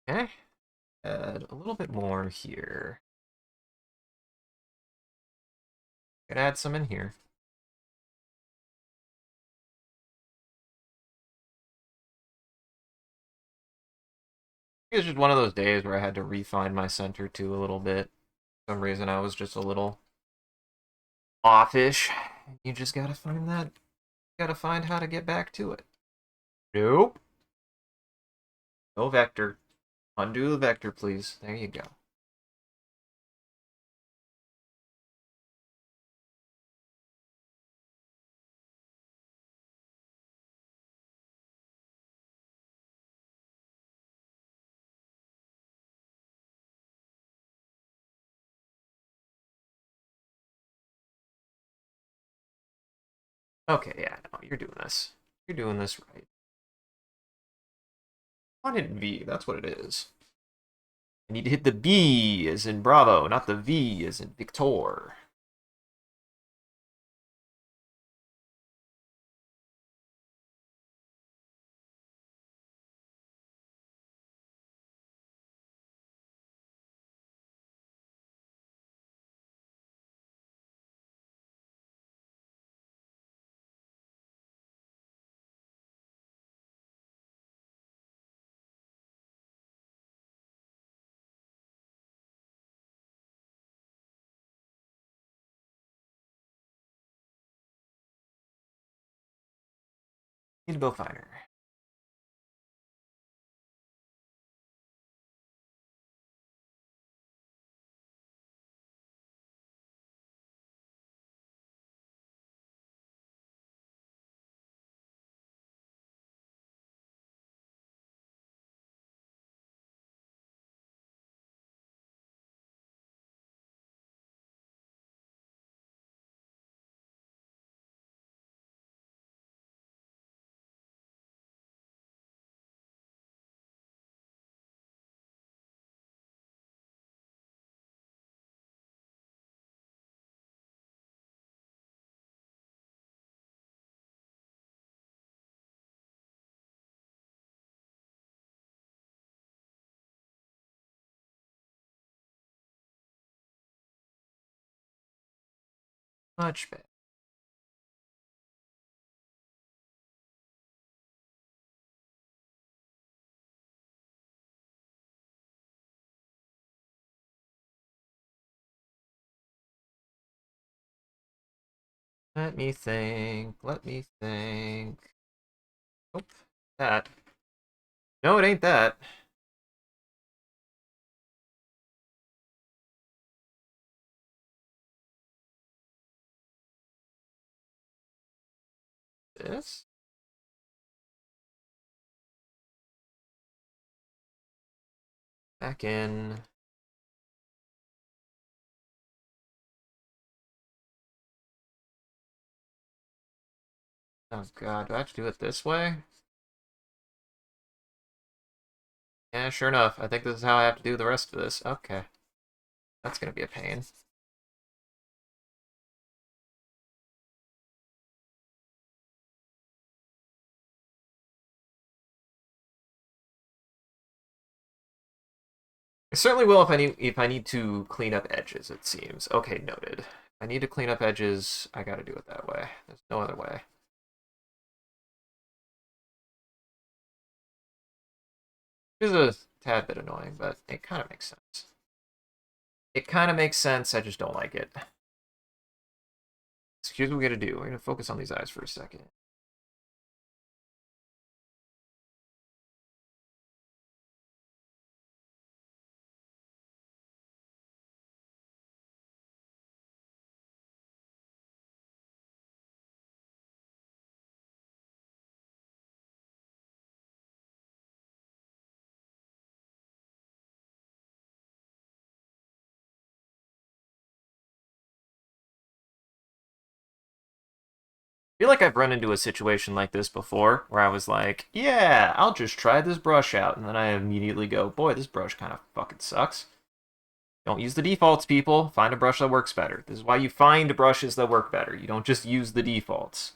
Okay. Add a little bit more here. Could add some in here. It was just one of those days where I had to refine my center too a little bit. For some reason I was just a little offish. You just gotta find that. Gotta find how to get back to it. Nope. No vector. Undo the vector, please. There you go. Okay, yeah, no, you're doing this. You're doing this right. I wanted V, that's what it is. I need to hit the B as in Bravo, not the V as in Victor. Need a Bowfinder. Much better. Let me think. Let me think. Oh, that. No, it ain't that. This? Back in. Oh god, do I have to do it this way? Yeah, sure enough. I think this is how I have to do the rest of this. Okay. That's gonna be a pain. I certainly will if I need to clean up edges, it seems. Okay, noted. If I need to clean up edges, I gotta do it that way. There's no other way. It is a tad bit annoying, but it kind of makes sense. It kind of makes sense, I just don't like it. So here's what we're gonna do. We're gonna focus on these eyes for a second. I feel like I've run into a situation like this before where I was like, yeah, I'll just try this brush out. And then I immediately go, boy, this brush kind of fucking sucks. Don't use the defaults, people. Find a brush that works better. This is why you find brushes that work better. You don't just use the defaults.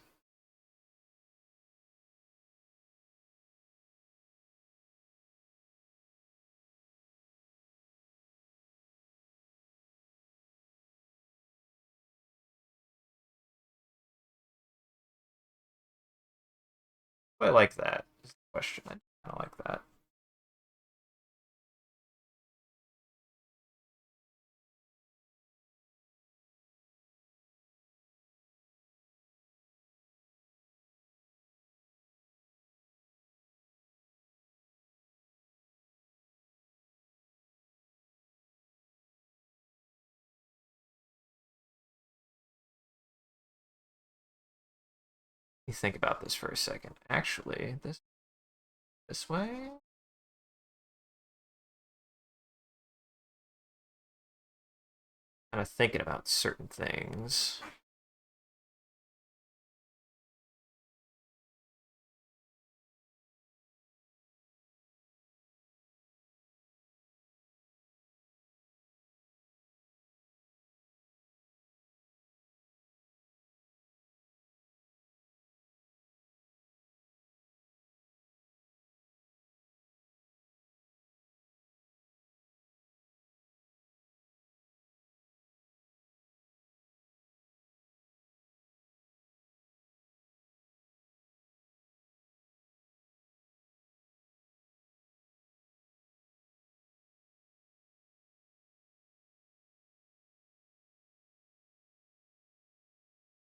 I like that. Is the question. I kind of like that. Let me think about this for a second. Actually, this way? Kind of thinking about certain things.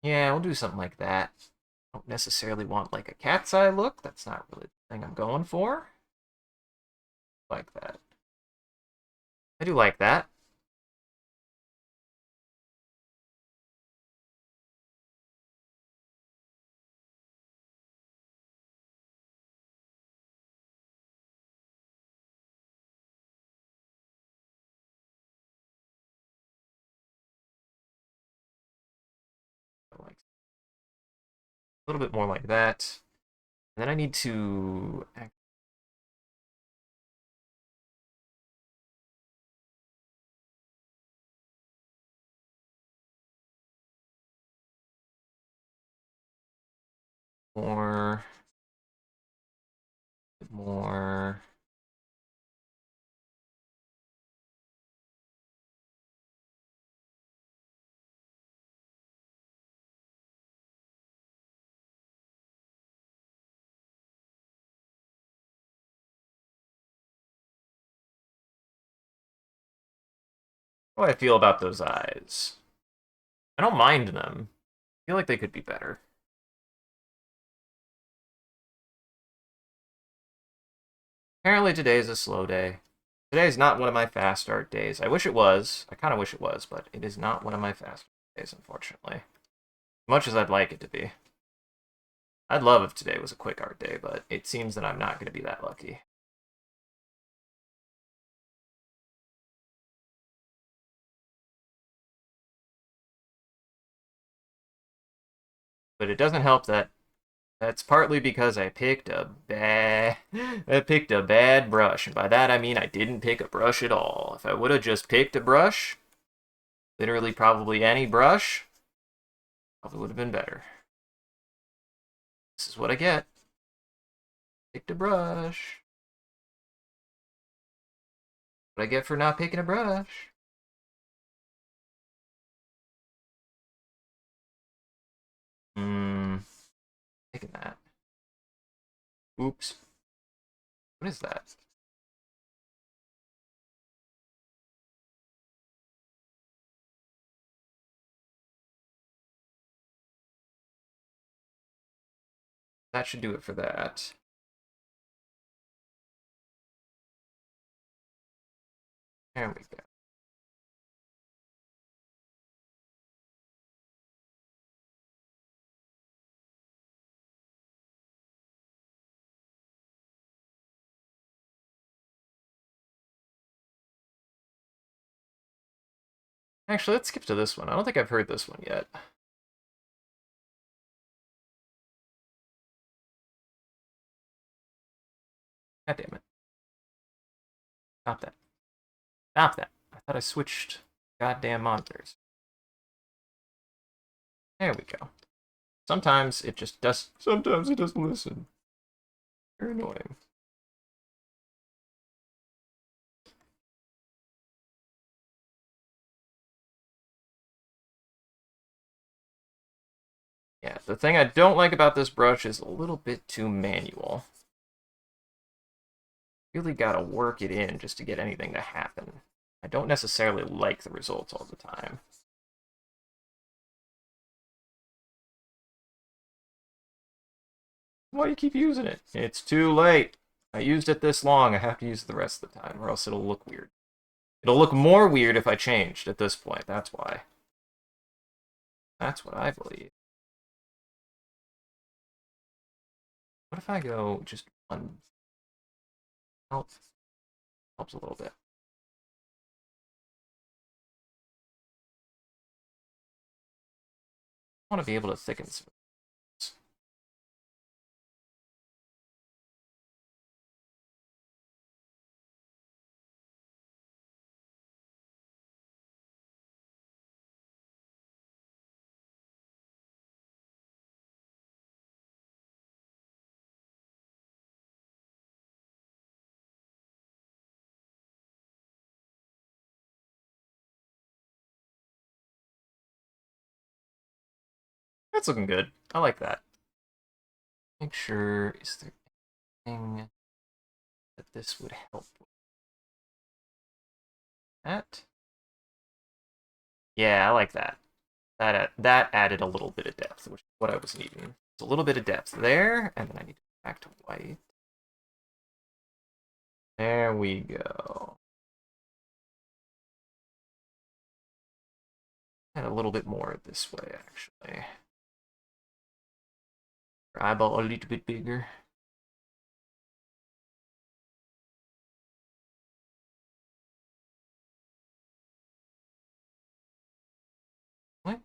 Yeah, we'll do something like that. Don't necessarily want like a cat's eye look. That's not really the thing I'm going for. Like that. I do like that. Like a little bit more like that. And then I need to more, more. How do I feel about those eyes? I don't mind them. I feel like they could be better. Apparently today's a slow day. Today's not one of my fast start days. I wish it was. I kind of wish it was, but it is not one of my fast days, unfortunately. Much as I'd like it to be. I'd love if today was a quick art day, but it seems that I'm not going to be that lucky. But it doesn't help that that's partly because I picked a bad brush, and by that I mean I didn't pick a brush at all. If I would have just picked a brush, literally probably any brush, probably would have been better. This is what I get. Picked a brush. What I get for not picking a brush. Hmm. Taking that. Oops. What is that? That should do it for that. There we go. Actually, let's skip to this one. I don't think I've heard this one yet. God damn it. Stop that. Stop that. I thought I switched goddamn monitors. There we go. Sometimes it just does. Sometimes it doesn't listen. Very annoying. Yeah, the thing I don't like about this brush is a little bit too manual. Really gotta work it in just to get anything to happen. I don't necessarily like the results all the time. Why do you keep using it? It's too late. I used it this long, I have to use it the rest of the time, or else it'll look weird. It'll look more weird if I changed at this point, that's why. That's what I believe. What if I go just one? Helps. Helps a little bit. I want to be able to thicken some. That's looking good. I like that. Make sure, is there anything that this would help with? That? Yeah, I like that. That added a little bit of depth, which is what I was needing. It's a little bit of depth there, and then I need to go back to white. There we go. And a little bit more this way, actually. Your eyeball a little bit bigger. What?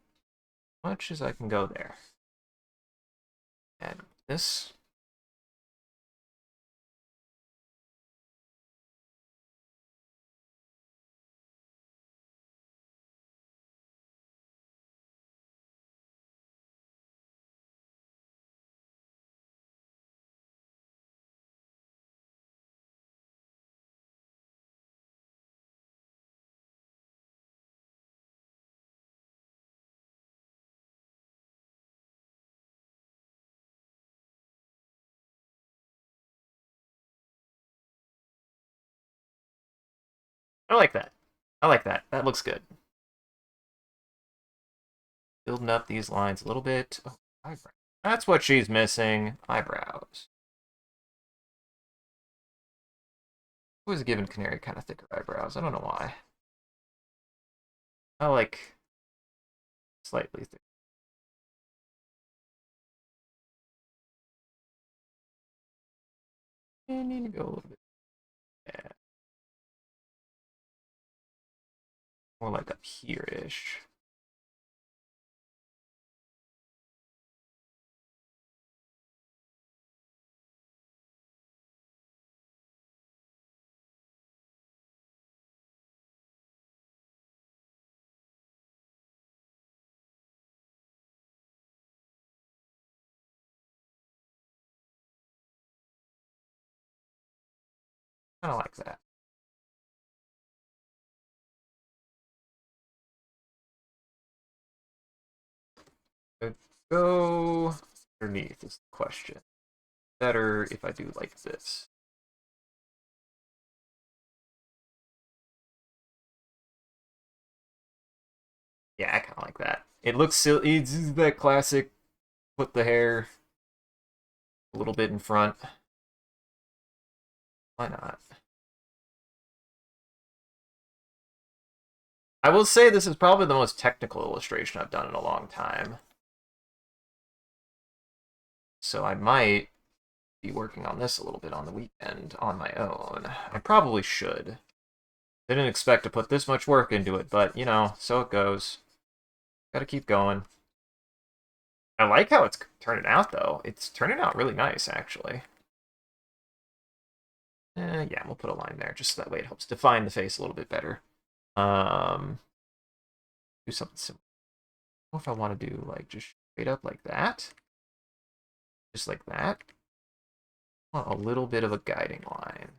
Much as I can go there. Add this. I like that. I like that. That looks good. Building up these lines a little bit. Oh, eyebrow. That's what she's missing. Eyebrows. Always given Canary kind of thicker eyebrows. I don't know why. I like slightly thicker. I need to go a little bit. Yeah. More like up here-ish. Kind of like that. Go underneath is the question. Better if I do like this. Yeah, I kind of like that. It looks silly. It's that classic. Put the hair a little bit in front. Why not? I will say this is probably the most technical illustration I've done in a long time. So I might be working on this a little bit on the weekend on my own. I probably should. Didn't expect to put this much work into it, but, you know, so it goes. Gotta keep going. I like how it's turning out, though. It's turning out really nice, actually. Yeah, we'll put a line there, just so that way it helps define the face a little bit better. Do something similar. I don't know if I want to do, like, just straight up like that. Just like that. I want a little bit of a guiding line.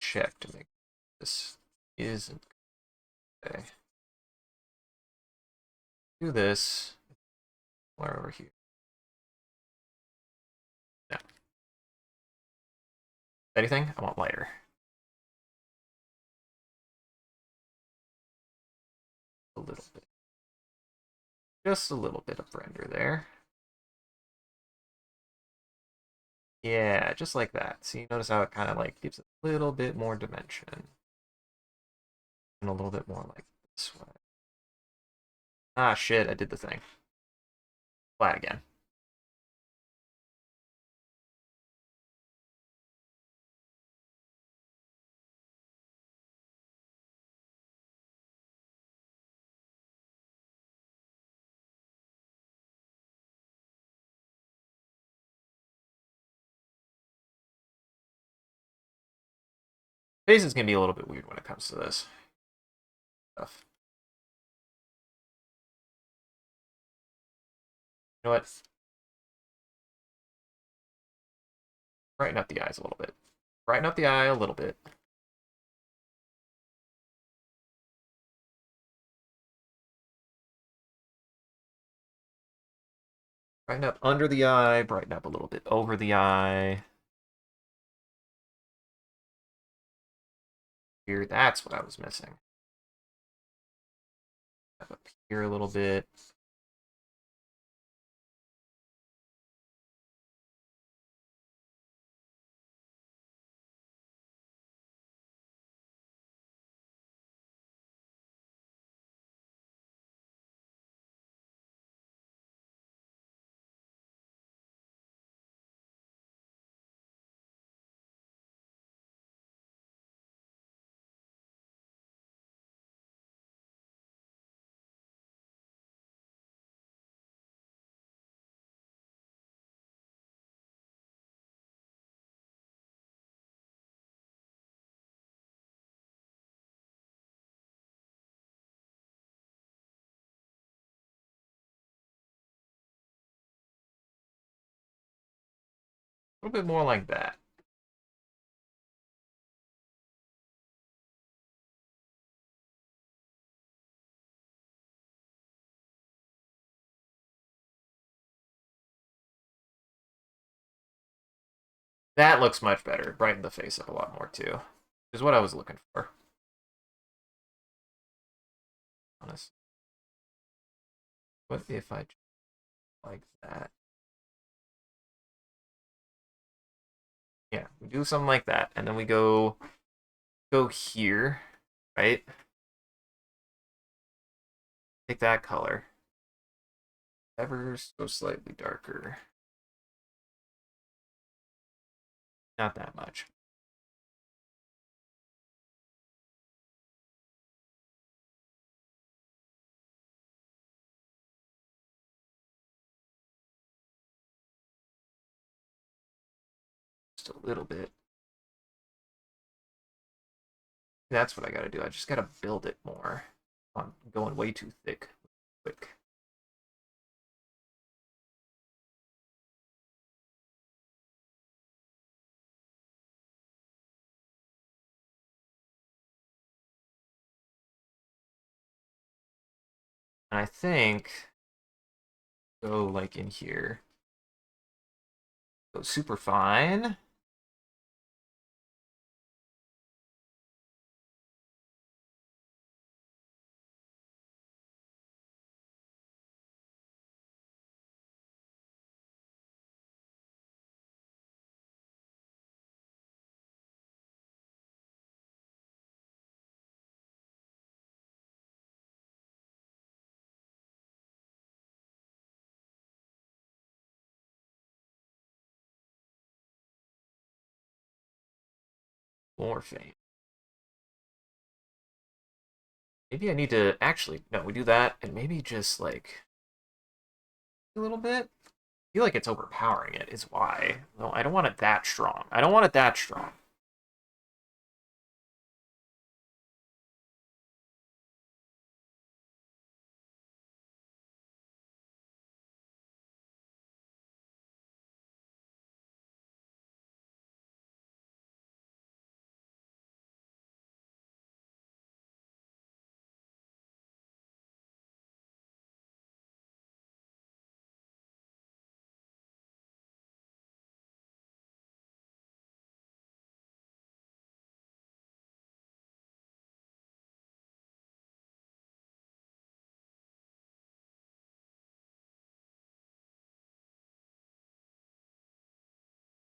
Check to make this isn't okay. Do this. Where over here? No. Anything? I want lighter. A little bit. Just a little bit of render there. Yeah, just like that. See, notice how it kind of like gives a little bit more dimension. And a little bit more like this way. Ah, shit, I did the thing. Flat again. Face is gonna be a little bit weird when it comes to this stuff. You know what? Brighten up the eyes a little bit. Brighten up the eye a little bit. Brighten up under the eye, brighten up a little bit over the eye. Here, that's what I was missing. Up here a little bit. A little bit more like that. That looks much better. Brighten the face up a lot more too. Is what I was looking for. Honest. What if I like that? Yeah, we do something like that, and then we go here, right? Take that color. Ever so slightly darker. Not that much. Just a little bit. That's what I gotta do. I just gotta build it more. I'm going way too thick. Quick. And I think go like in here. Go super fine. More faint. Maybe I need to actually no, we do that and maybe just like a little bit. I feel like it's overpowering it is why. No, I don't want it that strong. I don't want it that strong.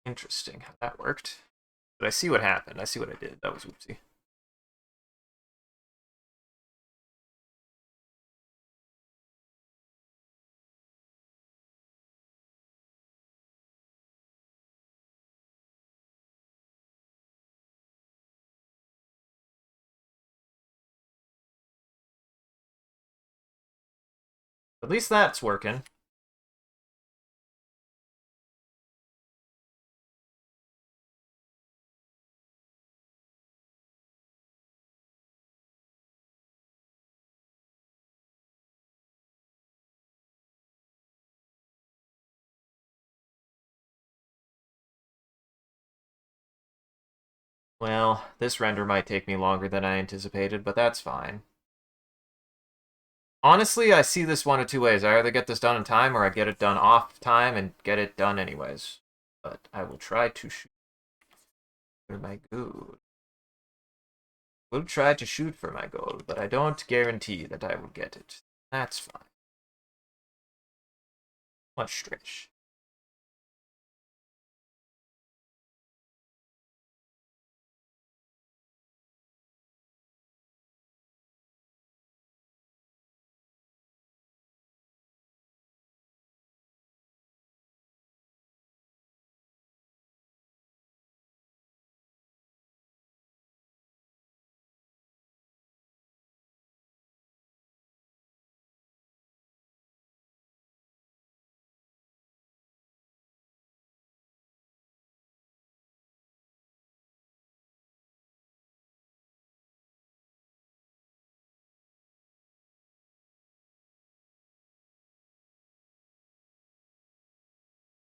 Interesting how that worked. But I see what happened. I see what I did. That was whoopsie. At least that's working. Well, this render might take me longer than I anticipated, but that's fine. Honestly, I see this one of two ways. I either get this done in time or I get it done off time and get it done anyways. But I will try to shoot for my gold. Will try to shoot for my gold, but I don't guarantee that I will get it. That's fine. Much stretch.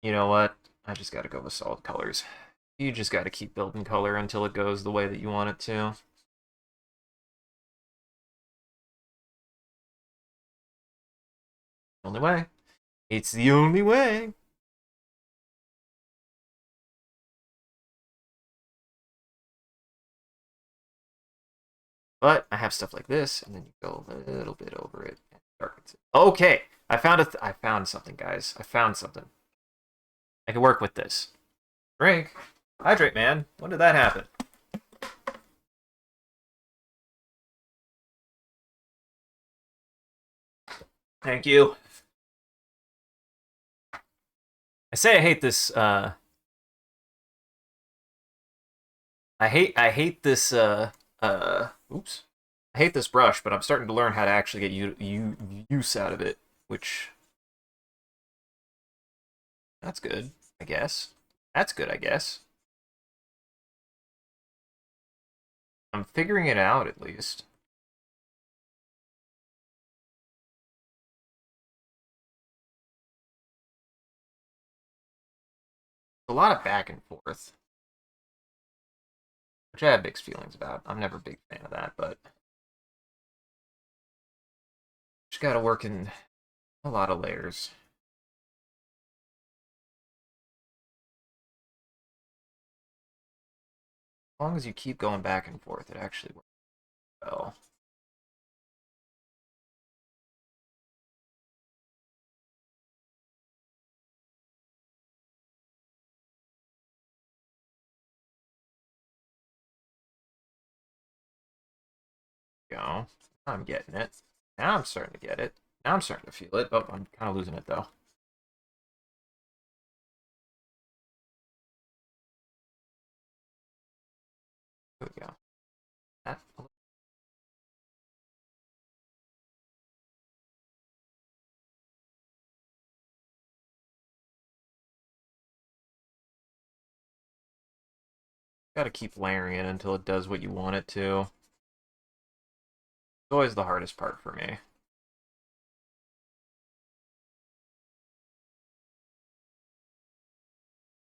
You know what? I just gotta go with solid colors. You just gotta keep building color until it goes the way that you want it to. Only way. It's the only way. But I have stuff like this, and then you go a little bit over it and darkens it. Okay, I found something, guys. I found something. I can work with this. Drink. Hydrate, man. When did that happen? Thank you. I say I hate this, I hate this, oops. I hate this brush, but I'm starting to learn how to actually get use out of it, which... That's good, I guess. That's good, I guess. I'm figuring it out, at least. A lot of back and forth, which I have mixed feelings about. I'm never a big fan of that, but just gotta work in a lot of layers. As long as you keep going back and forth, it actually works well. Go. I'm getting it. Now I'm starting to get it. Now I'm starting to feel it. Oh, I'm kind of losing it, though. There we go. That. Gotta keep layering it until it does what you want it to. It's always the hardest part for me.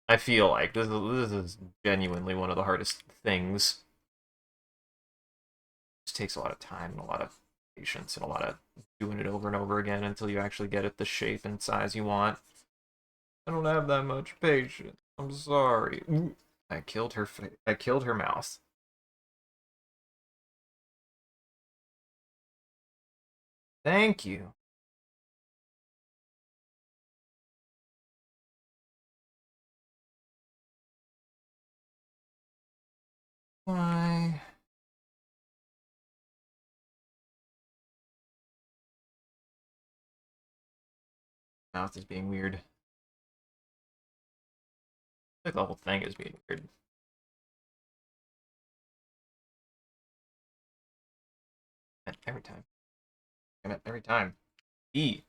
I feel like this is genuinely one of the hardest things. It just takes a lot of time and a lot of patience and a lot of doing it over and over again until you actually get it the shape and size you want. I don't have that much patience. I'm sorry. Ooh, I killed her. I killed her mouth. Thank you. Why? Mouth is being weird. Like the whole thing is being weird. And every time. Every time. E.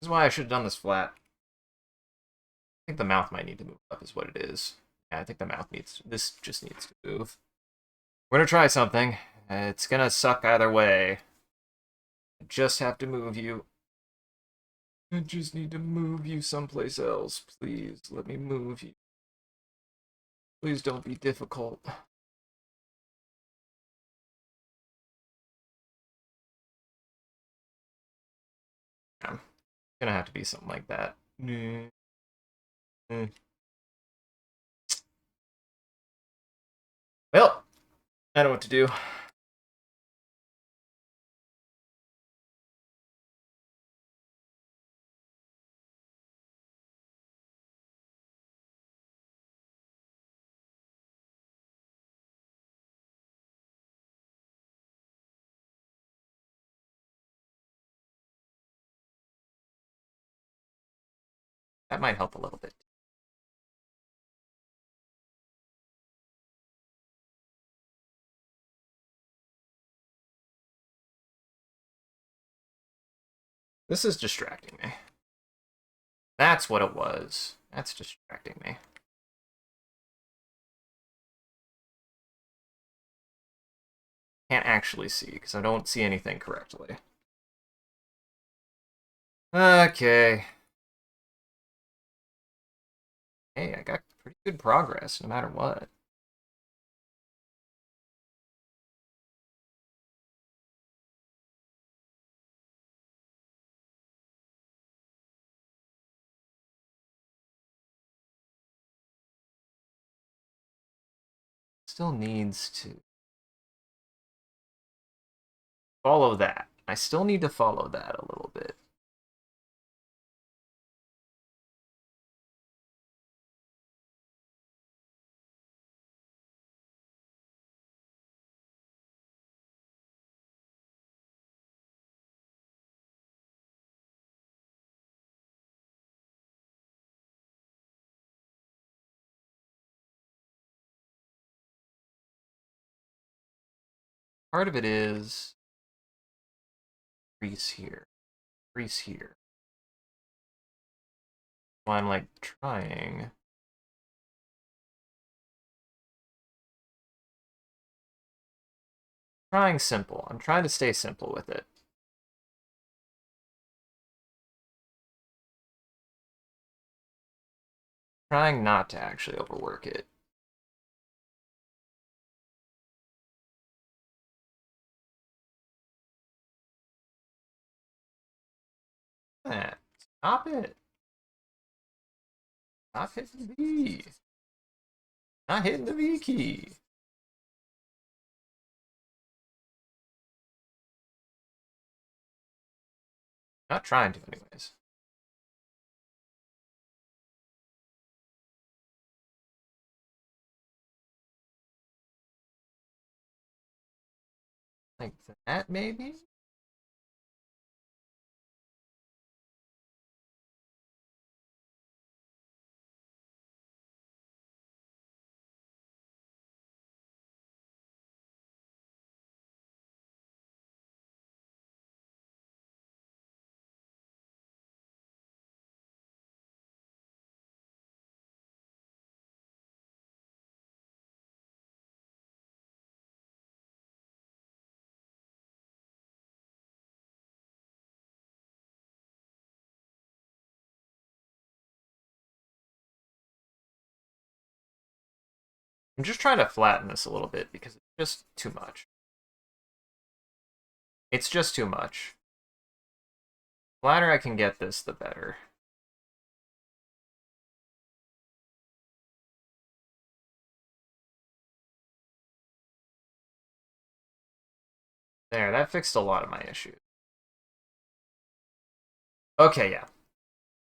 This is why I should have done this flat. I think the mouth might need to move up is what it is. Yeah, I think the mouth needs... This just needs to move. We're gonna try something. It's gonna suck either way. I just have to move you. I just need to move you someplace else. Please, let me move you. Please don't be difficult. I'm gonna have to be something like that. Well, I know what to do. That might help a little bit. This is distracting me. That's what it was. That's distracting me. Can't actually see because I don't see anything correctly. Okay. Hey, I got pretty good progress no matter what. Still needs to follow that. I still need to follow that a little bit. Part of it is crease here, crease here. So I'm like trying simple. I'm trying to stay simple with it. Trying not to actually overwork it. Stop it. Stop hitting the V. Not hitting the V key. Not trying to, anyways. Like that, maybe? I'm just trying to flatten this a little bit because it's just too much. It's just too much. The flatter I can get this, the better. There, that fixed a lot of my issues. Okay, yeah.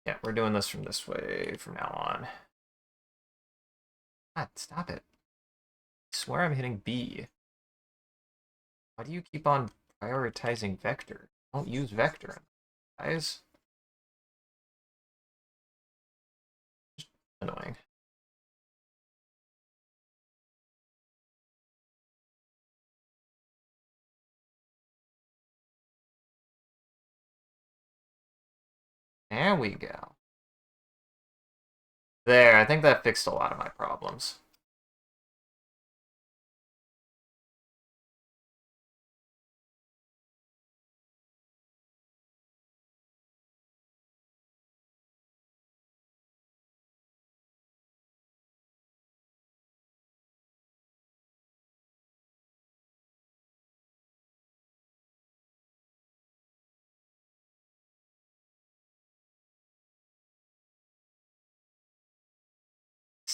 Yeah, we're doing this from this way from now on. God, stop it. I swear I'm hitting B. Why do you keep on prioritizing vector? Don't use vector, guys. Just annoying. There we go. There, I think that fixed a lot of my problems.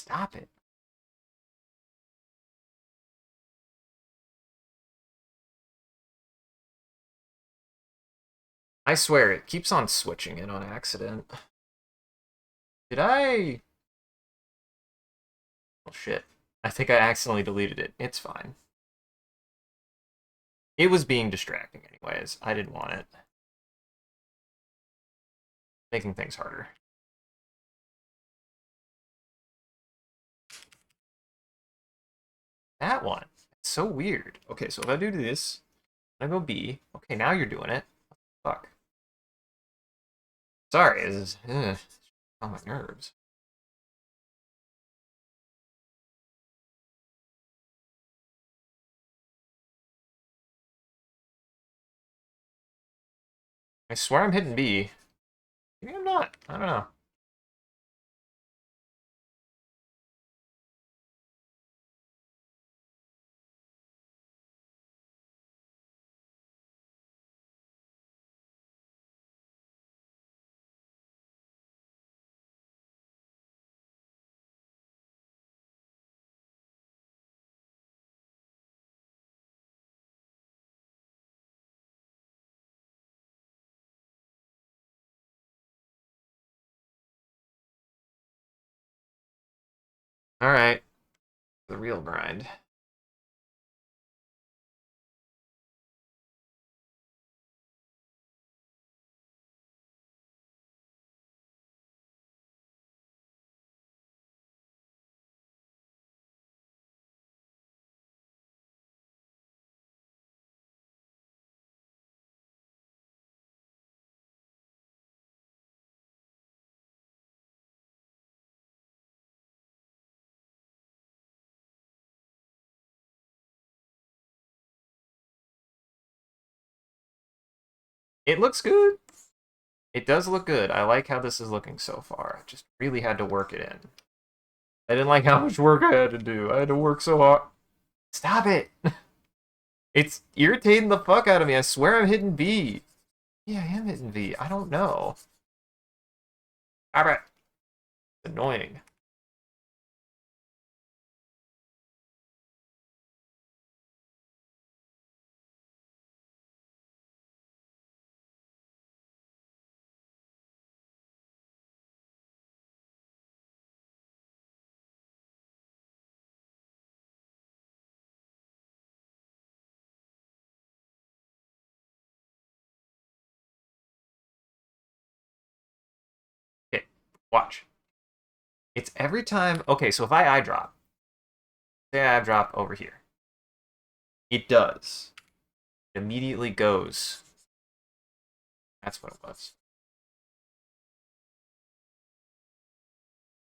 Stop it. I swear, it keeps on switching it on accident. Did I? Oh, shit. I think I accidentally deleted it. It's fine. It was being distracting anyways. I didn't want it. Making things harder. That one. It's so weird. Okay, so if I do this, I go B. Okay, now you're doing it. Fuck. Sorry, this is on my nerves. I swear I'm hitting B. Maybe I'm not. I don't know. Alright. The real grind. It looks good. It does look good. I like how this is looking so far. I just really had to work it in. I didn't like how much work I had to do. I had to work so hard. Stop it! It's irritating the fuck out of me. I swear I'm hitting B. Yeah, I am hitting V. I don't know. Alright. Annoying. Okay, watch. It's every time. Okay, so if I eye drop, say I eye drop over here, it does. It immediately goes. That's what it was.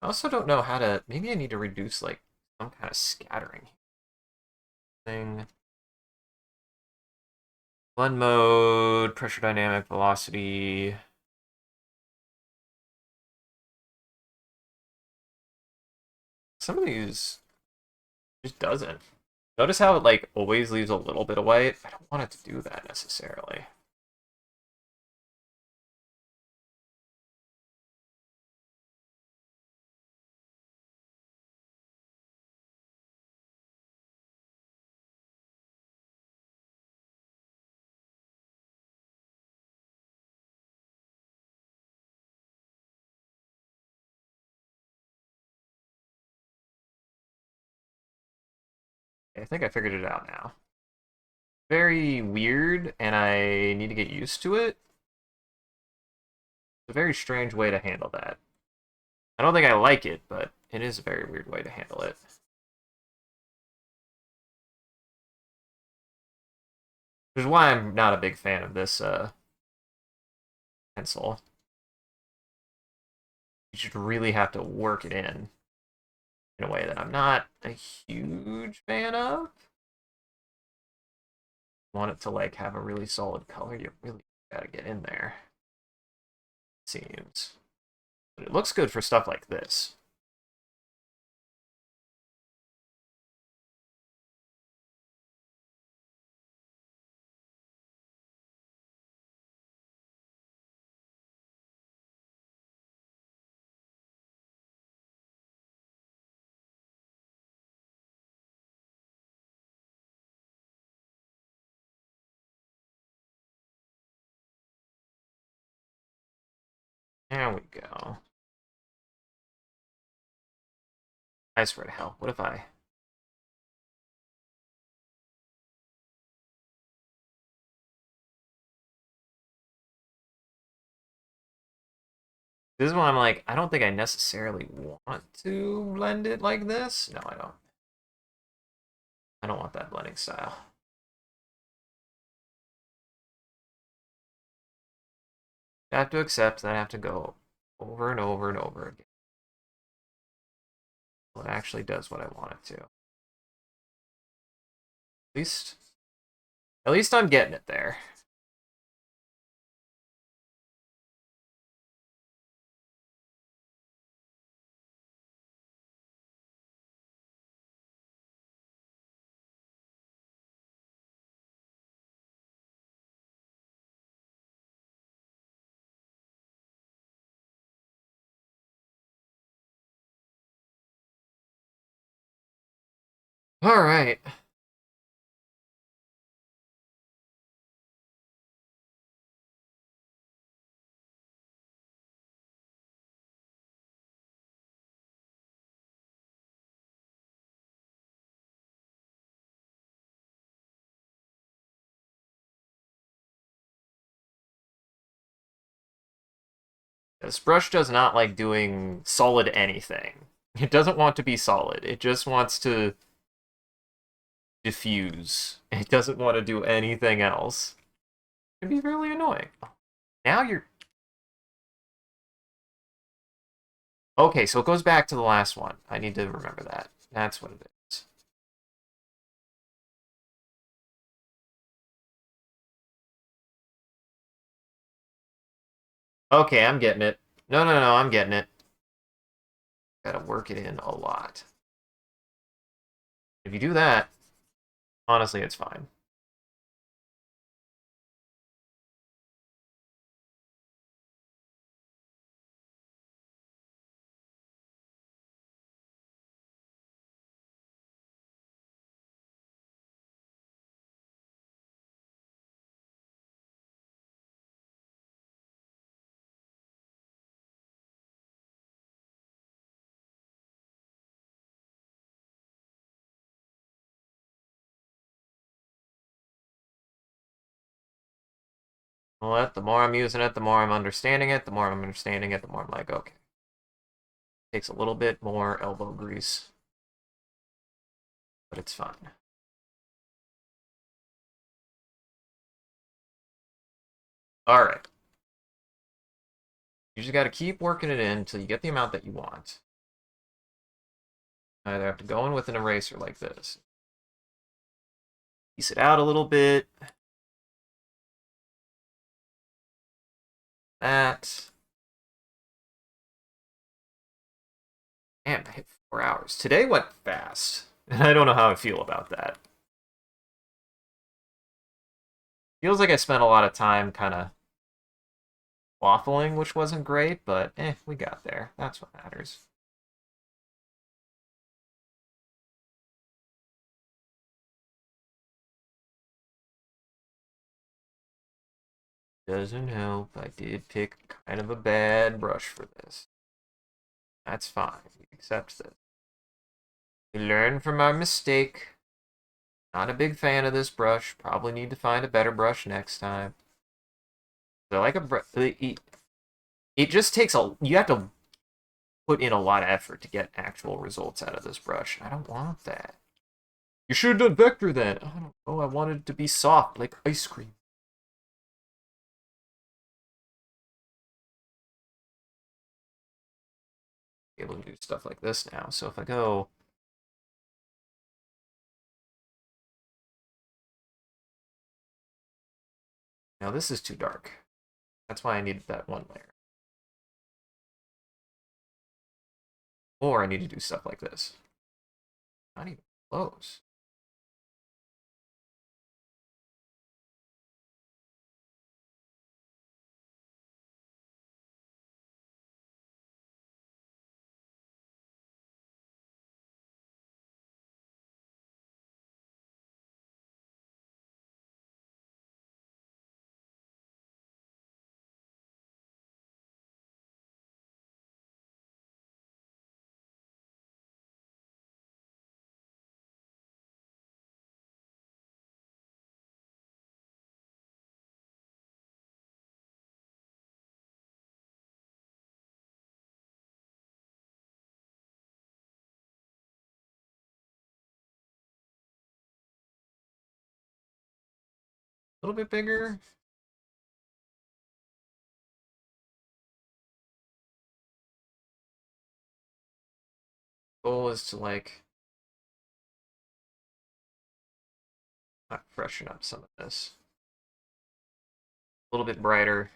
I also don't know how to. Maybe I need to reduce like some kind of scattering thing. Blend mode, pressure dynamic, velocity. Some of these just doesn't. Notice how it like always leaves a little bit of white? I don't want it to do that necessarily. I think I figured it out now. Very weird, and I need to get used to it. It's a very strange way to handle that. I don't think I like it, but it is a very weird way to handle it. Which is why I'm not a big fan of this pencil. You should really have to work it in a way that I'm not a huge fan of. Want it to like have a really solid color, you really gotta get in there. Seems. But it looks good for stuff like this. There we go. I swear to hell, what if I... This is why I'm like, I don't think I necessarily want to blend it like this. No, I don't. I don't want that blending style. I have to accept that I have to go over and over and over again. Well, it actually does what I want it to. At least I'm getting it there. All right. This brush does not like doing solid anything. It doesn't want to be solid. It just wants to diffuse. It doesn't want to do anything else. It can be really annoying. Now you're... Okay, so it goes back to the last one. I need to remember that. That's what it is. Okay, I'm getting it. No, I'm getting it. Gotta work it in a lot. If you do that, honestly, it's fine. Well, the more I'm using it, the more I'm understanding it. The more I'm understanding it, the more I'm like, okay. Takes a little bit more elbow grease, but it's fine. All right. You just got to keep working it in until you get the amount that you want. Either have to go in with an eraser like this. Piece it out a little bit. That. Man, I hit 4 hours. Today went fast, and I don't know how I feel about that. Feels like I spent a lot of time kind of waffling, which wasn't great, but we got there. That's what matters. Doesn't help. I did pick kind of a bad brush for this. That's fine. We accept this. We learn from our mistake. Not a big fan of this brush. Probably need to find a better brush next time. I like a brush. It just takes a... You have to put in a lot of effort to get actual results out of this brush. I don't want that. You should have done vector then. I don't know. I wanted it to be soft, like ice cream. Be able to do stuff like this now. So if I go... Now this is too dark. That's why I needed that one layer. Or I need to do stuff like this. Not even close. A little bit bigger. Goal is to like freshen up some of this. A little bit brighter.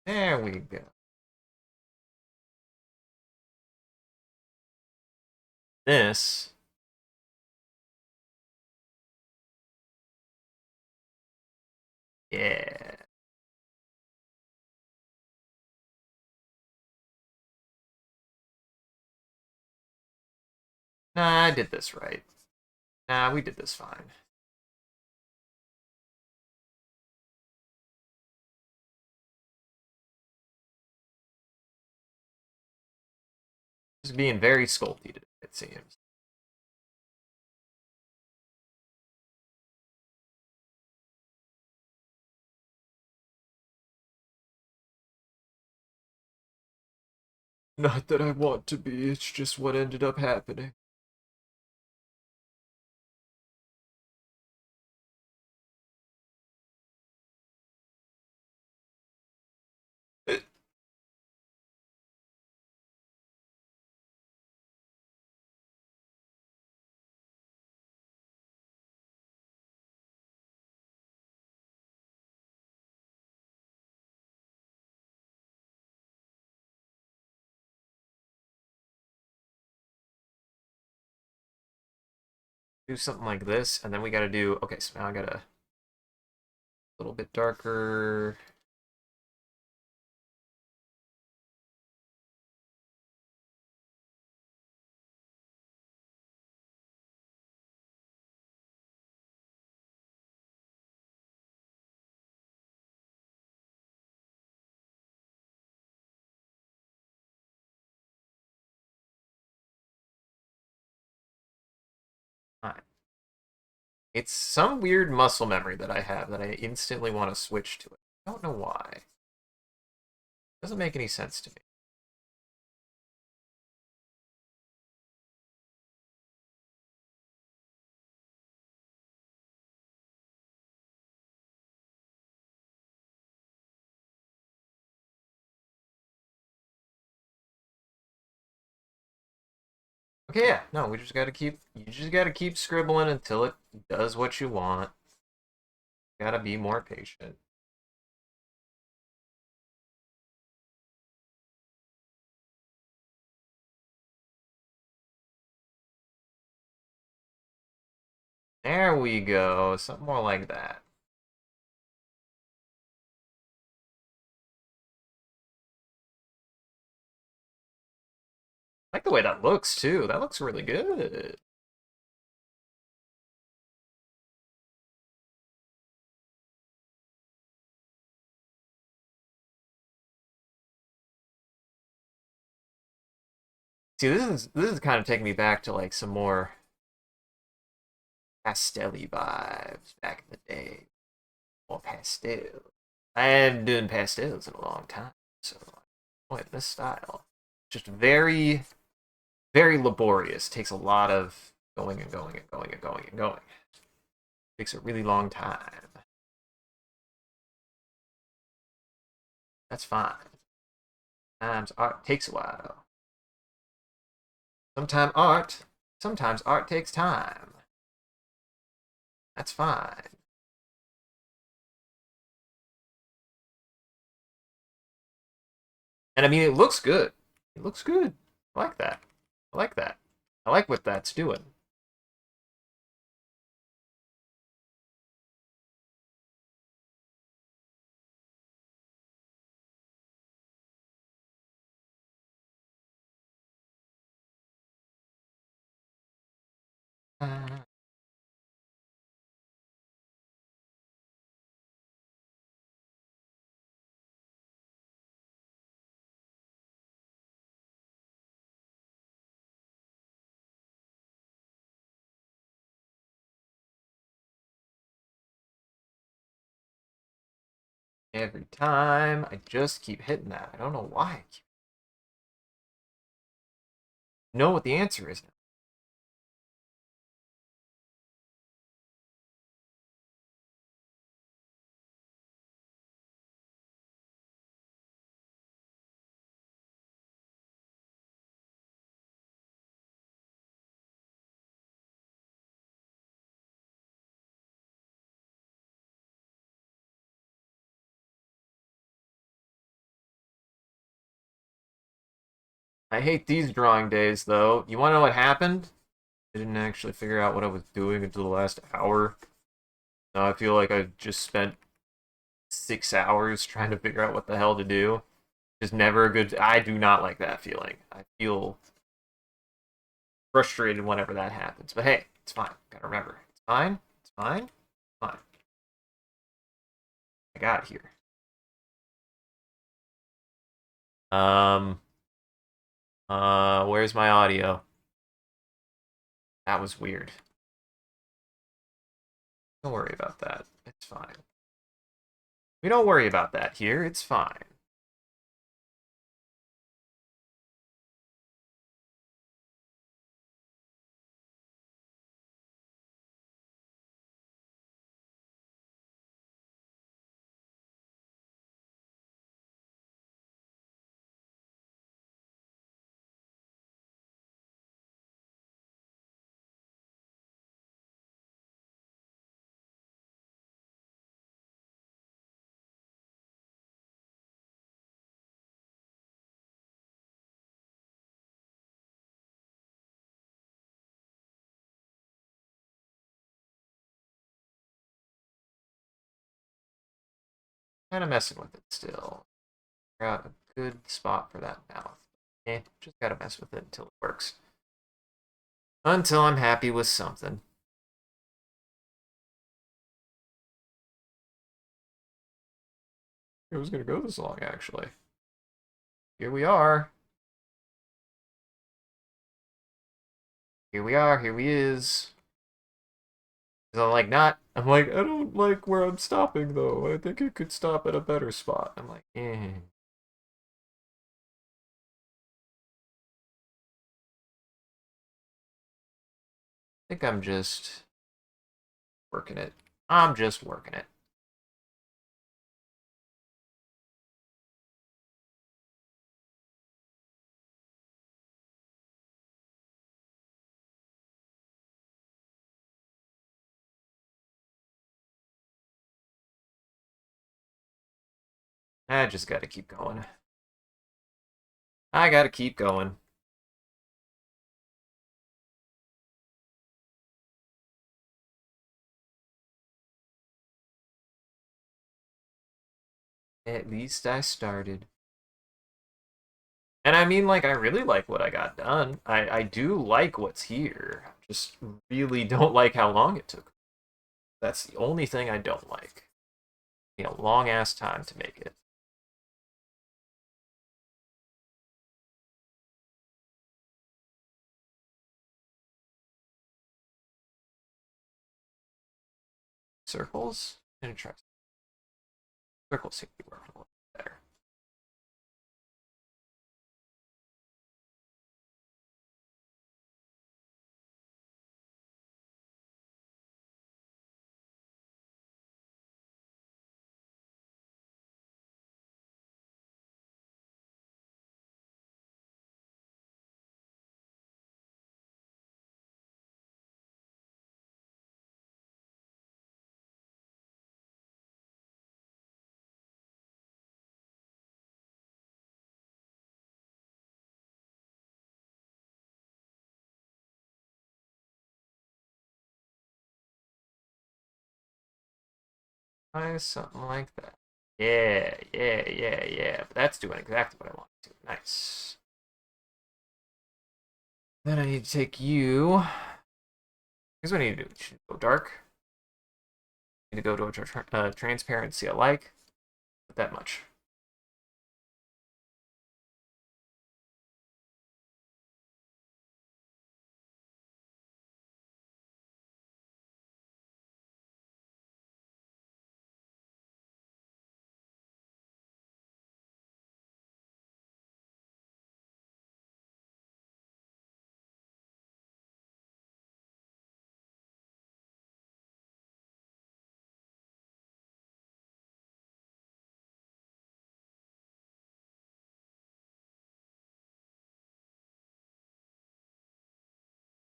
There we go. This. Yeah. Nah, I did this right. Nah, we did this fine. Just being very sculpty today, it seems. Not that I want to be, it's just what ended up happening. Do something like this, and then we gotta do, okay, so now I gotta a little bit darker. Alright. It's some weird muscle memory that I have that I instantly want to switch to it. I don't know why. It doesn't make any sense to me. Okay, yeah, no, we just gotta keep, you just gotta keep scribbling until it does what you want. Gotta be more patient. There we go, something more like that. I like the way that looks too. That looks really good. See, this is kind of taking me back to like some more pastel-y vibes back in the day. More pastel. I haven't doing pastels in a long time, so boy, this style just very, very laborious. Takes a lot of going and going and going and going and going. Takes a really long time. That's fine. Sometimes art takes a while. Sometimes art takes time. That's fine. And I mean, it looks good. It looks good. I like that. I like that. I like what that's doing. Uh, Every time, I just keep hitting that. I don't know why. I know what the answer is now. I hate these drawing days, though. You want to know what happened? I didn't actually figure out what I was doing until the last hour. Now I feel like I just spent 6 hours trying to figure out what the hell to do. Just never a good. I do not like that feeling. I feel frustrated whenever that happens. But hey, it's fine. Gotta remember, it's fine. It's fine. It's fine. I got it here. Um. Where's my audio? That was weird. Don't worry about that. It's fine. We don't worry about that here. It's fine. Kind of messing with it still. Figure out a good spot for that mouth. Just gotta mess with it until it works. Until I'm happy with something. It was gonna go this long, actually. Here we are. Here we are. Here we is. I'm like, not. I'm like, I don't like where I'm stopping, though. I think it could stop at a better spot. I'm like, eh. I think I'm just working it. I'm just working it. I just gotta keep going. I gotta keep going. At least I started. And I mean, like, I really like what I got done. I do like what's here. Just really don't like how long it took. That's the only thing I don't like. You know, long ass time to make it. Circles? Interesting. Circles seem to be working a little better. Nice, something like that. Yeah, yeah, yeah, yeah. But that's doing exactly what I want to. Nice. Then I need to take you. Here's what I need to do. Should go dark. I need to go to a transparency alike. But that much.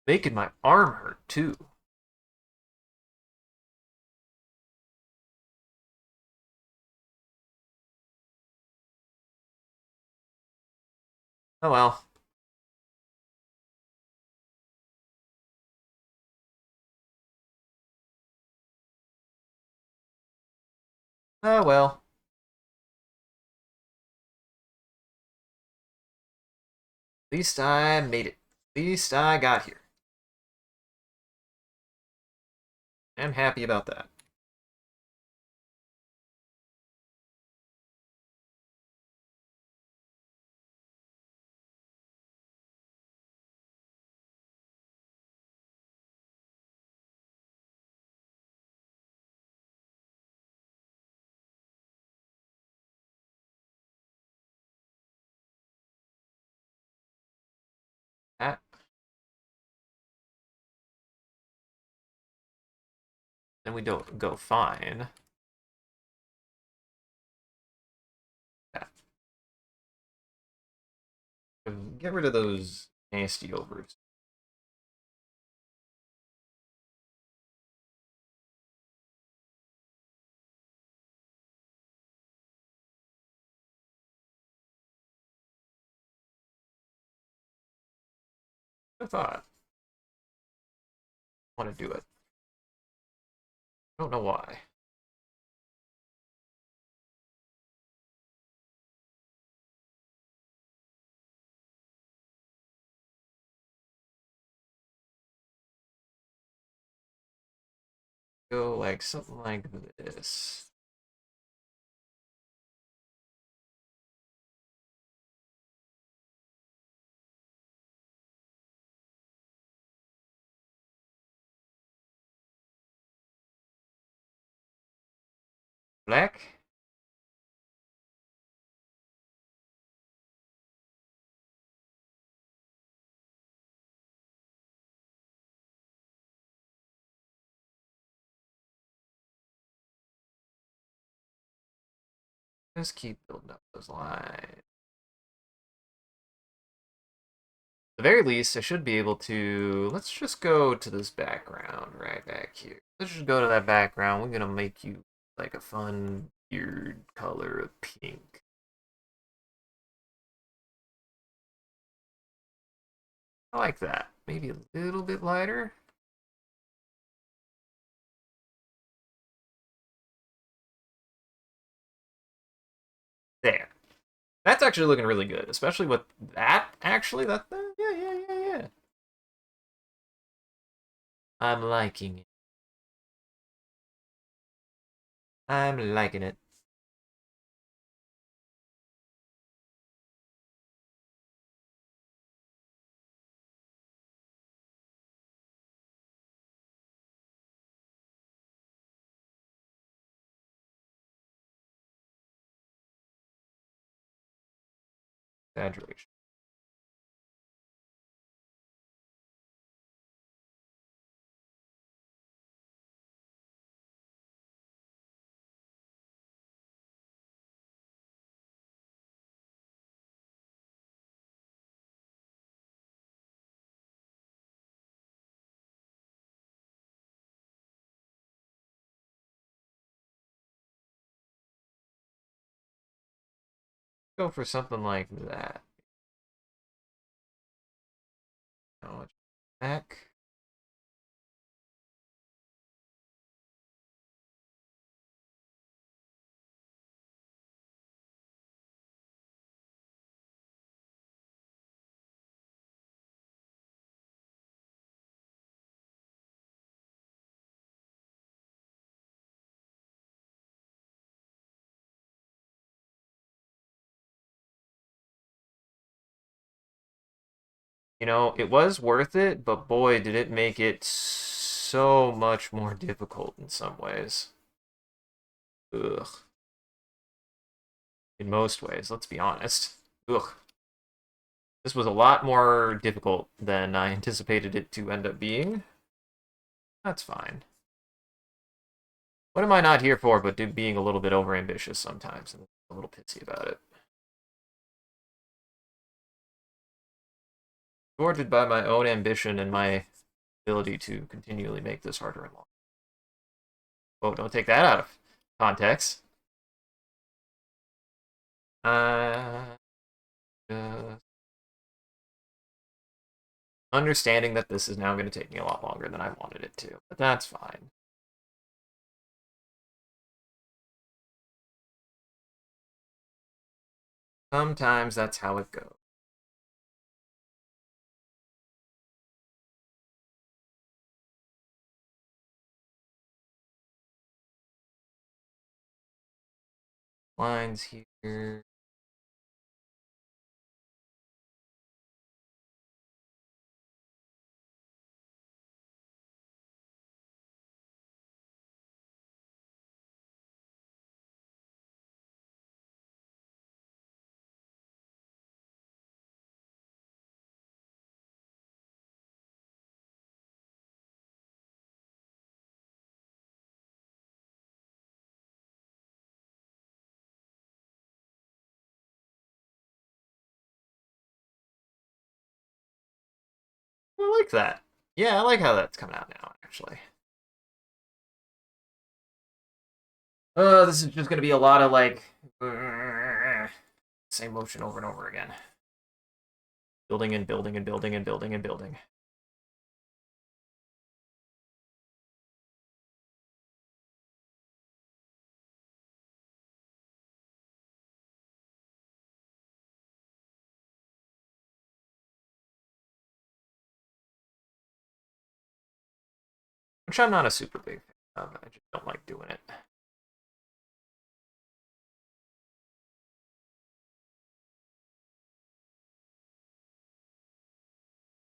Making my arm hurt, too. Oh well. Oh well. At least I made it. At least I got here. I'm happy about that. That, then we don't go fine. That. Get rid of those nasty overs. I thought I want to do it. I don't know why. Go like something like this. Black. Just keep building up those lines. At the very least, I should be able to... Let's just go to this background right back here. Let's just go to that background. We're going to make you like a fun, weird color of pink. I like that. Maybe a little bit lighter. There. That's actually looking really good, especially with that, actually. Yeah, yeah, yeah, yeah. I'm liking it. I'm liking it. Exaggeration. Go for something like that. Oh, back. You know, it was worth it, but boy, did it make it so much more difficult in some ways. Ugh. In most ways, let's be honest. Ugh. This was a lot more difficult than I anticipated it to end up being. That's fine. What am I not here for but being a little bit overambitious sometimes and a little pissy about it? Thwarted by my own ambition and my ability to continually make this harder and longer. Oh, don't take that out of context. Uh, understanding that this is now going to take me a lot longer than I wanted it to, but that's fine. Sometimes that's how it goes. Lines here. I like that. Yeah, I like how that's coming out now, actually. This is just going to be a lot of like same motion over and over again. Building and building and building and building and building. Which I'm not a super big fan of. I just don't like doing it.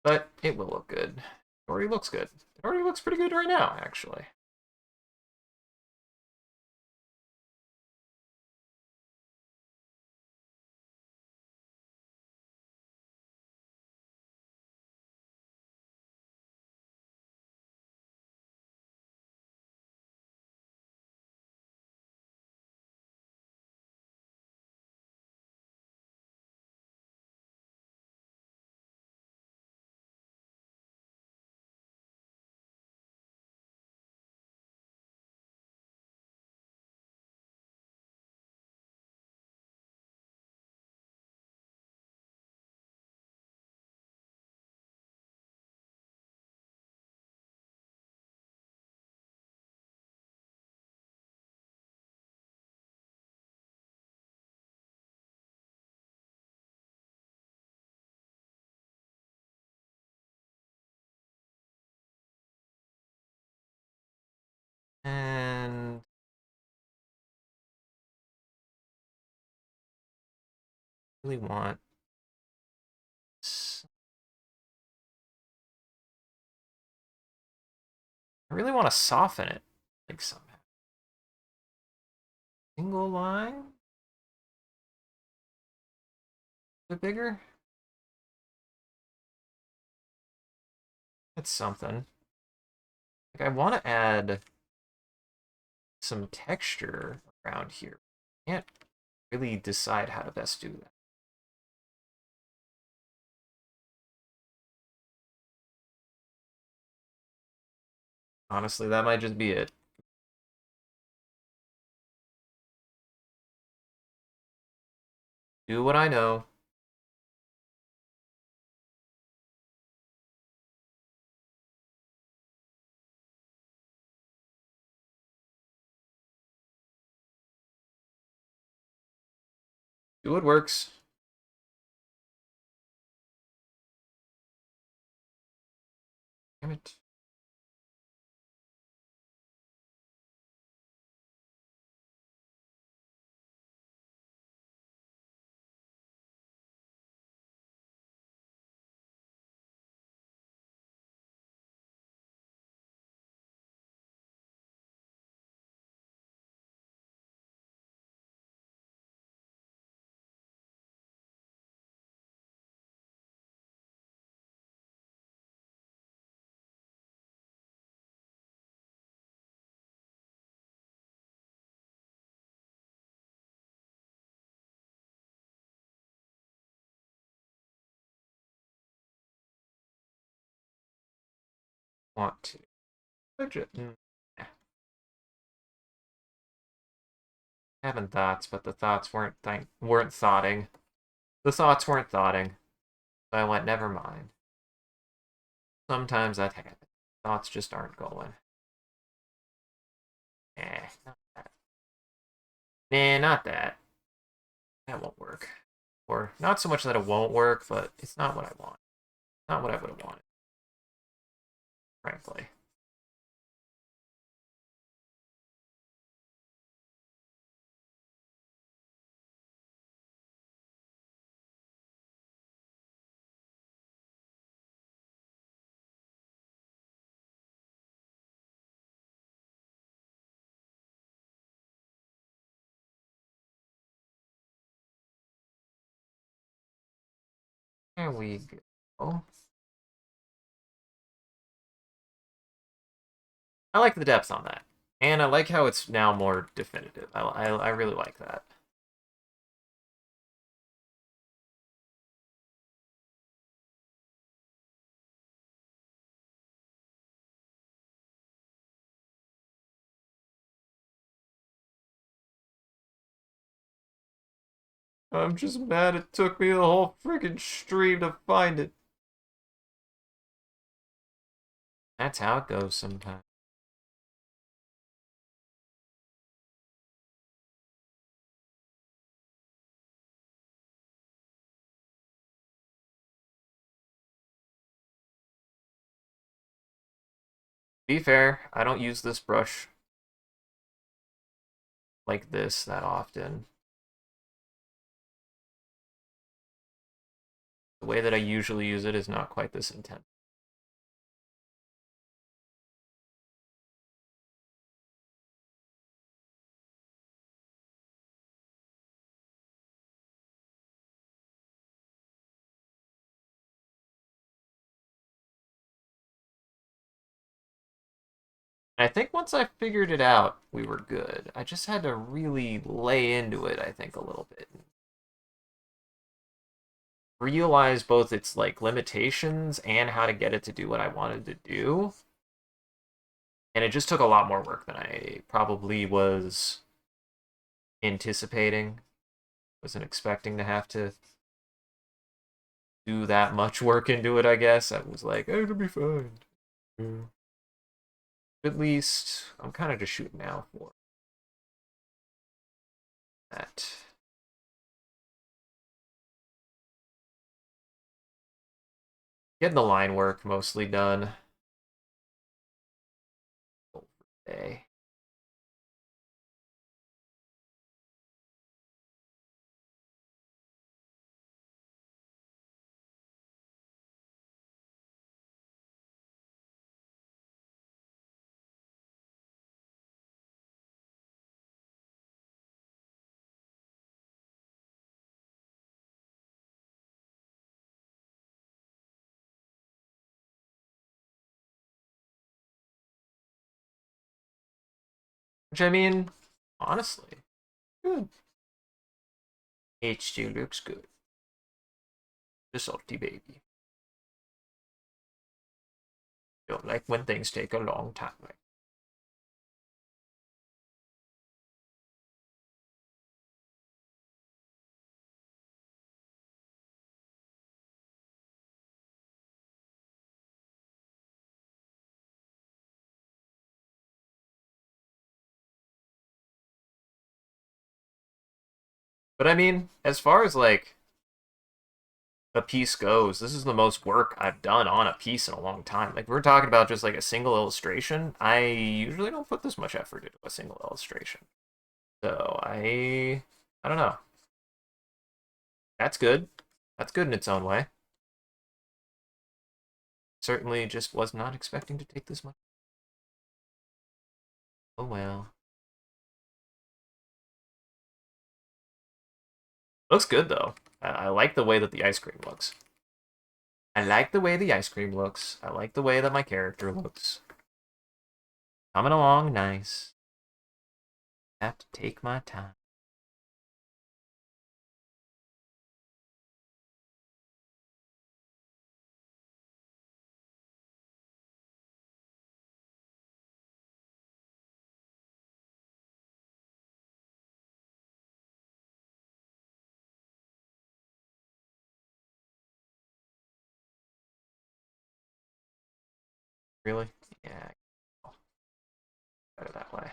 But it will look good. It already looks good. It already looks pretty good right now, actually. And I really want I really want to soften it like somehow. Single line? A bit bigger? That's something. Like I want to add some texture around here. Can't really decide how to best do that. Honestly, that might just be it. Do what I know. Do what works. Damn it. want to. Having thoughts, but the thoughts weren't thoughting. The thoughts weren't thoughting. So I went, never mind. Sometimes that happens. Thoughts just aren't going. Not that. Nah, not that. That won't work. Or not so much that it won't work, but it's not what I want. Not what I would have wanted, frankly. There we go. I like the depth on that. And I like how it's now more definitive. I really like that. I'm just mad it took me the whole freaking stream to find it. That's how it goes sometimes. To be fair, I don't use this brush like this that often. The way that I usually use it is not quite this intense. I think once I figured it out, we were good. I just had to really lay into it, I think, a little bit. Realize both its like limitations and how to get it to do what I wanted to do. And it just took a lot more work than I probably was anticipating. Wasn't expecting to have to do that much work into it, I guess. I was like, oh, it'll be fine. Yeah. At least I'm kind of just shooting now for that. Getting the line work mostly done. Okay. Which I mean, honestly, good. H2 looks good. The salty baby. Don't like when things take a long time. But I mean, as far as like a piece goes, this is the most work I've done on a piece in a long time. Like, we're talking about just like a single illustration. I usually don't put this much effort into a single illustration. So I don't know. That's good. That's good in its own way. Certainly just was not expecting to take this much. Oh well. Looks good though. I like the way that the ice cream looks. I like the way the ice cream looks. I like the way that my character looks. Coming along nice. Have to take my time. Really? Yeah. Better that way.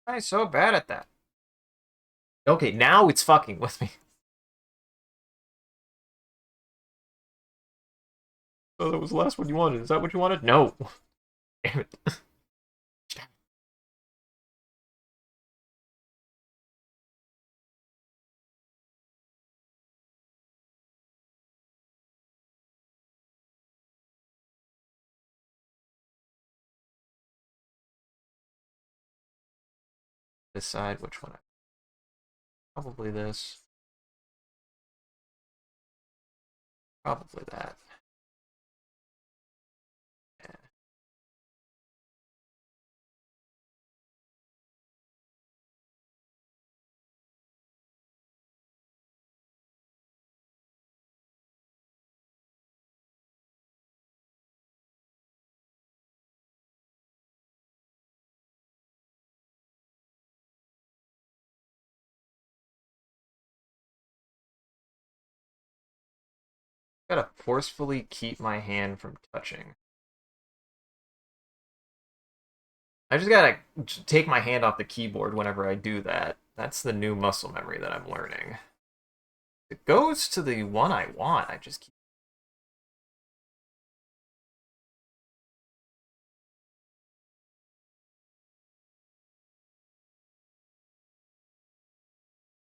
Why so bad at that? Okay, now it's fucking with me. Oh, that was the last one you wanted. Is that what you wanted? No. Damn it. Decide which one. Probably this. Probably that. Yeah. Gotta forcefully keep my hand from touching. I just gotta take my hand off the keyboard whenever I do that. That's the new muscle memory that I'm learning. It goes to the one I want. I just keep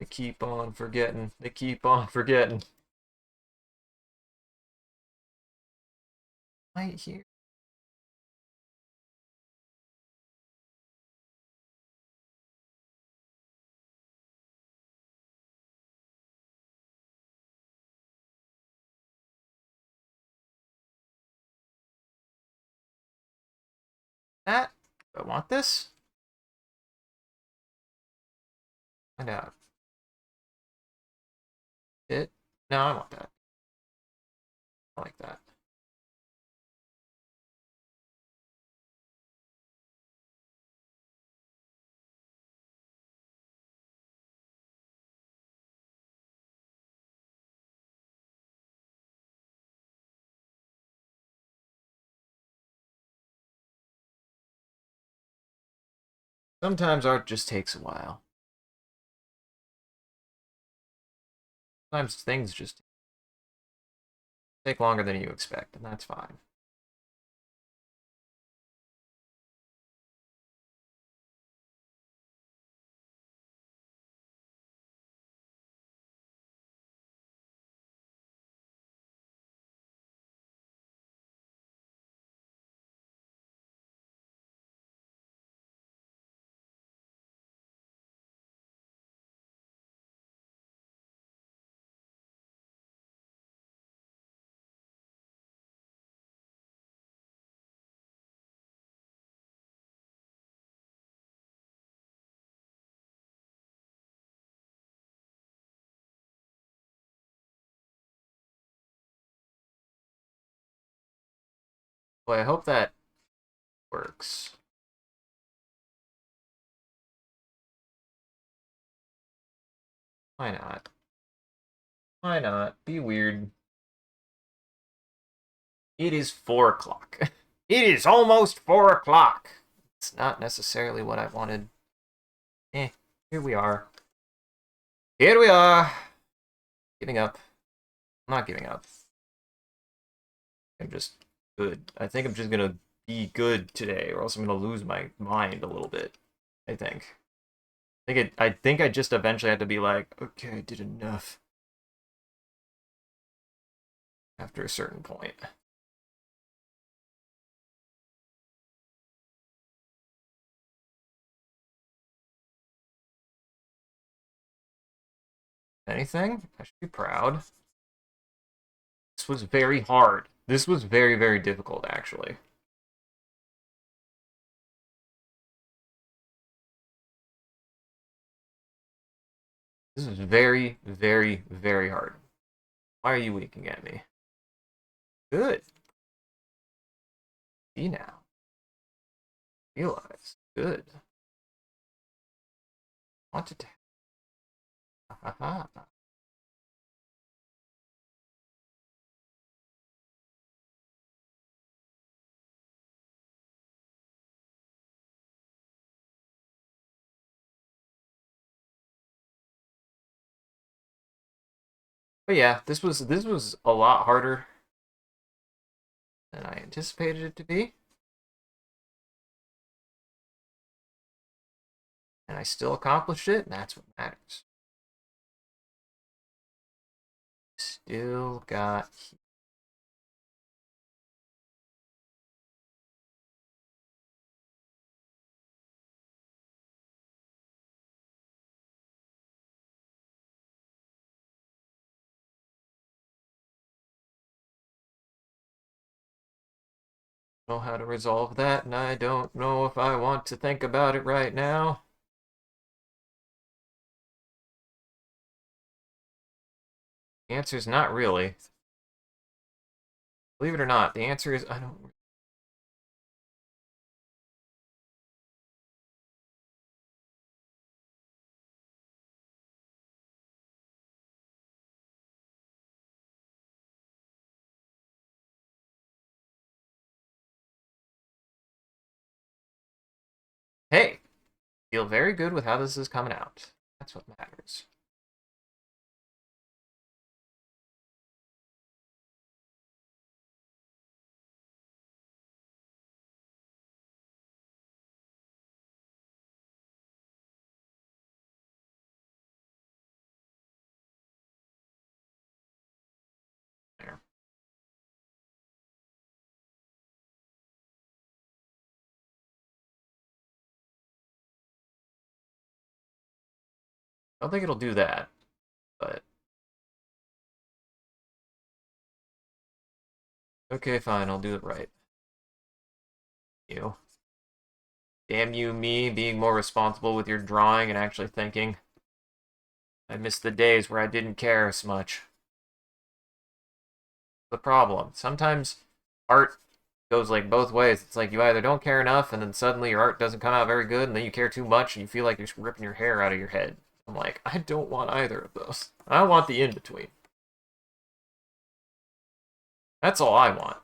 they keep on forgetting. They keep on forgetting. Right here. That. Do I want this? Find out. It. No, I want that. I like that. Sometimes art just takes a while. Sometimes things just take longer than you expect, and that's fine. Boy, I hope that works. Why not? Why not? Be weird. It is 4 o'clock. It is almost 4 o'clock. It's not necessarily what I wanted. Here we are. Here we are. Giving up. I'm not giving up. I'm just good. I think I'm just gonna be good today, or else I'm gonna lose my mind a little bit. I think. I think I just eventually have to be like, okay, I did enough. after a certain point. Anything? I should be proud. This was very hard. This was very, very difficult, actually. This is very, very, very hard. Why are you winking at me? Good. See now. Realize. Good. Want to. Ha ha ha. But yeah, this was a lot harder than I anticipated it to be. And I still accomplished it, and that's what matters. Still got. Know how to resolve that, and I don't know if I want to think about it right now. The answer is not really. Believe it or not, the answer is I don't. Hey, feel very good with how this is coming out. That's what matters. There. I don't think it'll do that, but okay, fine, I'll do it right. You. Damn you, me, being more responsible with your drawing and actually thinking. I miss the days where I didn't care as much. The problem. Sometimes art goes like both ways. It's like you either don't care enough and then suddenly your art doesn't come out very good, and then you care too much and you feel like you're ripping your hair out of your head. I'm like, I don't want either of those. I want the in-between. That's all I want.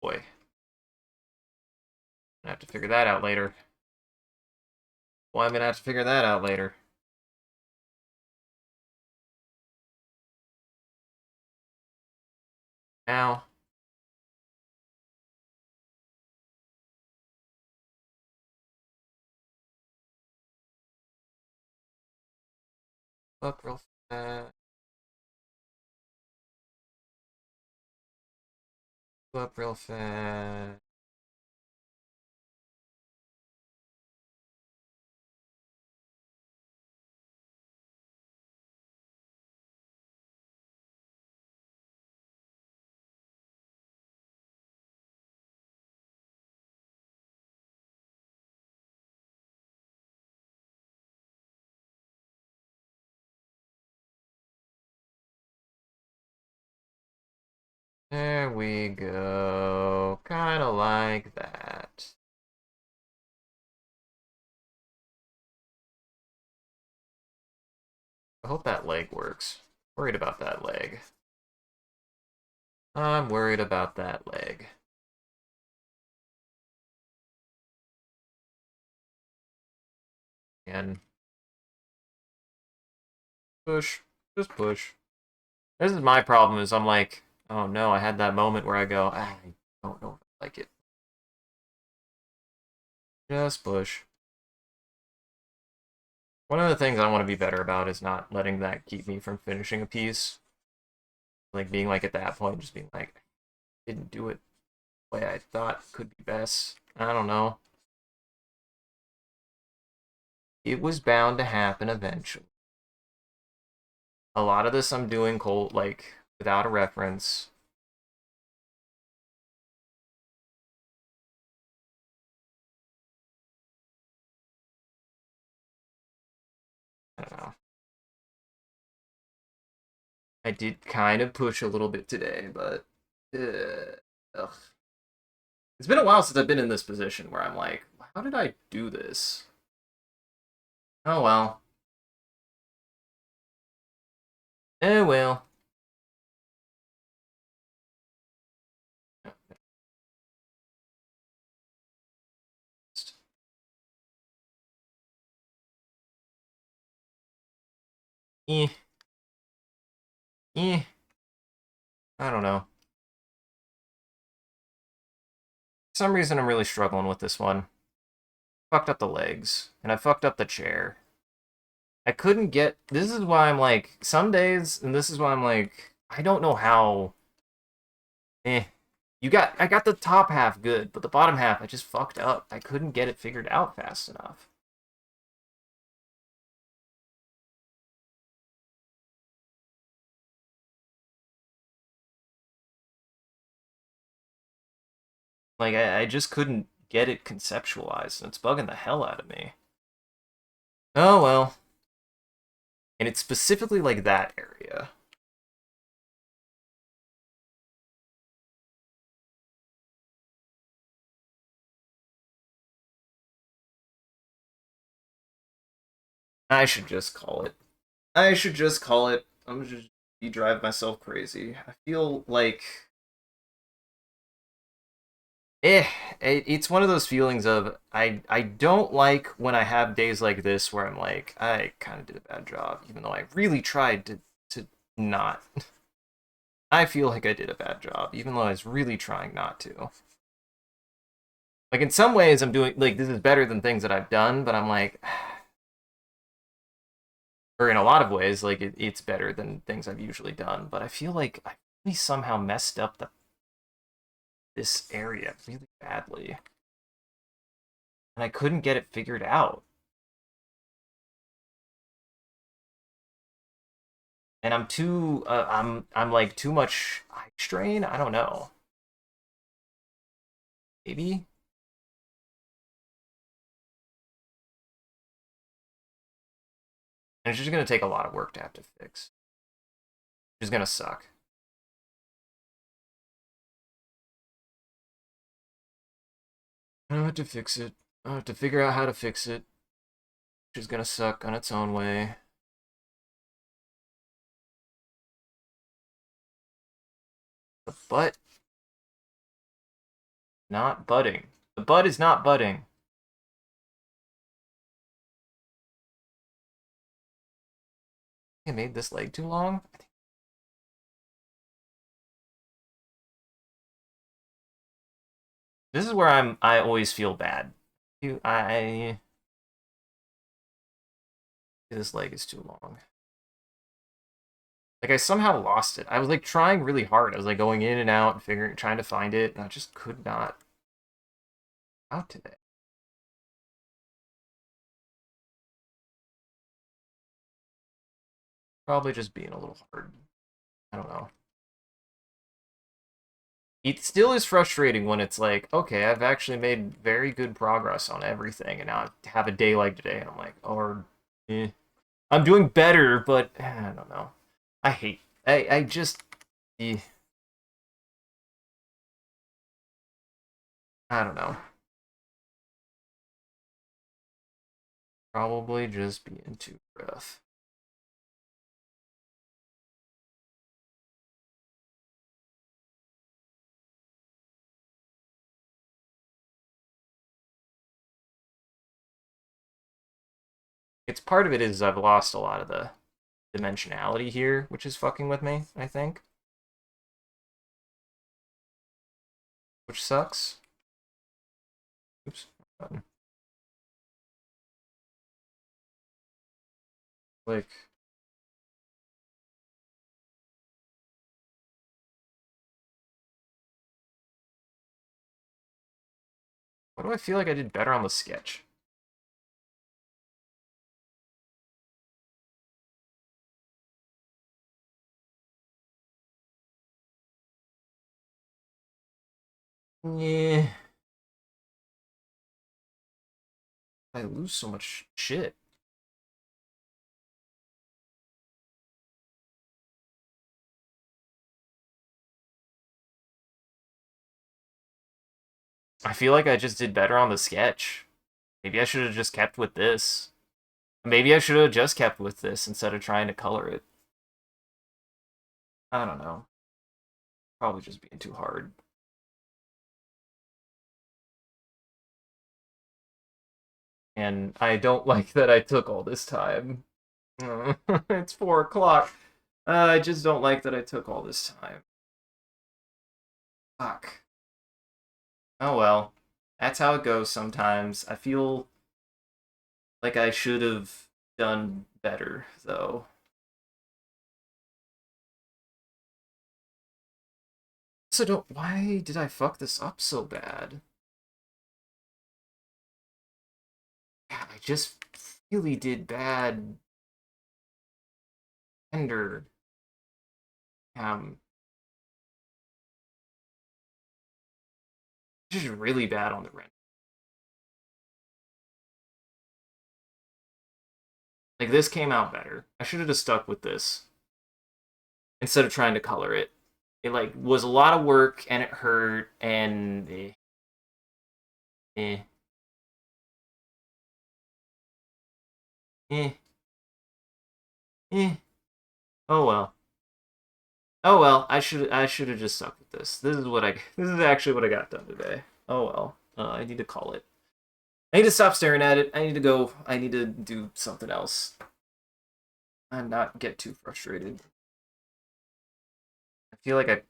Boy, I have to figure that out later. Well, I'm gonna have to figure that out later. Now, up real fast. Up real fast. There we go. Kind of like that. hope that leg works. Worried about that leg. I'm worried about that leg. And push. Just push. This is my problem, is I'm like, oh no, I had that moment where I go, I don't know if I like it. Just push. One of the things I want to be better about is not letting that keep me from finishing a piece. Like being like at that point, just being like, didn't do it the way I thought could be best. I don't know. It was bound to happen eventually. A lot of this I'm doing cold, like without a reference. I don't know. I did kind of push a little bit today, but ugh. It's been a while since I've been in this position where I'm like, how did I do this? Oh well. Eh well. Eh. Eh. I don't know. For some reason I'm really struggling with this one. Fucked up the legs, and I fucked up the chair. I couldn't get. This is why I'm like, some days, and this is why I'm like, I don't know how. Eh. I got the top half good, but the bottom half I just fucked up. I couldn't get it figured out fast enough. Like, I just couldn't get it conceptualized, and it's bugging the hell out of me. Oh well. And it's specifically like that area. I should just call it. I should just call it. I'm just be drive myself crazy. I feel like eh, it's one of those feelings of I don't like when I have days like this where I'm like, I kind of did a bad job, even though I really tried to not. I feel like I did a bad job, even though I was really trying not to. Like in some ways, I'm doing like this is better than things that I've done, but I'm like, or in a lot of ways, like it's better than things I've usually done. But I feel like I really somehow messed up this area really badly, and I couldn't get it figured out. And I'm like too much eye strain. I don't know. Maybe. And it's just gonna take a lot of work to have to fix. Which is gonna suck. I don't have to fix it. I have to figure out how to fix it, which is gonna suck on its own way. The butt not budding. The butt is not budding. I made this leg too long. This is where I always feel bad. This leg is too long. Like I somehow lost it. I was like trying really hard. I was like going in and out and figuring, trying to find it, and I just could not out today. Probably just being a little hard. I don't know. It still is frustrating when it's like, okay, I've actually made very good progress on everything, and now I have a day like today, and I'm like, or, I'm doing better, but I don't know. I hate. I just, eh, I don't know. Probably just being too rough. It's part of it is I've lost a lot of the dimensionality here, which is fucking with me, I think. Which sucks. Oops. Button. Like, why do I feel like I did better on the sketch? Yeah. I lose so much shit. I feel like I just did better on the sketch. Maybe I should have just kept with this. Maybe I should have just kept with this instead of trying to color it. I don't know. Probably just being too hard. And I don't like that I took all this time. It's 4 o'clock. I just don't like that I took all this time. Fuck. Oh well. That's how it goes sometimes. I feel like I should have done better, though. So don't. Why did I fuck this up so bad? God, I just really did bad. Render. Just really bad on the render. Like this came out better. I should have just stuck with this instead of trying to color it. It like was a lot of work and it hurt and eh, eh, eh. Oh well. Oh well. I should have just stuck with this. This is actually what I got done today. Oh well. I need to call it. I need to stop staring at it. I need to go. I need to do something else. And not get too frustrated. I feel like I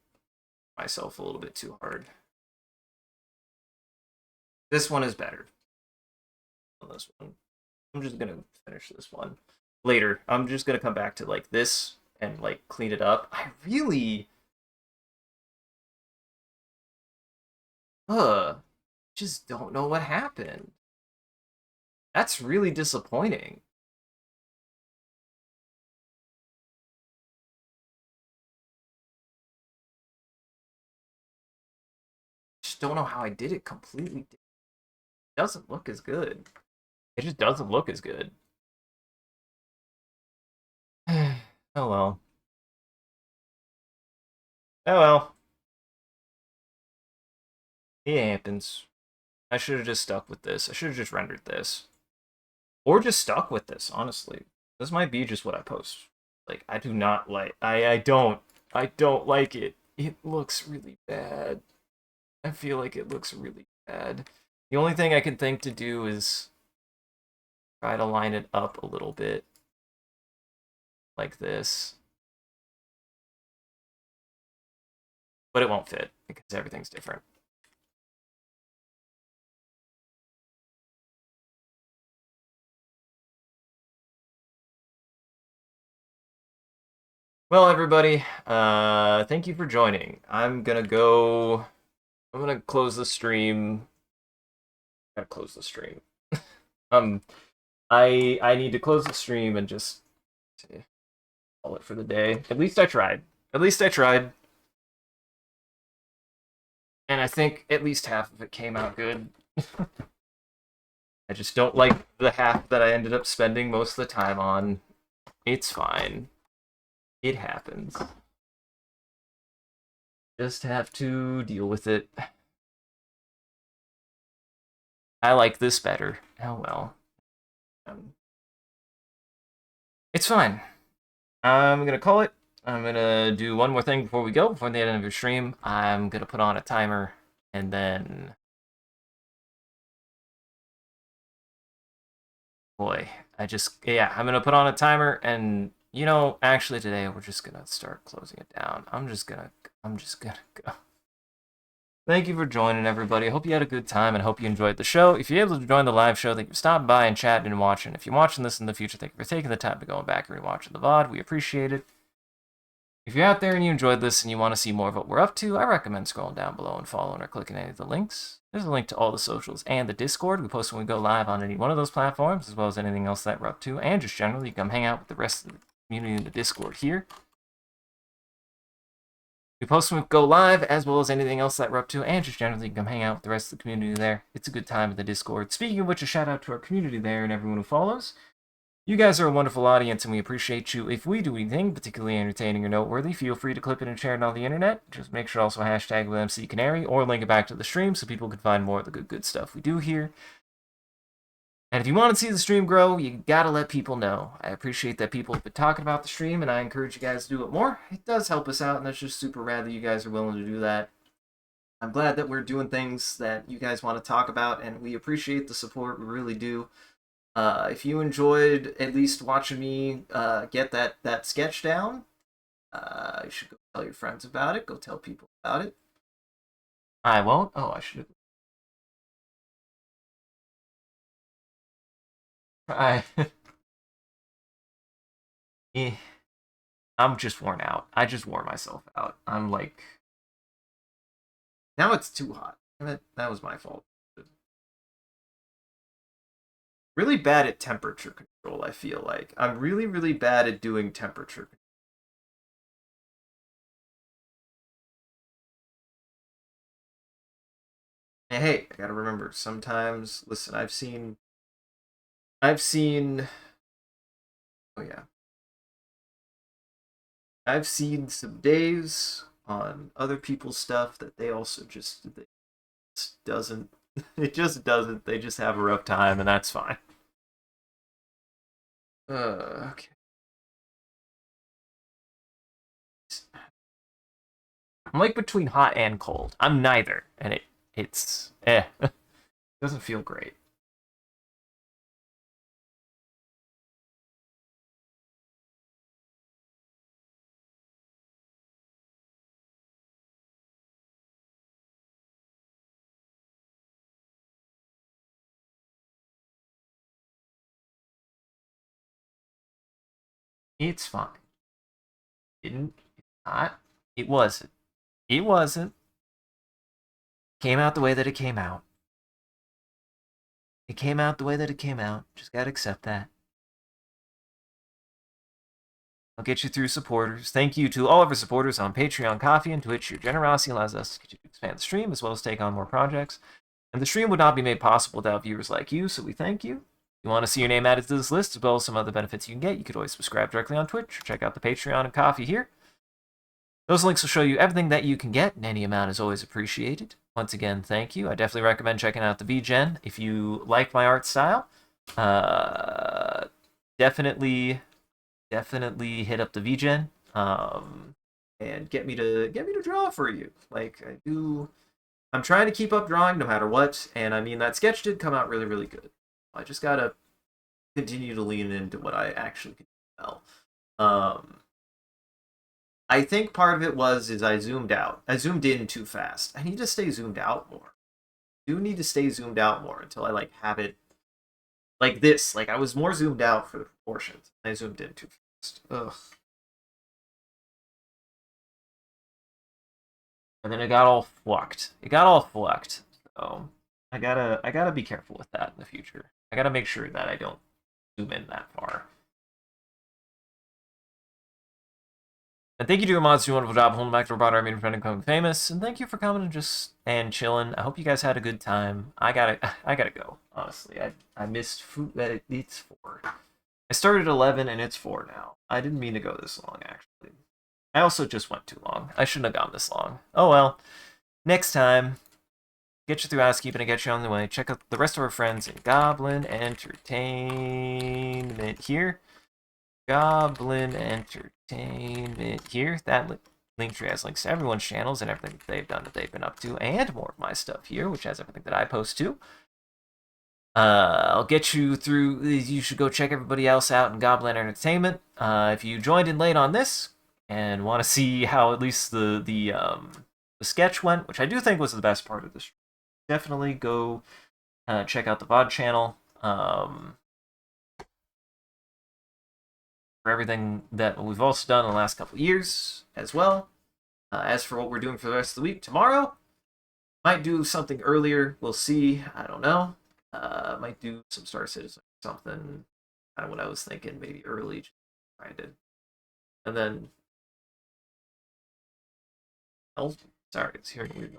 myself a little bit too hard. This one is better than this one. I'm just gonna finish this one later. I'm just gonna come back to like this and like clean it up. I really just don't know what happened. That's really disappointing. Just don't know how I did it completely. It doesn't look as good. It just doesn't look as good. Oh well. Oh well. It happens. I should have just stuck with this. I should have just rendered this. Or just stuck with this, honestly. This might be just what I post. Like I do not like I don't like it. It looks really bad. I feel like it looks really bad. The only thing I can think to do is try to line it up a little bit like this. But it won't fit because everything's different. Well, everybody, thank you for joining. I'm gonna close the stream. Gotta close the stream. Um, I need to close the stream and just call it for the day. At least I tried. At least I tried. And I think at least half of it came out good. I just don't like the half that I ended up spending most of the time on. It's fine. It happens. Just have to deal with it. I like this better. Oh well. It's fine. I'm gonna call it. I'm gonna do one more thing before we go, before the end of your stream. I'm gonna put on a timer, and then boy, yeah, I'm gonna put on a timer, and you know, actually today we're just gonna start closing it down. I'm just gonna go. Thank you for joining, everybody. I hope you had a good time and hope you enjoyed the show. If you're able to join the live show, thank you for stopping by and chatting and watching. If you're watching this in the future, thank you for taking the time to go back and rewatching the VOD. We appreciate it. If you're out there and you enjoyed this and you want to see more of what we're up to, I recommend scrolling down below and following or clicking any of the links. There's a link to all the socials and the Discord. We post when we go live on any one of those platforms, as well as anything else that we're up to. And just generally, you can come hang out with the rest of the community in the Discord here. We post when we go live, as well as anything else that we're up to, and just generally, you can come hang out with the rest of the community there. It's a good time in the Discord. Speaking of which, a shout out to our community there and everyone who follows. You guys are a wonderful audience, and we appreciate you. If we do anything particularly entertaining or noteworthy, feel free to clip it and share it on the internet. Just make sure also hashtag with MCCanary or link it back to the stream so people can find more of the good stuff we do here. And if you want to see the stream grow, you gotta let people know. I appreciate that people have been talking about the stream, and I encourage you guys to do it more. It does help us out, and that's just super rad that you guys are willing to do that. I'm glad that we're doing things that you guys want to talk about, and we appreciate the support. We really do. If you enjoyed at least watching me get that sketch down, you should go tell your friends about it. Go tell people about it. I won't. Oh, I should have. Eh, I'm just worn out. I just wore myself out. I'm like, now it's too hot. That was my fault. Really bad at temperature control, I feel like. I'm really, really bad at doing temperature control. And hey, I gotta remember, sometimes, listen, I've seen, oh yeah. I've seen some days on other people's stuff that they also just doesn't, it just doesn't, they just have a rough time, and that's fine. Okay. I'm like between hot and cold. I'm neither, and it's doesn't feel great. It's fine. It's not. It wasn't. It wasn't. Came out the way that it came out. It came out the way that it came out. Just gotta accept that. I'll get you through supporters. Thank you to all of our supporters on Patreon, Coffee, and Twitch. Your generosity allows us to expand the stream as well as take on more projects. And the stream would not be made possible without viewers like you, so we thank you. If you want to see your name added to this list, as well as some other benefits you can get, you could always subscribe directly on Twitch or check out the Patreon and Coffee here. Those links will show you everything that you can get, and any amount is always appreciated. Once again, thank you. I definitely recommend checking out the VGen if you like my art style. Definitely hit up the VGen and get me to draw for you. Like I do. I'm trying to keep up drawing no matter what, and I mean that sketch did come out really, really good. I just gotta continue to lean into what I actually can tell. I think part of it is I zoomed out. I zoomed in too fast. I need to stay zoomed out more. I do need to stay zoomed out more until I like have it like this. Like I was more zoomed out for the proportions. I zoomed in too fast. Ugh. And then it got all fucked. So I gotta be careful with that in the future. I gotta make sure that I don't zoom in that far. And thank you to your mods doing a wonderful job holding back the robot army and preventing becoming famous. And thank you for coming and just chilling. I hope you guys had a good time. I gotta go. Honestly, I missed food. It's 4. I started at 11 and it's 4 now. I didn't mean to go this long actually. I also just went too long. I shouldn't have gone this long. Oh well. Next time. Get you through housekeeping and get you on the way. Check out the rest of our friends in Goblin Entertainment here. Goblin Entertainment here. That link tree has links to everyone's channels and everything that they've done that they've been up to, and more of my stuff here, which has everything that I post too. I'll get you through. You should go check everybody else out in Goblin Entertainment. If you joined in late on this and want to see how at least the sketch went, which I do think was the best part of this, definitely go check out the VOD channel for everything that we've also done in the last couple of years as well. As for what we're doing for the rest of the week, tomorrow might do something earlier. We'll see. I don't know. Might do some Star Citizen or something. Kind of what I was thinking, maybe early. Trying to, and then oh, sorry, it's hearing weird.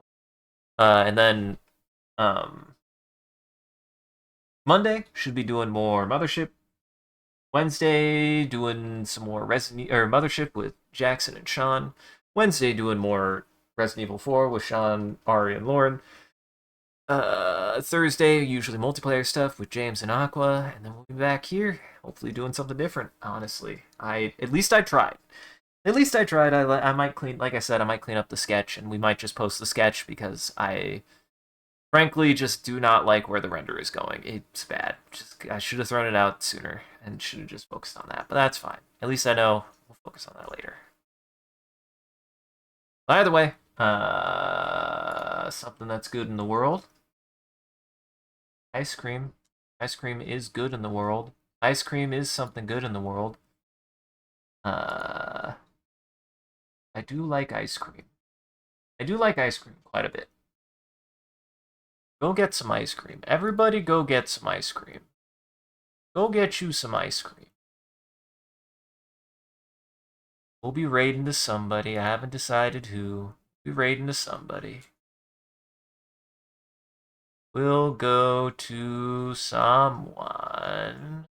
And then Monday should be doing more Mothership. Wednesday doing some more Resident or Mothership with Jackson and Sean. Wednesday doing more Resident Evil 4 with Sean, Ari, and Lauren. Thursday, usually multiplayer stuff with James and Aqua, and then we'll be back here, hopefully doing something different. Honestly, at least I tried. At least I tried. I might clean, like I said, I might clean up the sketch, and we might just post the sketch because I, frankly, just do not like where the render is going. It's bad. I should have thrown it out sooner and should have just focused on that. But that's fine. At least I know we'll focus on that later. Either way, something that's good in the world. Ice cream. Ice cream is good in the world. Ice cream is something good in the world. I do like ice cream. I do like ice cream quite a bit. Go get some ice cream. Everybody go get some ice cream. Go get you some ice cream. We'll be raiding to somebody. I haven't decided who. We'll be raiding to somebody. We'll go to someone.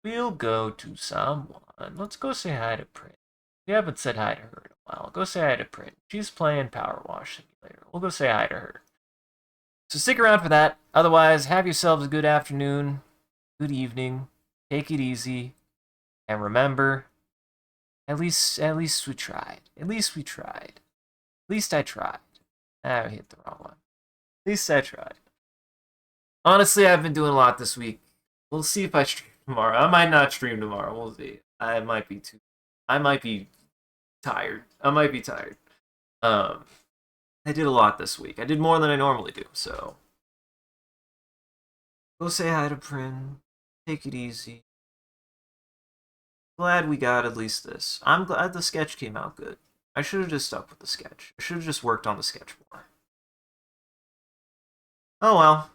We'll go to someone. Let's go say hi to Print. We haven't said hi to her in a while. Go say hi to Print. She's playing Power Wash Simulator. We'll go say hi to her. So stick around for that. Otherwise, have yourselves a good afternoon, good evening. Take it easy, and remember, at least we tried. At least we tried. At least I tried. I hit the wrong one. At least I tried. Honestly, I've been doing a lot this week. We'll see if I stream tomorrow. I might not stream tomorrow. We'll see. I might be tired. I might be tired. I did a lot this week. I did more than I normally do, so go say hi to Prin. Take it easy. Glad we got at least this. I'm glad the sketch came out good. I should have just stuck with the sketch. I should have just worked on the sketch more. Oh well.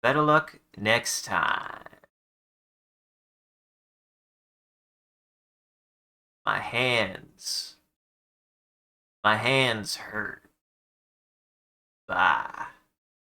Better luck next time. My hands. My hands hurt. Bye.